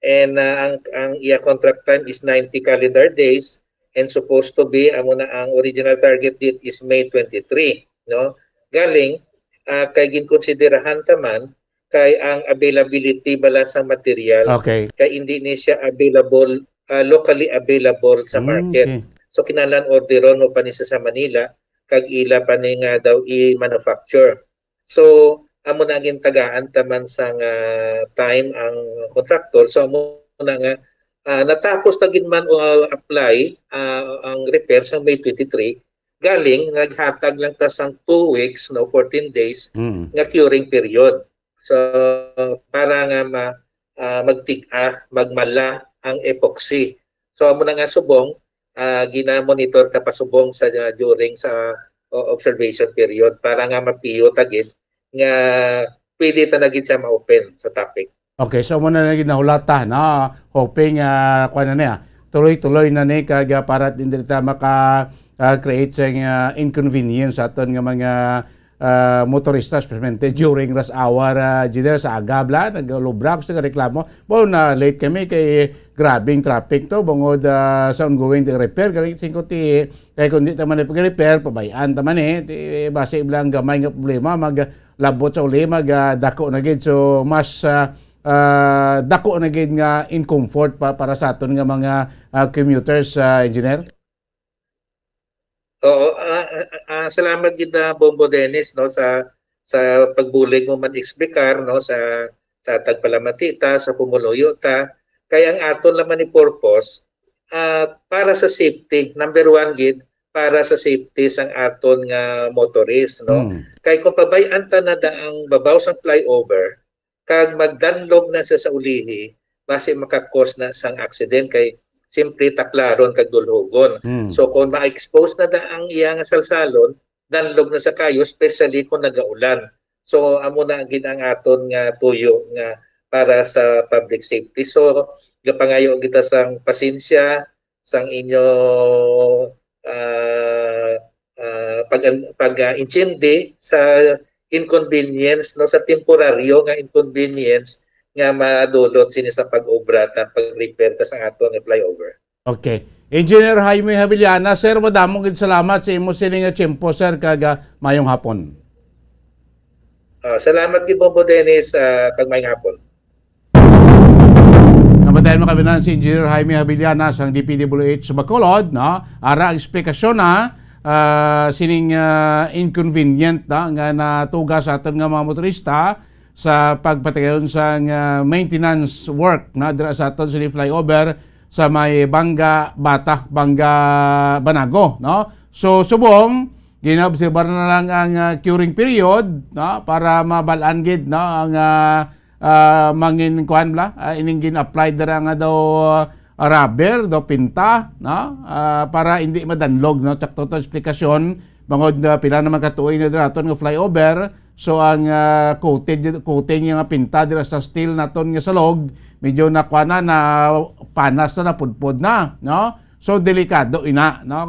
and ang iya contract time is 90 calendar days and supposed to be ang original target date is May 23, no. Galing kay ginkonsiderahan taman kay ang availability bala sa material kay hindi ni siya available locally available sa market. So kinahanglan orderon mo pa ni sa Manila kag ila pa ni nga daw i-manufacture. So amo na gin tagaan taman sa time ang contractor. So amo na nga natapos na gid man apply ang repair sa May 23. Galing naghatag lang ta sang 2 weeks, no, 14 days nga curing period. So para nga magmala ang epoxy. So amo na nga subong gina-monitor ta pasubong sa during sa observation period para nga mapiyo tagid nga pwede ta na gid siya ma-open sa topic. Okay, so muna na gid nahulata na hoping kuan na niya tuloy-tuloy na ni kag para hindi ta maka create sa inconvenience sa aton nga mga motorista especially during rush hour general sa agabla naglubra sa reklamo bo na late kami kay grabing traffic to bungod sa ongoing repair kay 5 ti kay kun di ta man repair pabayaan ta man base iblang gamay nga problema maglabot sa uli dako na gid so mas dako na gid nga incomfort para sa aton nga mga commuters engineer. Oo, salamat gid na Bombo Dennis, no, sa pagbulig mo man explicar, no, sa tagpalamatita sa pumuluyo ta kay ang aton laman ni purpose para sa safety. Number 1 gid para sa safety sang aton nga motorist, no. Kay kung pabay-an ta na ang babaw sang flyover kag magdanlog na sa ulihi base maka-cause na sang accident kay simpre taklaron kag dulhogon. So kung ma-expose na ang iyang salsalon, danlog na sa kayo, especially kung nagaulan. So amo na gid ang aton nga tuyo nga para sa public safety. So gapangayo kita sang pasensya sang inyo pag-intindi sa inconvenience, no, sa temporaryo nga inconvenience nga madulot sini sa pag-obra ta pag-repair ta sa aton nga flyover. Okay. Engineer Jaime Habiliana, sir, madamong gid salamat sa imo sining tiyempo, sir, kag mayong hapon. Salamat gid Bombo Dennis kag mayong hapon. Namatayan mo kami na si Engineer Jaime Habiliana sang DPWH sa Bacolod, no? Ara ang eksplikasyon na sining inconvenient na nga natuga sa aton nga mga motorista sa pagpatigayon sa maintenance work na dira sa aton sa flyover sa may Banga Banago, no. So subong ginaobserbar na lang ang curing period, no, para mabalaan gid, no, ang mangin kuan bla ining gin-apply dira nga daw rubber do pinta, no, para hindi madanlog, no. Sakto to eksplikasyon bangod pila naman katuoy na dira aton nga flyover. So ang coating nga pinta dira sa steel naton nga salog medyo nakuana na panas na pudpod na, no. So delikado ina, no,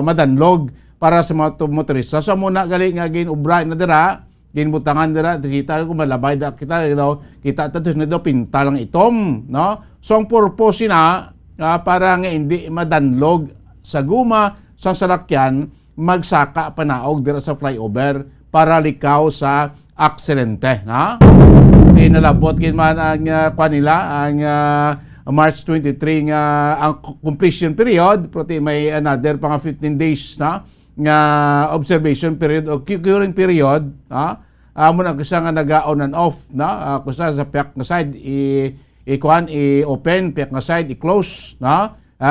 madanlog para sa mga motorista. So muna gali nga ginubra na dira, ginbutangan dira, kita ko malabay da kita daw kita tatus na daw pinta lang itom, no. So ang purpose na para nga hindi madanlog sa guma sa salakyan magsaka panaog dira sa flyover para likaw sa aksidente. Nalabot gid man ang kanila ang March 23 nga ang completion period, pero may another pa nga 15 days na nga observation period o curing period. Muna kusa nga naga-on and off na kusa sa piyak nga side i-open, piyak nga side i-close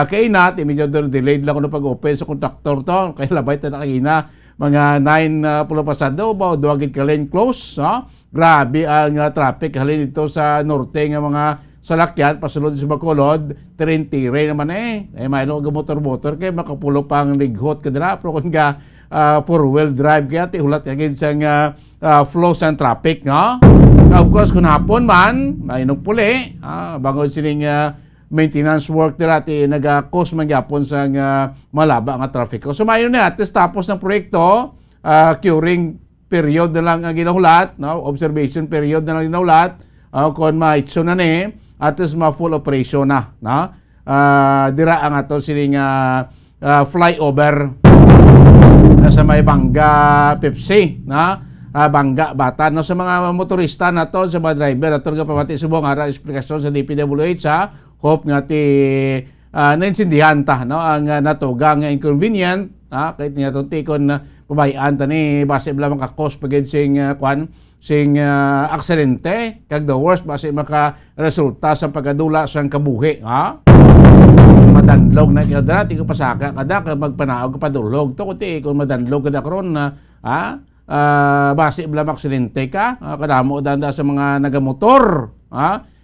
kay nat immediately delayed lang kuno pag-open sa contractor to kay labay ta nakina mga 9 pulo pasado ba duwagid ka lane close. Grabe ang traffic halin dito sa norte nga mga salakyan pasulod sa Bacolod, tire naman mayno ga motor kay makapulo pang lighot kadra pero kun ga four-wheel drive kaya ti hulat kagid sang flow sa traffic of course kun hapon man maynog puli bangod sining maintenance work dira ti naga-cause man gyapon sang malaba nga traffic. So mayon na at tapos ng proyekto, curing period na lang ang ginahulat, observation period na lang ginahulat, kon maitso na ni at ma-full operation na. Dira ang ato sining flyover sa may Bangga Pepsi Bangga Batan sa mga motorista nato sa mga driver nato nga pamati subong ara eksplikasyon sa DPWH hope nga ti naintindihan ta ang natugang nga inconvenient kahit nga tunti kon pabayaan ta ni base bala maka-cause pagid sing aksidente kag the worst base maka resulta sa pagkadula sang kabuhi madanlog na kada ti ko pasaka kada kag magpanaog ka padulog to kunti kun madanlog kada karon base bala aksidente ka kadamo danda sa mga nagamotor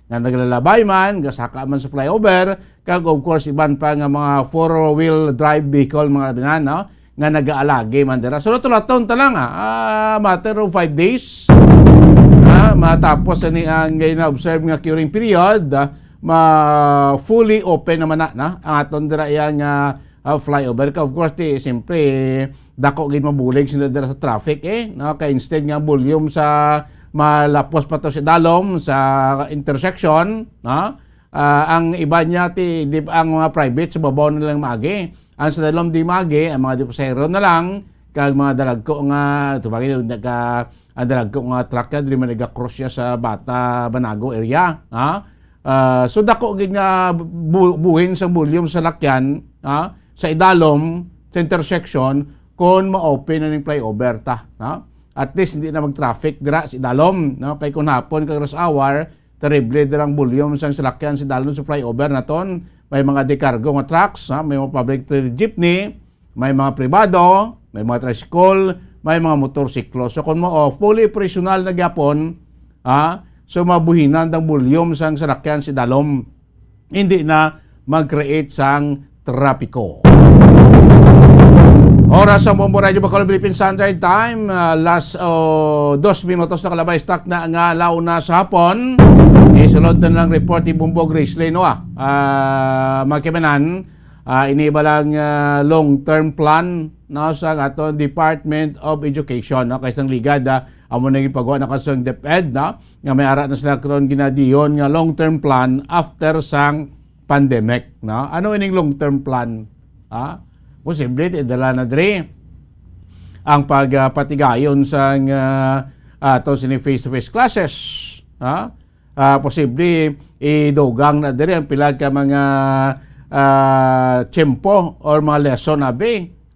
nga naglalabay man, gasaka man sa flyover, kag of course iban pa nga mga four-wheel drive vehicle mga binan nga nagaalagi man dira. So tulaton ta lang matter of 5 days matapos ni ang na-observe nga curing period fully open naman na ang aton dira yang flyover ka of course siyempre dako gid mabulig sila dira sa traffic kay instead nga volume sa malapos pa to si dalom sa intersection ang iba niya ang mga private sa babaw na lang maagi ang sa dalom di maagi ang mga pasahero na lang kag mga dalagko nga tubagi ang dalagko nga truck ka dili man naga-cross siya sa Bata Banago area so dako gid nga buhin sa volume sa lakyan sa idalom sa intersection kon ma-open na ning flyover ta at least hindi na mag-traffic dira si dalom kay kun hapon kag rush hour terrible dirang volume sang salakyan si dalom sa flyover naton may mga decargo nga trucks may mga public jeepney may mga pribado may mga tricycle may mga motorsiklo so kun mo fully operational na gyapon so mabuhinan ang volume sang salakyan si dalom hindi na mag-create sang trapiko. Oras sa Bombo Radio Bacolod Philippine Standard Time. Last 2 minutos na kalabay stock na nga law na sa hapon. Isulod na lang report ni Bombo Grizzly magkimanan. Iniba lang long-term plan sa aton Department of Education. Kaisang ligad amo na yung pagawa na kasang DepEd nga may ara na sila karon ginadiyon nga long-term plan after sang pandemic. Ano ining long-term plan? Posible idala na dre ang pagpatigayon sa ato sini face-to-face classes. Posible idugang na dre ang pila ka mga tiyempo or mga lesson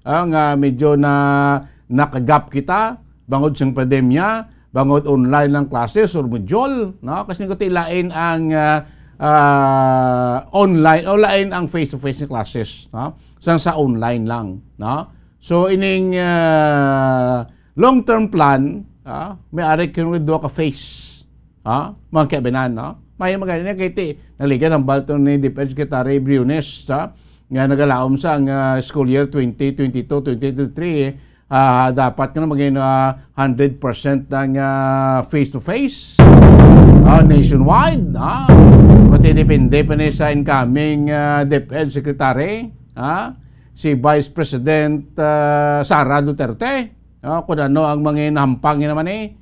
nga medyo na nakagap kita bangod sang pandemya, bangod online lang classes or module kasi ko tilain ang online o lain ang face-to-face classes sa online lang so ining long-term plan may ari kung do ka face mga kabinan may magana kay naligan ang balton ni Defense Secretary Briones nga nagalaom sa ang school year 2022-2023 dapat ka na maging 100% ng face-to-face nationwide pati depende pa na sa incoming Defense Secretary si Vice President Sara Duterte kung ano ang mga nahampang naman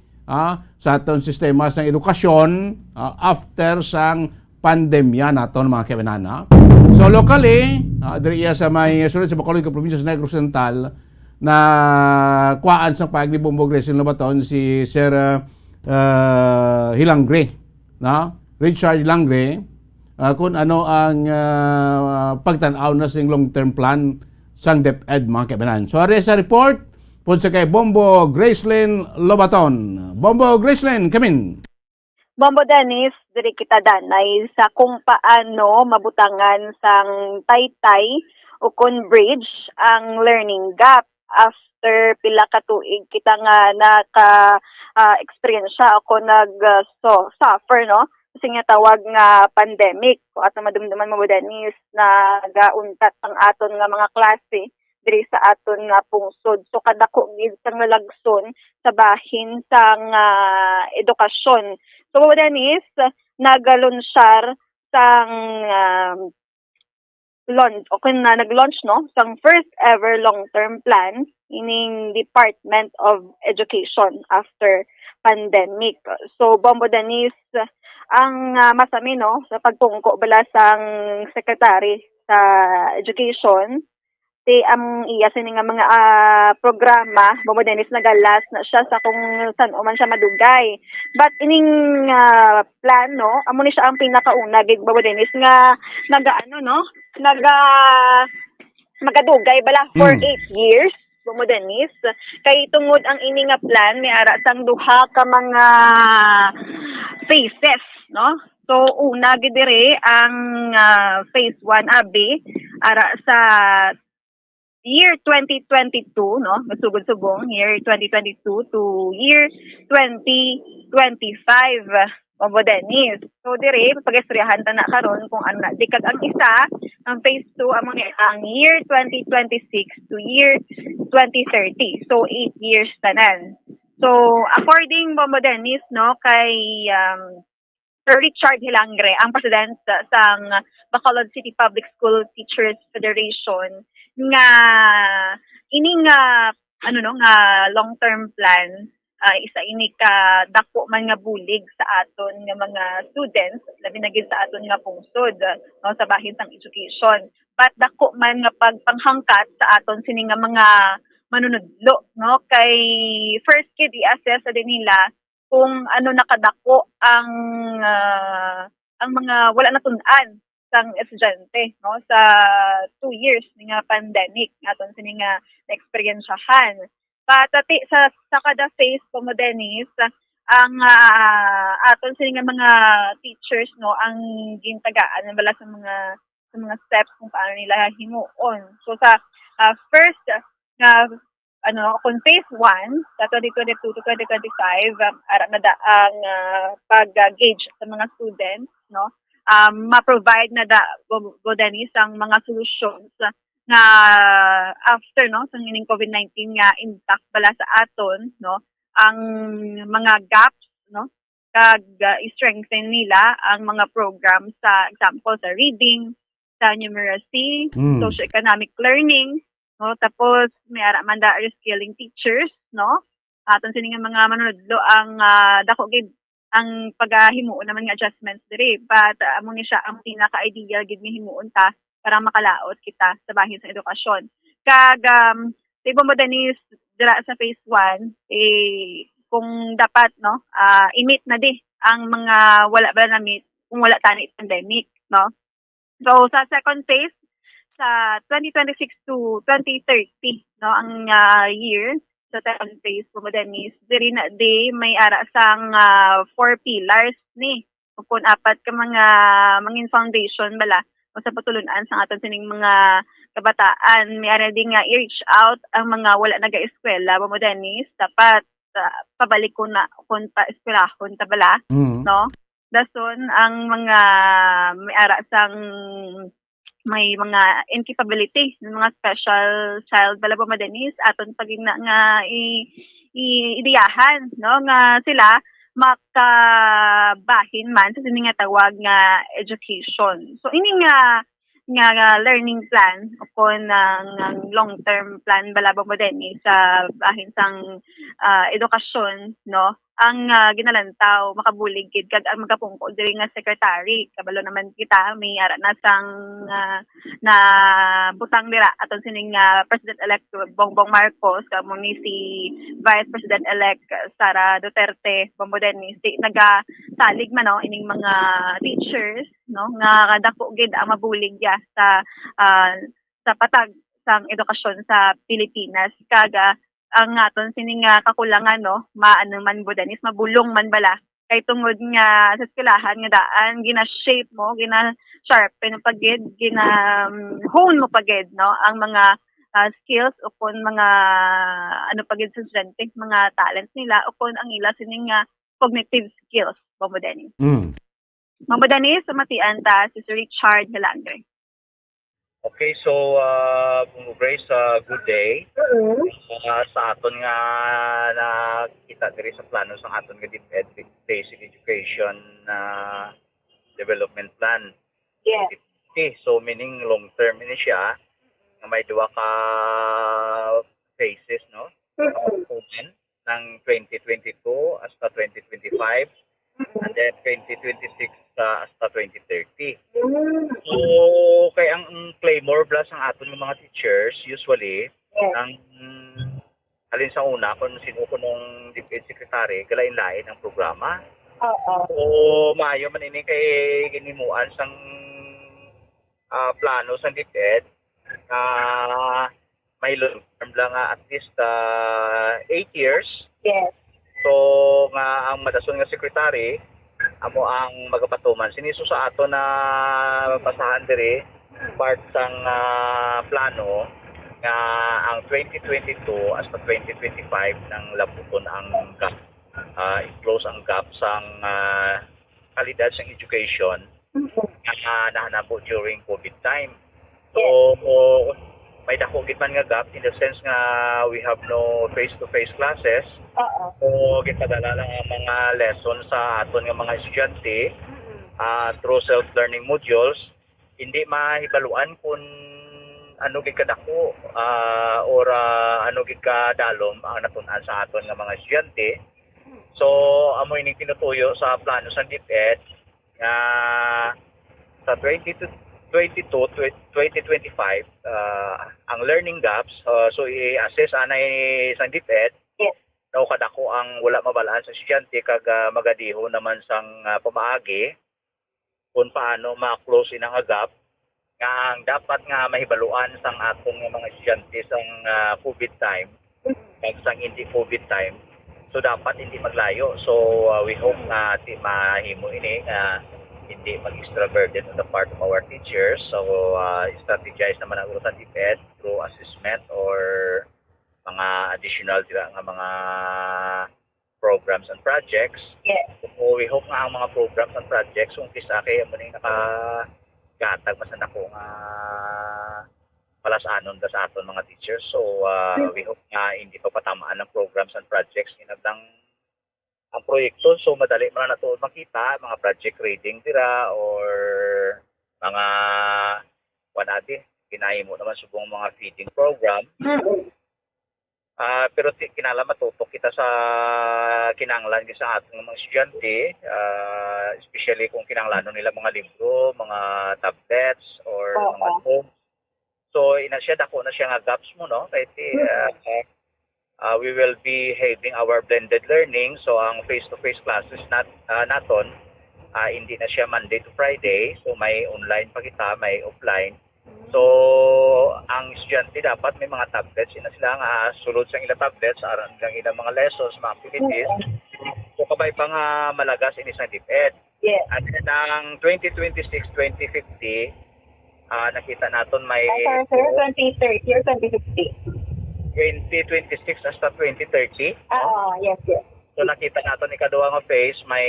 sa atong sistema sa edukasyon after sang pandemya naton mga kabinan. So locally, diriya sa may sulod sa Bacolod Provincia sa Negros Occidental na kuhaan sa pag ni Bombo Grizzly Lobaton si Sir Hilangre, na Richard Hilangre, kung ano ang pagtanaw na sing long-term plan sang DepEd mga kaibigan. So ari sa report po sa kay Bombo Gracelyn Lobaton. Bombo Gracelyn, kamin. Bombo Dennis, diri kita danay sa kung paano mabutangan sang Taytay o kun bridge ang learning gap after pila ka tuig kita nga experience ako suffer no kasi nga tawag nga pandemic o ato madumduman mo Dennis na gauntat ang aton nga mga klase diri sa aton nga pungsod. So kadako gid sang nalagson sa bahin sang edukasyon. So Dennis nagalunsyar sang nag-launch no sang first ever long-term plan ining Department of Education after pandemic. So Bombo Dennis, ang masami no sa pagtungko bala sang secretary sa education ang iya sini nga mga programa Bombo Dennis nagalas na siya sa kung saan man siya madugay. But ining plan no amo ni siya ang pinakauna gig Bombo Dennis nga magadugay bala for 8 years Bombo Dennis kay tungod ang ini nga plan may ara sang duha ka mga phases no. So una gid dire ang phase 1 abi ara sa year 2022 no masugod-subong year 2022 to year 2025 Bombo Dennis. So dire pag-istoryahan ta na karon kung ano na dikag ang isa ang phase 2 among ang year 2026 to year 2030. So 8 years tanan. So according Bombo Dennis no kay Sir Richard Hilangre, ang president sang Bacolod City Public School Teachers Federation nga ining nga long-term plan isa ini ka dako man nga bulig sa aton nga mga students labi na gid sa aton nga pungsod no sa bahin sang education. But dako man nga pagpanghangkat sa aton sini nga mga manunudlo no kay first kid i-assess sa din nila kung ano nakadako ang mga wala natun-an sang estudyante no sa 2 years nga pandemic aton sini nga na-experiensyahan. Patati sa kada phase Bombo Dennis ang aton sini nga mga teachers no ang gintagaan bala sa mga steps kung paano nila himuon. So sa first nga kung phase 1 sa 2022 to 2025 ara na ang pag-gauge sa mga students no ma-provide na Bombo Dennis ang mga solutions na after no sa ining COVID-19 nga impact bala sa aton no ang mga gaps no kag i-strengthen nila ang mga programs sa example sa reading, sa numeracy, socio-economic learning no tapos may ara man da reskilling teachers no aton sini nga mga manunodlo ang dako gid ang paghimuon naman nga adjustments diri but amo ni siya ang pinaka-ideal gid ni himuon ta para makalaot kita sa bahin sa edukasyon kag si Bombo Dennis dira sa phase 1 kung dapat no i-meet na di ang mga wala ba na meet kung wala tani pandemic no. So sa second phase sa 2026 to 2030 no ang year sa second phase Bombo Dennis diri na di may ara sang 4 pillars ni kung apat ka mga mangin foundation bala o sa patulunan sa aton sining mga kabataan may ara di nga i-reach out ang mga wala naga-eskwela Bombo Dennis dapat pabalik ko na kung pa eskwelahon ta bala no dason ang mga may ara sang may mga incapability ng mga special child bala Bombo Dennis aton paging nga idiyahan no nga sila makabahin man sa sini nga tawag nga education. So ini nga learning plan o kon ng long-term plan bala Bombo Dennis sa bahin sang edukasyon no ang ginalantaw makabulig gid kag ang magapungko diri nga secretary kabalo naman kita may ara na sang na butang dira aton sining President-elect Bongbong Marcos kamo ni si Vice President-elect Sara Duterte Bombo Dennis nagasalig man no ining mga teachers no nga dako gid ang mabulig ya sa patag sang edukasyon sa Pilipinas kaga ang aton sining kakulangan no maano man budanis mabulong man bala kay tungod nga sa eskwelahan nga daan gina-shape mo gina-sharpen mo pagid gina-hone mo pagid no ang mga skills o kun mga ano pagid sa estudyante mga talents nila o kun ang ila sining cognitive skills Mabudanis. Mabudanis matian ta si Sir Richard Halangre. Okay, so Grace, good day. Sa aton nga nakita diri sa plano sa aton nga DepEd Basic Education Development Plan. Yes. Okay, so meaning long term ini siya nga may duha ka phases no. Ng 2022 hasta 2025 and then 2026 hasta 2030. So, kay ang Claymore plus ang aton ng mga teachers, usually, ang alin sa una, kung sino ko nung DepEd Secretary, galain-lain ang programa. So, maayo man ini kay ginimuan sang plano sa DepEd, may long term lang at least 8 years. Yes. So, nga ang madason nga secretary, amo ang magapatuman. Siniso sa ato na basahan diri part sang plano nga ang 2022 hasta 2025 ng labuton ang gap. I-close ang gap sang kalidad sang education nga nahanabo during COVID time. So, may dako gid man nga gap in the sense nga we have no face-to-face classes. So, gipadala lang ang mga lessons sa aton nga mga estudyante through self-learning modules. Hindi mahibaluan kung ano gid kadako or ano gid kadalom ang natun-an sa aton nga mga estudyante. So, amo ining tinutuyo sa plano sa DepEd nga sa 2025 ang learning gaps so i-assess anay sa DepEd no kadako ang wala mabalaan sa estudyante kag magadiho naman sang pamaagi kung paano ma-close inang gap nga ang dapat nga mahibaluan sang atong mga estudyante sang COVID time kag sang hindi COVID time so dapat hindi maglayo so we hope na mahimo ini hindi mag-extra burden on the part of our teachers. So, strategize naman ang urusan DepEd through assessment or mga additional nga mga programs and projects. Yes. So, we hope nga ang mga programs and projects kung kisa kay mo ning nakagatag masan ako nga palasanon da sa aton mga teachers. So, we hope nga hindi pa patamaan ng programs and projects inablang ang proyekto so madali man na to makita mga project reading dira or mga wanadi ginahimo naman subong mga feeding program pero kinala matutok kita sa kinahanglan sa atong mga estudyante especially kung kinahanglan nila mga libro mga tablets or mga phones so ina siya dako na siya nga gaps mo no kay we will be having our blended learning. So, ang face-to-face classes naton, hindi na siya Monday to Friday. So, may online pa kita, may offline. So, ang estudyante dapat may mga tablets. Ina sila nga sulod sa ilang tablets, aron lang ilang mga lessons, mga activities. So, kabay pa nga malagas ini sa DepEd. Yes. At ang 2026-2050, nakita naton may... Sir, 2030 or 2050? 2026 hasta 2030. Yes. So nakita nato ni kaduha nga phase may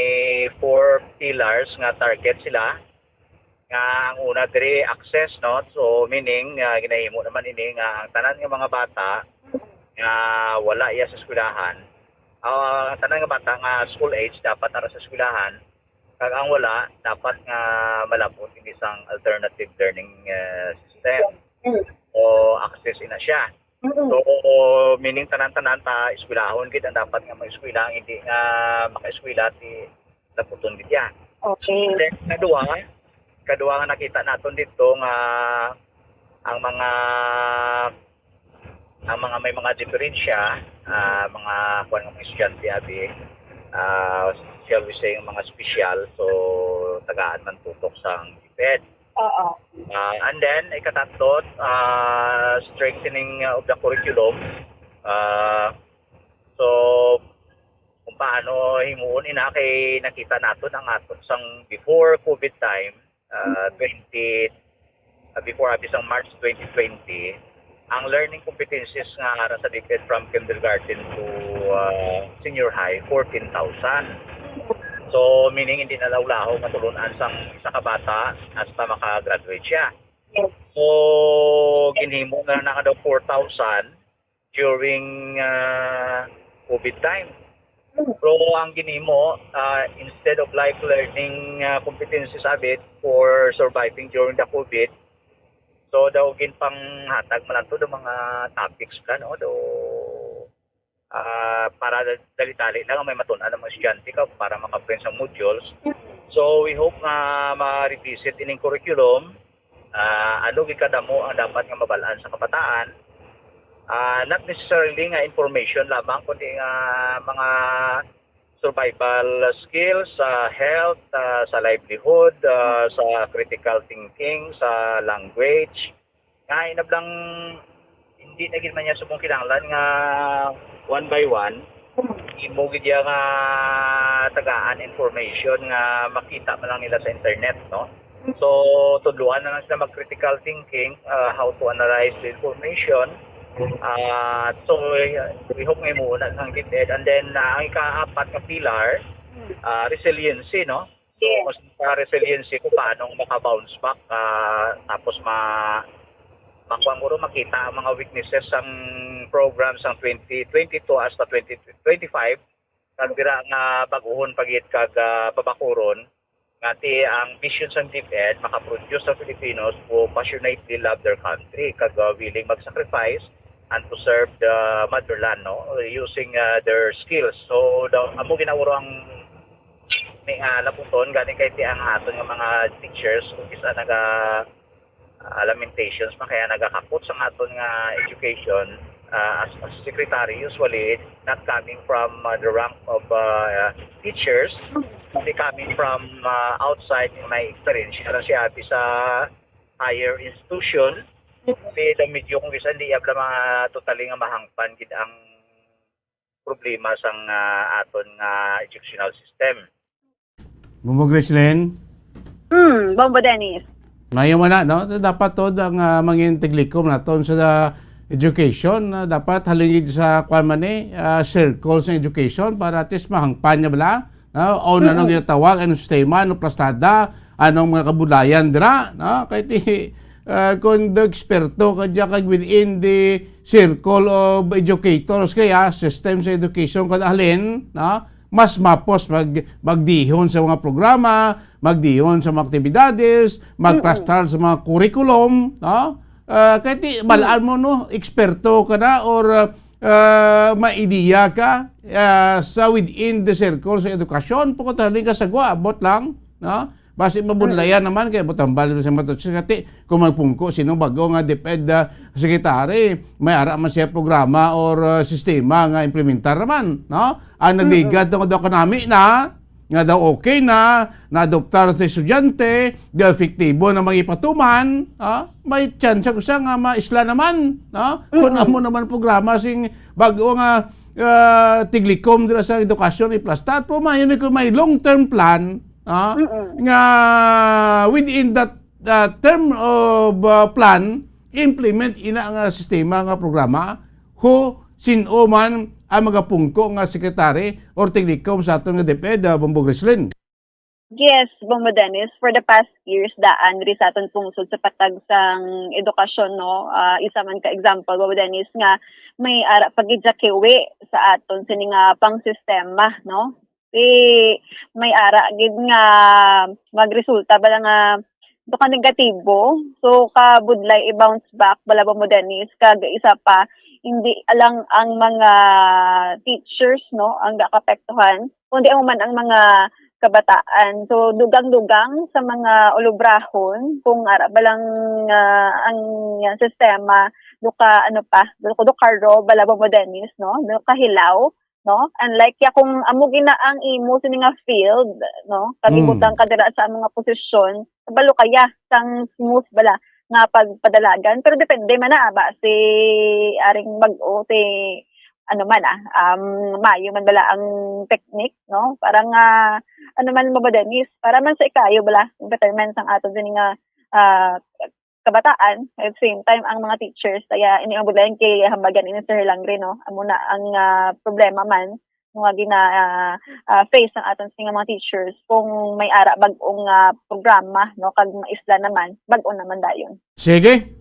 4 pillars nga target sila. Nga ang una diri access no. So meaning ginahimo naman ini nga ang tanan nga mga bata nga wala iya sa eskwelahan. Ang tanan nga bata nga school age dapat nara sa eskwelahan. Kag ang wala dapat nga malabot ini sang alternative learning system. O access ina siya. So meaning tanan-tanan ta eskwelahon gid ang dapat nga mag-eskwela, hindi nga maka-eskwela ti naputon gid yan. Okay. Then kaduwa nga nakita naton dito nga ang mga may mga diferensya, mga kuan nga mga estudyante abi, shall we say mga special, so tagaan man tutok sang DepEd. Oo. And then ikatatlo, strengthening of the curriculum. So kung paano himuon ina kay nakita naton ang aton sang before COVID time, before abis ang March 2020, ang learning competencies nga ara sa DepEd from kindergarten to senior high 14,000. So meaning hindi na law-laho matulunan sang isa ka bata hasta maka-graduate siya. So ginhimo na daw 4,000 during COVID time. Pero ang ginhimo, instead of life learning competencies abit for surviving during the COVID, so daw ginpang hatag man to mga topics ka no do para dali-dali lang may matun-an ang mga estudyante ka para maka-print sa modules. So we hope na ma-revisit ining curriculum, ano gikadamo ang dapat nga mabalaan sa kabataan. Not necessarily nga information lamang kundi nga mga survival skills sa health, sa livelihood, sa critical thinking, sa language. Nga inablang hindi na gid man niya subong kinahanglan nga one by one imo gid nga tagaan information nga makita man lang nila sa internet, no? So tudluan na lang sila mag critical thinking, how to analyze the information. So we hope nga muna ang DepEd, and then ang ika-apat na pillar, resiliency, no? So mas resiliency kung paano maka-bounce back, tapos makita ang mga weaknesses ang programs ang 2022 hasta 2025 kag dira nga baguhon pagit kag pabakuron ngati ang vision sa DepEd makaproduce sa Filipinos who passionately love their country kag willing mag-sacrifice and to serve the motherland, no, using their skills. So amo ginawro ang may laputon gani kay ti ang aton nga mga teachers kung isa naga lamentations man kaya nagakakot sa aton nga education as secretary, usually not coming from the rank of teachers, only coming from outside my experience. Ano siya sa higher institution, the medyo kung isa hindi abla mga totally nga mahangpan gid ang problema sang aton nga educational system. Bumbo Gretchen. Bombo Dennis. Ngayon na, no? Dapat to ang mangin tiglikom naton sa education, dapat halingid sa kwan man circle sa education para at least mahangpan niya bala. O na nang ginatawag, anong sistema, anong plastada, anong mga kabulayan dira, no? Kahit kung the eksperto kadya kag within the circle of educators kaya system sa education kada halin, no? Mas mapos magdihon sa mga programa, magdihon sa mga aktibidades, magplastar sa mga curriculum, no? Kahit balaan mo, no, eksperto ka na or maidiya ka sa within the circle sa edukasyon, pukot halin ka sagwa, abot lang, no? Basi mabudlayan naman kaya butambal sa matutsi kati kung magpungko sino bago nga DepEd secretary may ara man siya programa or sistema nga implementar naman, no? Ang nagligad ng economy na nga daw okay na adoptar sa estudyante, di efektibo na magipatuman, may chance ko siya nga maisla naman, no? Kung mo naman programa sing bago nga tiglikom dira sa edukasyon iplastar, pero may long-term plan, nga within that term of plan implement ina nga sistema nga programa who sino man ang magapungko nga sekretary or teknikom sa aton nga DepEd, Bombo Gretchen. Yes, Bombo Dennis, for the past years daan ri sa aton pungsod sa patag sang edukasyon, no, isa man ka example Bombo Dennis nga may ara pagidja kiwi sa aton sini nga pang sistema, no. May ara gid nga magresulta bala nga do ka negatibo, so ka budlay i-bounce back bala Bombo Dennis kag isa pa hindi alang ang mga teachers no ang gakapektuhan kundi man ang mga kabataan. So dugang-dugang sa mga ulubrahon kung ara ba lang ang sistema duka ro bala mo Dennis no duka hilaw no unlike ya kung amo ginaang imo sa nga field no kalibutan ka dira sa mga posisyon balo kaya sang smooth bala nga pagpadalagan pero depende man na ba si aring bag-o ti mayo man bala ang technique no parang man mo ba Dennis para man sa ikayo bala yung betterment sang aton din nga kabataan at the same time ang mga teachers kaya iniambulayan kay hambagan ini Sir Langre no amo na ang problema man nga gina face ang aton sa mga teachers kung may ara bag-ong programa no kag maisla naman bag-o naman dayon. Sige.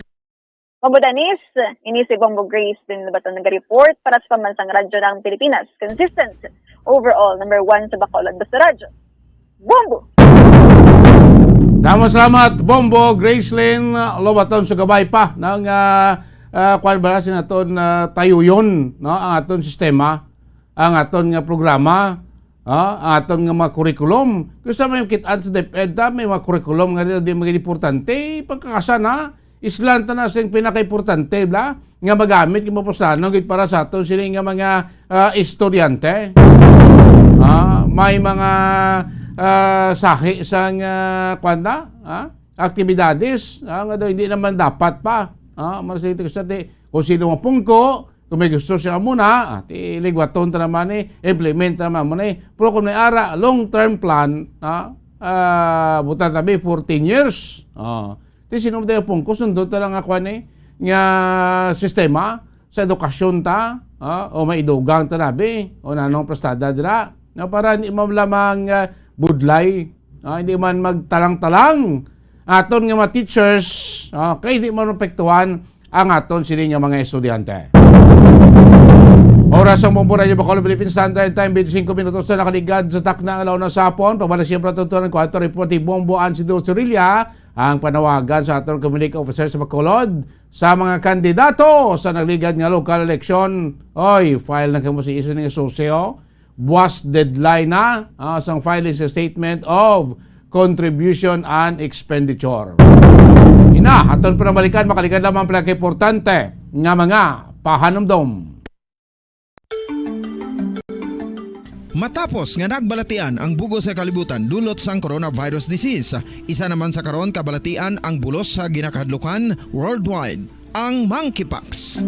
Bombo Danis, ini si Bombo Grace din na bato nag-report para sa pambansang radyo ng Pilipinas. Consistent, overall, number 1 sa Bacolod Basta Radyo. Bombo! Salamat, Bombo, Gracelyn, lobaton sa gabay pa ng kwan balasin aton tayuyon no ang aton sistema, ang aton nga programa, ang aton nga mga kurikulum. Kasi may kitaan sa DepEd, may mga kurikulum nga di maging importante, pagkakasan Islanta na sing pinaka-importante bla nga magamit kay mapuslano gid para sa aton sila nga mga estudyante. May mga sahi sang kwanda aktibidades nga daw hindi naman dapat pa. Marasito sa kung sino ang pungko kung may gusto siya muna ti ligwaton ta naman implement naman mo pero kung may ara long term plan buta tabi 14 years. Ti sino tayo pong kusundot ta lang ako nga sistema sa edukasyon ta o maidugang ta nabi o nanong prestada dira na para hindi lamang budlay hindi man magtalang-talang aton nga mga teachers kay hindi man apektuhan ang aton sini nga mga estudyante. Oras ang Bombo Radio Bacolod Philippine Standard Time 25 minutos na nakaligad sa takna alaw na sapon pabala siyempre tutunan ko ato report ni Bombo Ansido Sorilla ang panawagan sa atong community officer sa Bacolod sa mga kandidato sa nagligad nga local election. Oy, file na kamo si iso ni Sosyo. Buwas deadline na sang filing sa statement of contribution and expenditure. Aton pa balikan makalikan lamang pala importante nga mga pahanumdom. Matapos nga nagbalatian ang bugos sa kalibutan dulot sang coronavirus disease, isa naman sa karon kabalatian ang bulos sa ginakahadlukan worldwide, ang monkeypox.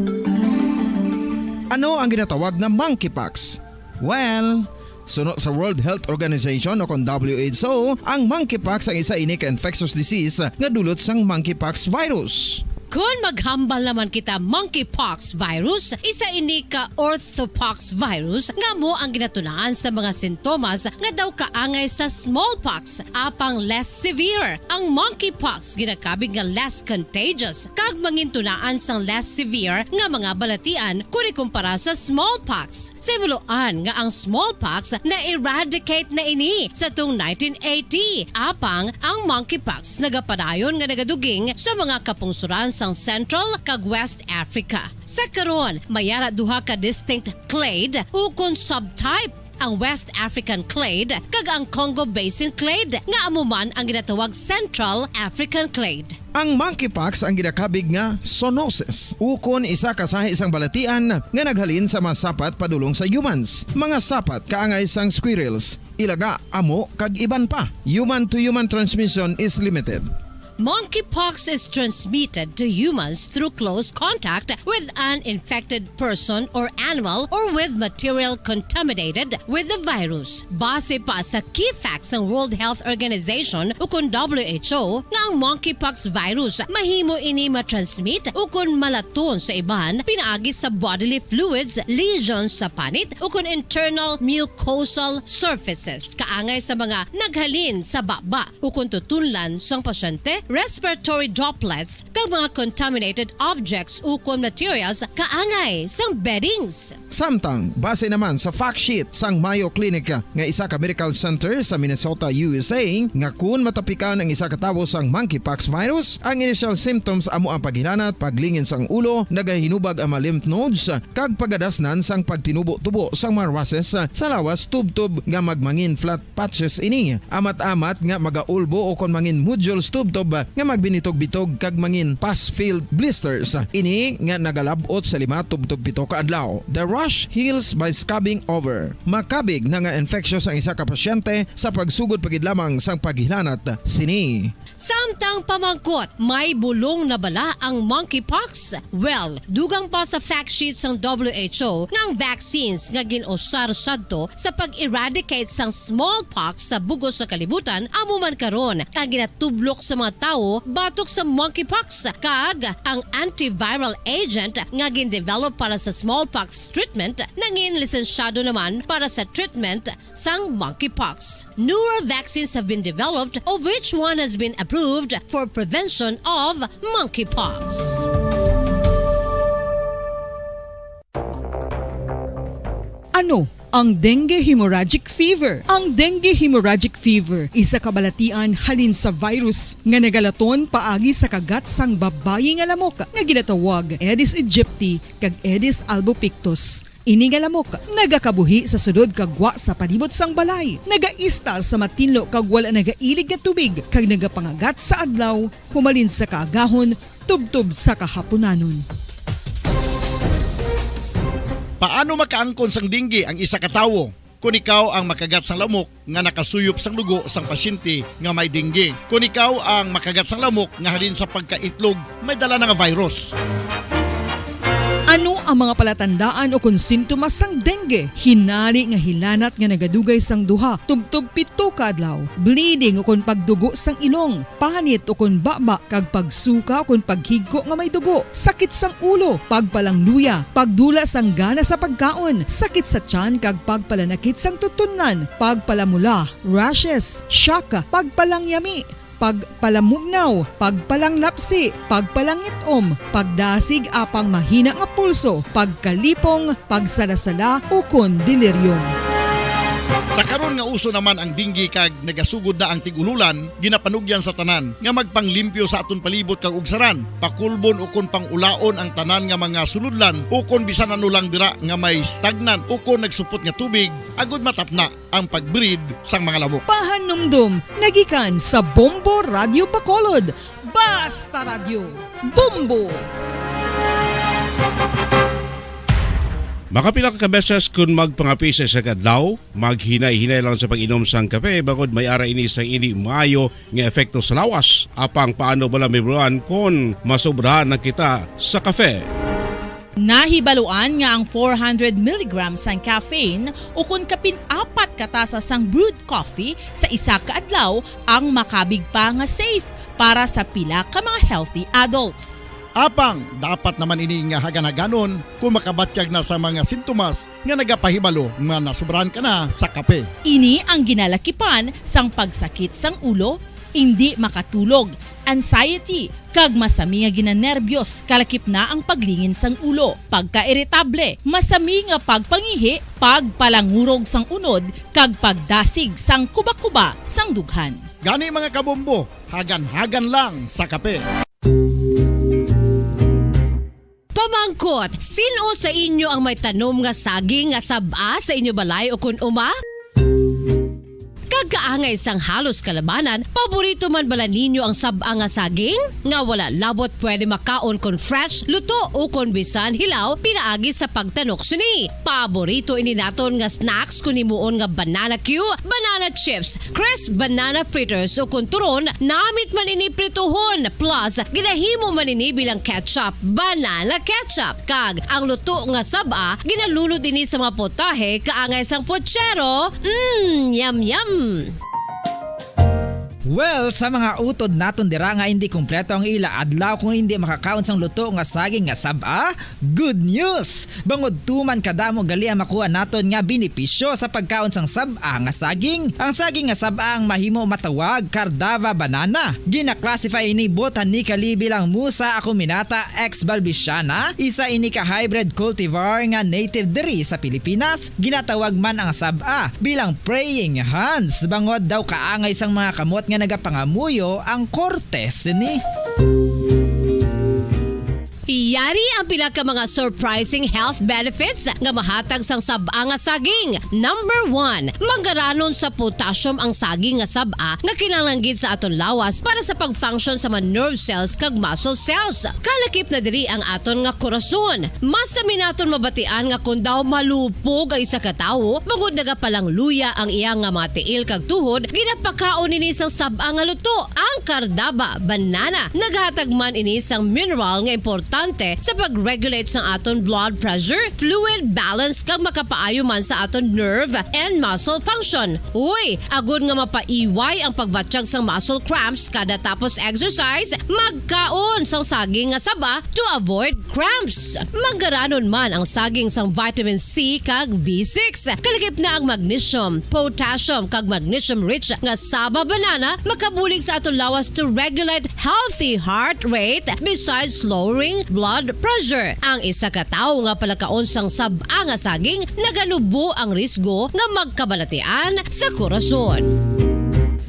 Ano ang ginatawag na monkeypox? Well, sunod sa World Health Organization o kung WHO, ang monkeypox ang isa ini ka infectious disease nga dulot sang monkeypox virus. Kung maghambal naman kita monkeypox virus, isa ini ka orthopox virus nga mo ang ginatunaan sa mga sintomas nga daw kaangay sa smallpox, apang less severe. Ang monkeypox ginakabig nga less contagious, kag mangintunaan sang less severe nga mga balatian kung ikumpara sa smallpox. Simuloan nga ang smallpox na-eradicate na ini sa tung 1980, apang ang monkeypox nagapadayon nga nagaduging sa mga kapungsuran sang Central kag West Africa. Sa karon, mayara duha ka distinct clade ukon subtype, ang West African clade kag ang Congo Basin clade nga amuman ang ginatawag Central African clade. Ang monkeypox ang ginakabig nga zoonosis. Ukon isa ka sa isang balatian nga naghalin sa mga sapat padulong sa humans. Mga sapat kaangay sang squirrels, ilaga, amo kag iban pa. Human to human transmission is limited. Monkeypox is transmitted to humans through close contact with an infected person or animal or with material contaminated with the virus. Base pa sa key facts ng World Health Organization ukon WHO nga ang monkeypox virus mahimo ini matransmit ukon malaton sa iban pinaagi sa bodily fluids, lesions sa panit ukon internal mucosal surfaces kaangay sa mga naghalin sa baba ukon tutunlan sang pasyente respiratory droplets kag mga contaminated objects ukon materials kaangay sang beddings. Samtang, base naman sa fact sheet sang Mayo Clinic nga isa ka medical center sa Minnesota, USA, nga kun matapikan ang isa ka tawo sang monkeypox virus, ang initial symptoms amo ang paghilanat, paglingin sang ulo, nagahinubag ang mga lymph nodes, kag pagadasnan sang pagtinubo-tubo sang mga rashes sa lawas tubtob nga magmangin flat patches ini. Amat-amat nga magaulbo o kon mangin nodules tubtob nga magbinitog-bitog kag mangin pus-filled blisters. Ini nga nagalabot sa 5 tubtob 7 ka adlaw. The rash heals by scabbing over. Makabig na nga infectious ang isa ka pasyente sa pagsugod pagid lamang sang paghilanat sini. Samtang pamangkot, may bulong na bala ang monkeypox? Well, dugang pa sa fact sheet sang WHO nga ang vaccines nga ginusar sadto sa pag-eradicate sang smallpox sa bugos sa kalibutan amo man karon ang ginatublok sa mga tao batok sa monkeypox kag ang antiviral agent nga gin-develop para sa smallpox treatment nangin lisensyado naman para sa treatment sang monkeypox. Newer vaccines have been developed of which one has been approved for prevention of monkeypox. Ano ang dengue hemorrhagic fever? Ang dengue hemorrhagic fever isa kabalatian halin sa virus nga nagalaton paagi sa kagat sang babayi nga lamok nga ginatawag Aedes aegypti kag Aedes albopictus. Ini nga lamok nagakabuhi sa sudod kagwa sa palibot sang balay, nagaistar sa matinlo kag wala nagailig nga tubig kag nagapangagat sa adlaw humalin sa kaagahon tubtob sa kahaponanon. Paano makaangkon sang dengue ang isa ka tawo? Kung ikaw ang makagat sang lamok nga nakasuyop sang dugo sang pasyente nga may dengue. Kung ikaw ang makagat sang lamok nga halin sa pagkaitlog may dala nga virus. Ano ang mga palatandaan o kung sintomas sang dengue? Hinali nga hilanat nga nagadugay sang duha, tubtob 7 ka adlaw, bleeding o kung pagdugo sang ilong, panit o kung baba, kag pagsuka o kung paghigko nga may dugo, sakit sang ulo, pagpalangluya, pagdula sang gana sa pagkaon, sakit sa tiyan kag pagpalanakit sang tutunan, pagpalamula, rashes, shock, pagpalangyami, pagpalamugnaw, pagpalanglapsi, pagpalangitom, pagdasig apang mahina nga pulso, pagkalipong, pagsalasala o kon delirium. Sa karon nga uso naman ang dengue kag nagasugod na ang tigululan, ginapanugyan sa tanan nga magpanglimpyo sa aton palibot kag ugsaran, pakulbon o kon pangulaon ang tanan nga mga suludlan o kon bisan ano lang dira nga may stagnan o kon nagsupot nga tubig agud matapna ang pagbreed sang mga lamok. Pahanumdum, nagikan sa Bombo Radio Bacolod. Basta Radio, Bombo! Makapila ka beses kung magpangapi sa isa kadlaw, maghinay-hinay lang sa pag-inom sang kape bagod may ara ini sang ini maayo nga epekto sa lawas. Apang paano bala mibruan kung masobrahan na kita sa kape? Nahibaluan nga ang 400 mg sang caffeine o kung kapin-4 katasa sang brewed coffee sa isa ka adlaw ang makabig pa nga safe para sa pila ka mga healthy adults. Apang dapat naman ini nga hagan-haganon kung makabatyag na sa mga sintomas nga nagapahibalo nga nasubrahan ka na sa kape. Ini ang ginalakipan sang pagsakit sang ulo, hindi makatulog, anxiety, kag masami nga ginanerbiyos, kalakip na ang paglingin sang ulo, pagka-iritable, masami nga pagpangihi, pagpalangurog sang unod, kag pagdasig sang kuba-kuba sang dughan. Gani mga kabombo, hagan-hagan lang sa kape. Pamangkot, sino sa inyo ang may tanom nga saging nga saba sa inyo balay o kun uma? Kagkaangay sang halos kalabanan, paborito man bala ninyo ang saba nga saging? Nga wala labot pwede makaon kon fresh, luto o kon bisan hilaw, pinaagi sa pagtanok sini. Paborito ini naton nga snacks kun himuon nga banana Q, banana chips, crisp banana fritters o kun turon, namit man ini prituhon, plus ginahimo man ini bilang ketchup, banana ketchup. Kag ang luto nga saba, ginalunod ini sa mga potahe kaangay sang pochero. Yum yum! Well, sa mga utod naton dira nga hindi kumpleto ang ila adlaw kung hindi makakaon sang luto nga saging nga saba, good news! Bangod tuman kadamo gali ang makuha naton nga benepisyo sa pagkaon sang saba nga saging. Ang saging nga saba ang mahimo matawag Cardava banana. Gina-classify ini botanically bilang Musa acuminata ex balbisiana, isa ini ka hybrid cultivar nga native diri sa Pilipinas. Ginatawag man ang saba bilang praying hands. Bangod daw kaangay sang mga kamot nga nagapangamuyo ang kortes ni. Yari ang pila ka mga surprising health benefits nga mahatag sang saba nga saging. Number 1, manggaranon sa potassium ang saging nga saba nga kinahanglan sa aton lawas para sa pag-function sa mga nerve cells kag muscle cells. Kalakip na diri ang aton nga korason. Mas sa minaton mabatian nga kung daw malupog ang isa ka tawo, magud nagapalang luya ang iyang nga mga tiil kag tuhod, ginapakaon ini sang saba nga luto, ang Cardava banana. Naghatag man ini sang mineral nga importante sa pag-regulate sa aton blood pressure, fluid balance kag makapaayo man sa aton nerve and muscle function. Uy, agud nga mapaiway ang pagbatsyag sang muscle cramps kada tapos exercise, magkaon sang saging nga saba to avoid cramps. Manggaranon man ang saging sang vitamin C kag B6. Kalakip na ang magnesium, potassium kag magnesium rich nga saba banana makabulig sa aton lawas to regulate healthy heart rate besides lowering blood pressure. Ang isa ka tawo nga palakaon sang saba nga saging naganubo ang risgo nga magkabalatian sa korason.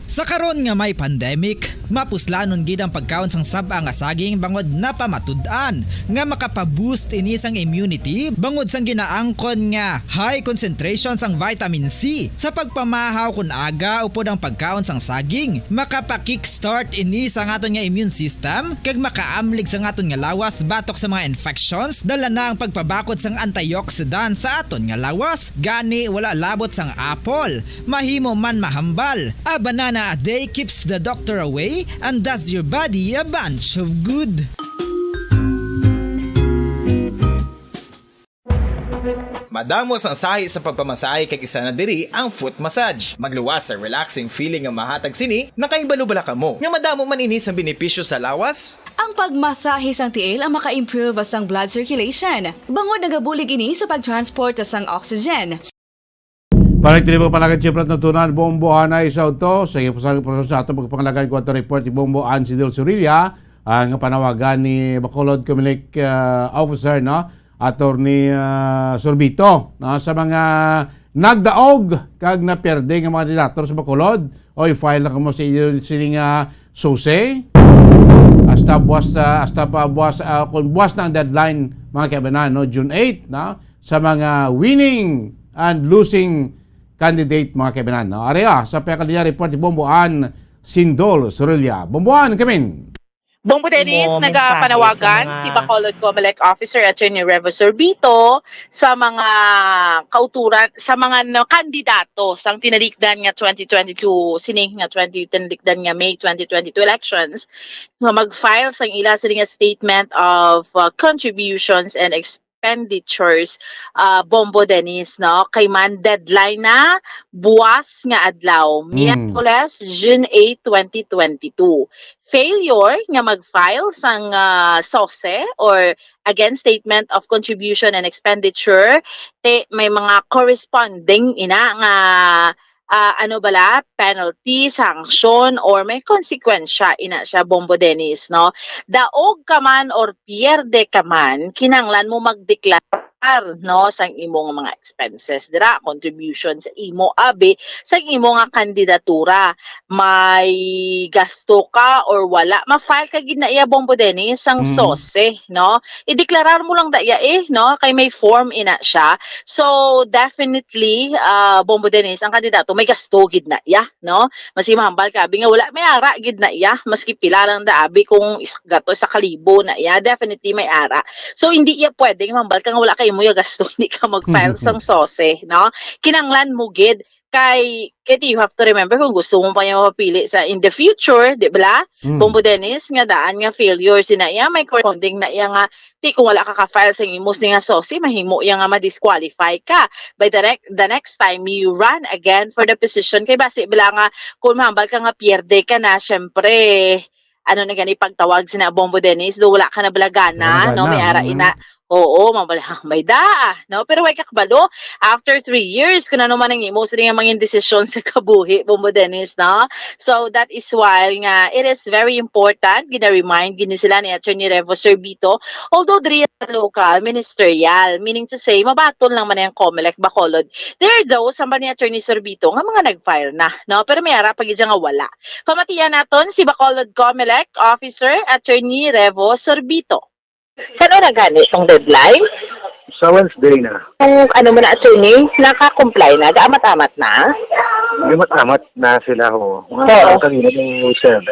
Sa karon nga may pandemic, mapuslanon gid ang pagkaon sang saba nga saging bangod napamatud-an nga makapaboost ini sang immunity bangod sang ginaangkon nga high concentration sang vitamin C sa pagpamahaw kun aga upod ang pagkaon sang saging. Makapa-kickstart ini sa aton nga immune system kag makaamlig sa aton nga lawas batok sa mga infections, dala na ang pagpabakod sang antioxidant sa aton nga lawas. Gani wala labot sang apple, mahimo man mahambal. A banana a day keeps the doctor away and does your body a bunch of good. Madamos ang sahi sa pagpamasahe kay isa na diri ang foot massage. Magluwas sa relaxing feeling nga mahatag sini, nakaibalo-bala ka mo. Nga madamo man ini sa benepisyo sa lawas. Ang pagmasahe sang tiil ang maka-improve sang blood circulation. Bangod nagabulig ini sa pag-transport sang oxygen. Balik din po palagad siyempre at natunan, Bombo Hanay sa auto. Sa iyo po sa atong pagpangalagan ko ito report ni Bombo Ansidil Surilla, ang panawagan ni Bacolod Comelec Officer, no? Attorney Sorbito, no? Sa mga nagdaog kag naperde nga mga dilator sa Bacolod, o i-file na kamo sa iyo sining suse. Hasta kung buwas na ang deadline mga kaibanan, no? June 8, no? Sa mga winning and losing candidate mga kaibanan. No? Area sa Pekaliya report ni Bomboan Sindol Surilla. Bomboan, kamin. Bombo Dennis, nagapanawagan si Bacolod Comelec Officer Attorney Revo Sorbito sa mga kauturan, sa mga kandidato sang tinalikdan nga 2022, sining nga 20 nga May 2022 elections, nga mag-file sang ila sining nga statement of contributions and expenditures. Bombo Dennis, no? Kay man deadline na buwas nga adlaw, Miyerkules, June 8, 2022. Failure nga mag-file sang SOSE or again statement of contribution and expenditure, may mga corresponding ina nga penalty, sanction, or may konsekwensya ina siya, Bombo Dennis, no? Daog ka man or pierde ka man, kinanglan mo magdeklara, no, sang imong mga expenses dira, contribution sa imo abi sa imo nga kandidatura. May gasto ka or wala, ma-file ka gid na iya, Bombo Dennis, sang SOSE, no? I-deklarar mo lang da iya no, kay may form ina siya. So definitely Bombo Dennis, ang kandidato may gasto gid na iya, no? Masi mahambal ka abi nga wala may ara gid na iya, maski pila lang da abi kung isa kalibo na iya, definitely may ara. So hindi iya pwedeng mahambal ka nga wala kay imo ya gasto hindi ka mag-file sang SOSE, no? Kinanglan mo gid kay you have to remember kung gusto mo pa yung mapili sa in the future, di ba? Bombo Dennis nga daan nga failure sina iya may corresponding na iya nga ti kung wala ka ka-file sa imos ni nga SOSI mahimo iya nga ma-disqualify ka by the next time you run again for the position kay basi bila nga kung mahambal ka nga pierde ka na syempre ano na gani pagtawag sina Bombo Dennis do wala ka na balagana no may ara ina. Oo, may daa, no? Pero way kakbalo, after 3 years, kung ano man ang imo, sa nga mga desisyon sa kabuhi, Bombo Dennis, no? So, that is why nga, it is very important, gina-remind, gini sila ni Attorney Revo Sorbito, although diri local, ministerial, meaning to say, mabaton lang man yung COMELEC, Bacolod. There though, samba ni Attorney Sorbito, nga mga nag-file na, no? Pero may ara, pag nga wala. Pamatiyan naton si Bacolod COMELEC Officer, Attorney Revo Sorbito. Kano na gani itong deadline? Sa Wednesday na. Kung ano mo na, attorney, naka-comply na, gaamat-amat na? Amat-amat na sila ho. Oo. Kanina yung 7.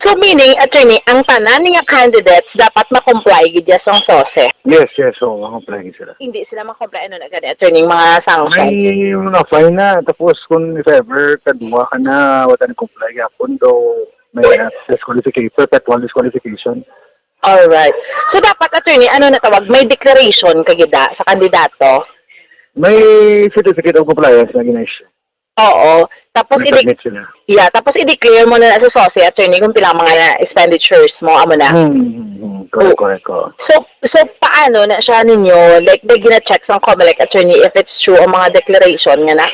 So meaning, attorney, ang tanan nga candidates dapat ma-comply gidya sa SOSE? Yes, so ma-comply sila. Hindi sila ma-comply, ano na gani, attorney, mga sanction? May mga fine na. Tapos kung if ever, kadua ka na, wala na comply yapon, though may disqualification, perpetual disqualification. Alright. So dapat, attorney, ano na tawag, may declaration kagida sa kandidato? May certificate of compliance na gina-issue. Oo. Tapos submit sila. Yeah, tapos i-declare mo na sa SOSE, attorney, kung pilang mga expenditures mo, amo na. Correct. So paano na siya ninyo, like, may gina-check sa COMELEC, attorney, if it's true ang mga declaration nga na?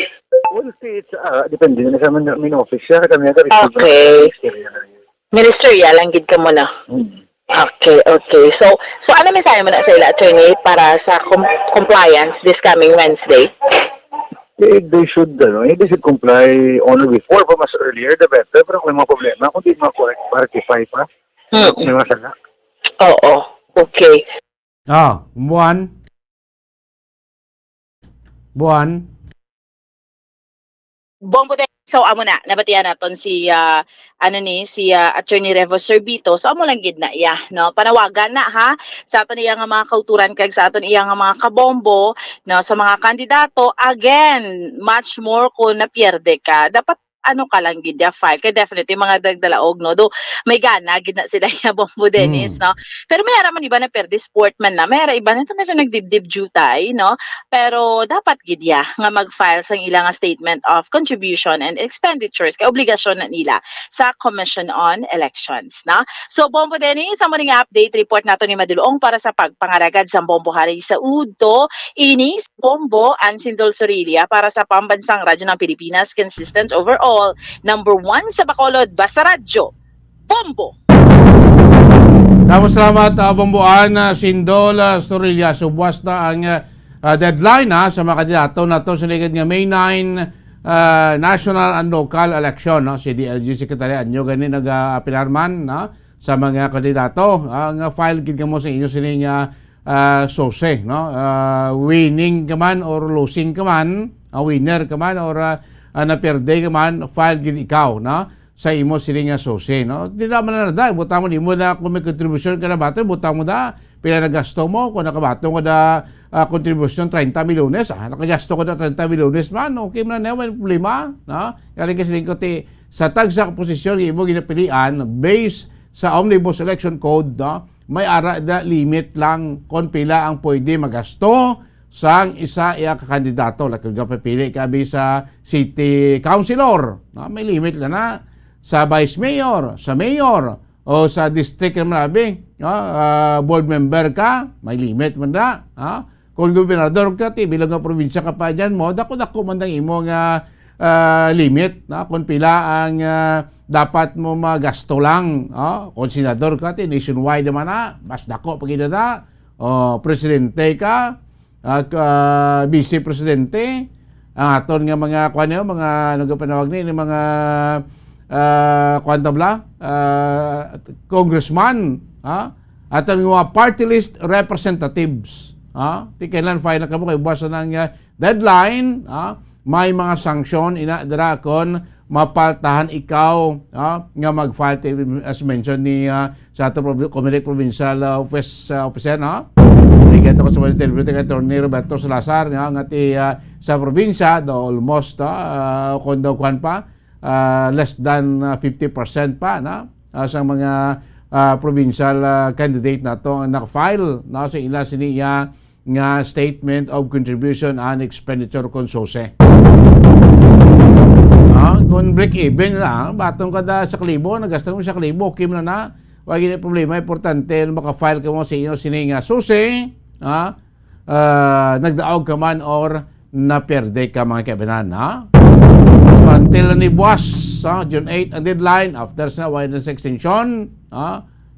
Well, see, it's, depende na sa main office siya. Okay. Ministerial, ang gid ka mo na. Okay. So ano mensahe mo na sa ila, attorney, para sa compliance this coming Wednesday? They should comply on or before, but mas earlier, the better. Pero kung may mga problema, kung di ma-rectify pa, may masala. Oo. Okay. Buwan. Bombo Dennis. So amo na nabatian naton si Attorney Revo Sorbito. So amo lang gid na iya, no? Panawagan na ha sa aton iya nga mga kauturan kag sa aton iya nga mga kabombo, no, sa mga kandidato. Again, much more kung napierde ka, dapat ano ka lang gid ya file kay definitely mga dagdalaog no do may gana gid na sila ya Bombo Dennis no pero may ara man iba na perde sportman na may ara iba na medyo nagdibdib jutay no pero dapat gid ya nga mag-file sang ilang statement of contribution and expenditures kay obligasyon na nila sa Commission on Elections na so Bombo Dennis amo nga update report nato ni Madulong para sa pagpangaragad sa Bombo Hari sa Udto inis Bombo Ansindol Sorilia para sa pambansang radyo ng Pilipinas consistent overall number 1 sa Bacolod, Basta Radyo, Bombo. Salamat, Bomboan, Sindol, Sorilia. Subwas na ang deadline sa mga kandidato na to sa ligad nga May 9 national and local election. Si DLG Secretary Anyo gani nag-apilarman sa mga kandidato. Ang file gid mo sa inyo sining SOSE. Winning ka man or losing ka man, winner ka man or naperde ka man, file gid ikaw, no? Sa imo sila nga SOSE, no? Di naman na da, buta mo, di mo na kung may contribution ka na bato, buta mo da, pila nagasto mo, kung nakabato ka da contribution 30 milyones, nakagasto ka da 30 milyones man, okay mo na may problema, no? Kaya kasi ko sa tag sa posisyon, imo ginapilian, based sa Omnibus Election Code, no? May ara da limit lang kung pila ang pwede magasto sang isa iya kakandidato like kung papili ka sa city councilor may limit na sa vice mayor, sa mayor o sa district na malabi board member ka may limit man na kung gobernador ka bilang nga probinsya ka pa dyan mo dako man ang imo nga limit kung pila ang dapat mo magasto lang kung senador ka nationwide naman mas dako pag inada presidente ka vice presidente ang aton nga mga mga nagapanawag ni mga congressman aton nga mga party list representatives ti kailan file na kamo kay buwas ng deadline may mga sanction ina dira kon mapaltahan ikaw nga mag-file as mentioned ni sa aton COMELEC provincial officer Ikato ko sa mga telebrito kay Atty. Roberto Salazar nga sa probinsya do almost kung daw kuhan pa less than 50% pa na sa mga provincial candidate na to naka-file na sa ila siniya nga statement of contribution and expenditure konsose. Kung break even na, batong kada sa klibo, nagastan mo sa klibo, kim na. Wag na problema, importante maka-file ka mo sa inyo sininga susi, nagdaog ka man or naperde ka mga kabinan, So until ni buwas, June 8 ang deadline, after sa wireless extension,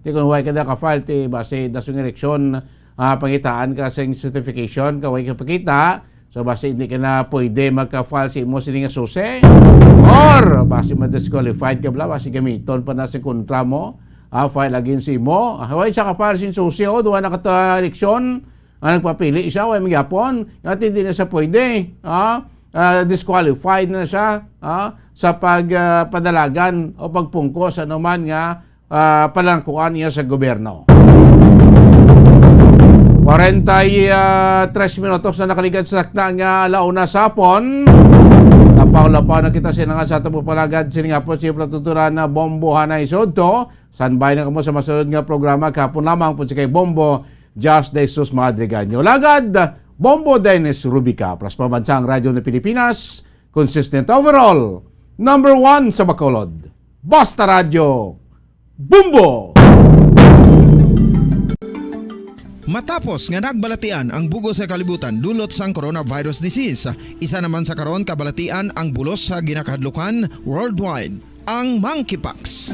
di kung huwag ka na ka-file, base dasong eleksyon, pangitaan ka sa certification, kaway ka pakita, so base hindi ka na pwede magka-file sa imo sininga susi, or base ma-disqualified ka bala, base gamiton pa na sa kontra mo, file against mo. Huwag siya ka-file sin susi, duwa na ka-eleksyon, nagpapili siya, huwag magyapon, at hindi na siya pwede, disqualified na siya sa pagpadalagan o pagpungko sa anuman nga palangkuan niya sa gobyerno. 43 minutos na nakaligad sa sakta nga launa sa hapon. Lapaw-lapaw na kita sinanga sa ito palagad siningapon siya platuturan na Bombo Hanay Soto. Sanbay na kamo sa masunod nga programa kapon lamang po si kay Bombo Just de Jesus Madrigal. Lagad, Bombo Dennis Rubica, plus pambansang radyo ng Pilipinas, consistent overall, number 1 sa Bacolod. Basta Radio, Bumbo! Matapos nga nagbalatian ang bugo sa kalibutan dulot sang coronavirus disease, isa naman sa karon kabalatian ang bulos sa ginakahadlukan worldwide, ang monkeypox.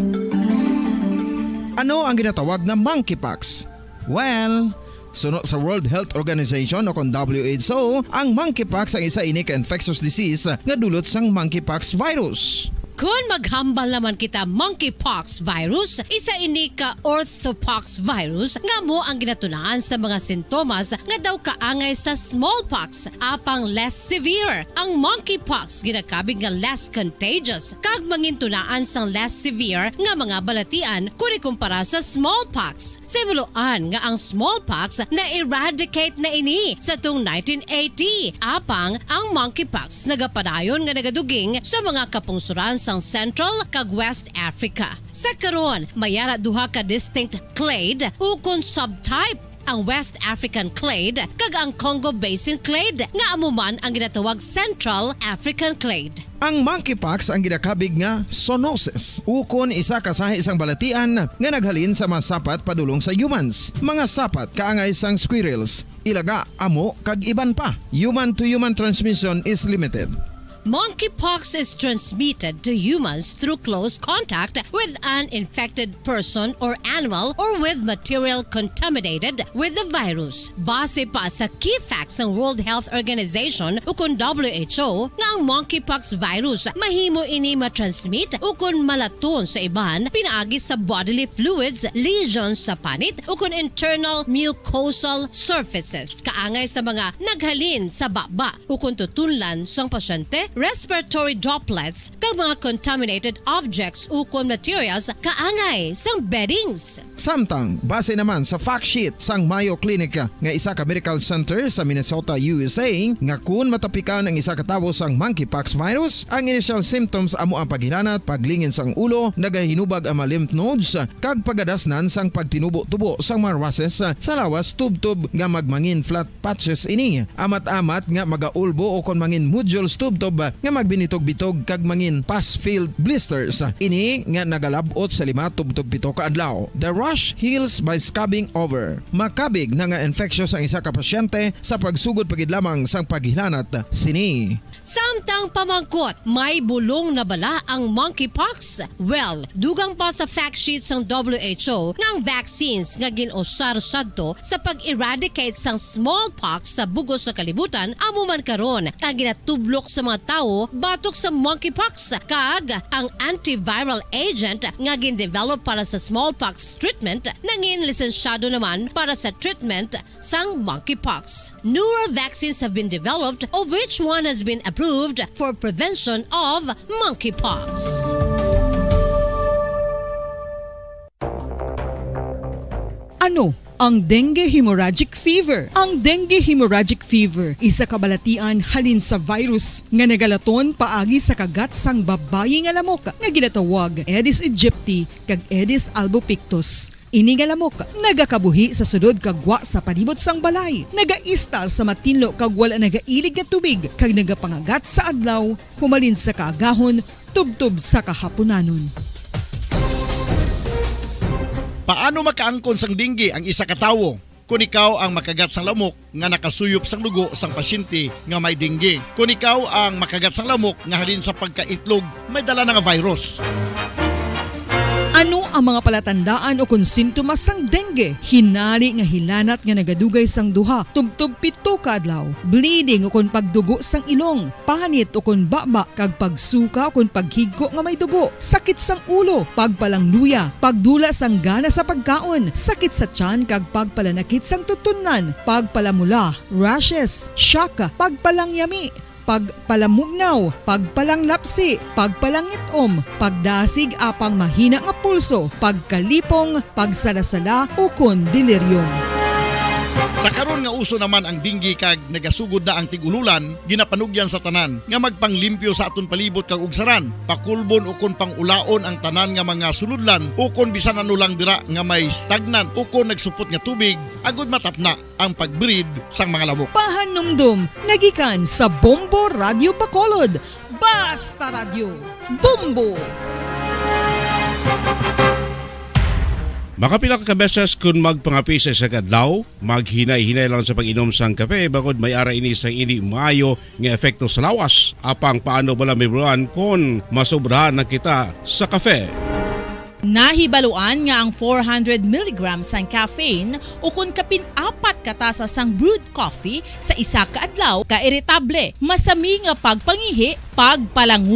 Ano ang ginatawag na monkeypox? Well, sunod sa World Health Organization o kung WHO, ang monkeypox ang isa ini ka infectious disease nga dulot sang monkeypox virus. Kung maghambal naman kita monkeypox virus, isa ini ka orthopox virus nga mo ang ginatunaan sa mga sintomas nga daw kaangay sa smallpox apang less severe. Ang monkeypox ginakabig nga less contagious kag mangintunaan sang less severe nga mga balatian kung ikumpara sa smallpox. Simuloan nga ang smallpox na eradicate na ini sa tung 1980 apang ang monkeypox nagapadayon nga nagaduging sa mga kapungsuran sang Central kag West Africa. Sa karon, mayara duha ka distinct clade ukon subtype, ang West African clade kag ang Congo Basin clade nga amuman ang ginatawag Central African clade. Ang monkeypox ang ginakabig nga zoonosis. Ukon isa kasahi isang balatian nga naghalin sa mga sapat padulong sa humans. Mga sapat kaangay sang squirrels, ilaga, amo kag iban pa. Human to human transmission is limited. Monkeypox is transmitted to humans through close contact with an infected person or animal or with material contaminated with the virus. Base pa sa key facts ng World Health Organization ukon WHO nga ang monkeypox virus mahimo ini matransmit ukon malaton sa iban pinaagi sa bodily fluids, lesions sa panit ukon internal mucosal surfaces kaangay sa mga naghalin sa baba ukon tutunlan sang pasyente, respiratory droplets kag mga contaminated objects ukon materials kaangay sang beddings. Samtang, base naman sa fact sheet sang Mayo Clinic nga isa ka medical center sa Minnesota, USA, nga kun matapikan ang isa ka tawo sang monkeypox virus, ang initial symptoms amo ang paghilanat, paglingin sang ulo, nagahinubag ang mga lymph nodes, kag pagadasnan sang pagtinubo-tubo sang mga rashes sa lawas tub-tub nga magmangin flat patches ini. Amat-amat nga magaulbo o kon mangin nodules tub-tub nga magbinitog-bitog kag mangin pus-filled blisters. Ini nga nagalabot sa 5-7 ka adlaw. The rash heals by scabbing over. Makabig na nga infectious ang isa ka pasyente sa pagsugod pagid lamang sang paghilanat sini. Samtang pamangkot, may bulong na bala ang monkeypox? Well, dugang pa sa fact sheet sang WHO nga ang vaccines nga ginusar sadto sa pag-eradicate sang smallpox sa bugos sa kalibutan amo man karon ang ginatublok sa mga tao batok sa monkeypox kag ang antiviral agent nga gin-develop para sa smallpox treatment nangin lisensyado naman para sa treatment sang monkeypox. Newer vaccines have been developed of which one has been approved for prevention of monkeypox. Ano ang dengue hemorrhagic fever. Ang dengue hemorrhagic fever isa ka balatian halin sa virus nga nagalaton paagi sa kagat sang babayi nga lamok nga ginatawag Aedes aegypti kag Aedes albopictus. Ini nga lamok nagakabuhi sa sudod kagwa sa palibot sang balay, nagaistar sa matinlo kag wala nagailig nga tubig kag nagapangagat sa adlaw humalin sa kaagahon tubtob sa kahaponanon. Paano makaangkon sang dengue ang isa ka tawo? Kung ikaw ang makagat sang lamok nga nakasuyop sang dugo sang pasyente nga may dengue. Kung ikaw ang makagat sang lamok nga halin sa pagkaitlog may dala nga virus. Ano ang mga palatandaan o kung sintomas sang dengue? Hinali nga hilanat nga nagadugay sang duha, tubtog 7 ka adlaw, bleeding o kung pagdugo sang ilong, panit o kung baba kag pagsuka o kung paghigko nga may dugo, sakit sang ulo, pagpalangluya, pagdula sang gana sa pagkaon, sakit sa tiyan kag pagpalanakit sang tutunan, pagpalamula, rashes, syaka, pagpalangyami, pagpalamugnaw, pagpalanglapsi, pagpalangitom, pagdasig apang mahina nga pulso, pagkalipong, pagsalasala o kon delirium. Sa karon nga uso naman ang dengue kag nagasugod na ang tigululan, ginapanugyan sa tanan nga magpanglimpyo sa aton palibot kag ugsaran, pakulbon o kon pangulaon ang tanan nga mga suludlan o kon bisan ano lang dira nga may stagnant o kon nagsupot nga tubig, agud matapna ang pagbreed sang mga lamok. Pahanumdum, nagikan sa Bombo Radio Bacolod. Basta Radio, Bombo! Makapila ka beses kung magpangapisa sa kadlaw, maghinay-hinay lang sa pag-inom sang kape bagod may ara ini sang ini maayo nga epekto sa lawas. Apang paano bala mibruan kung masobrahan na kita sa kape. Nahibaluan nga ang 400 mg sang caffeine o kung kapin-4 katasa sang brewed coffee sa isa ka adlaw ka iritable, masami nga pagpangihi, pagpalangu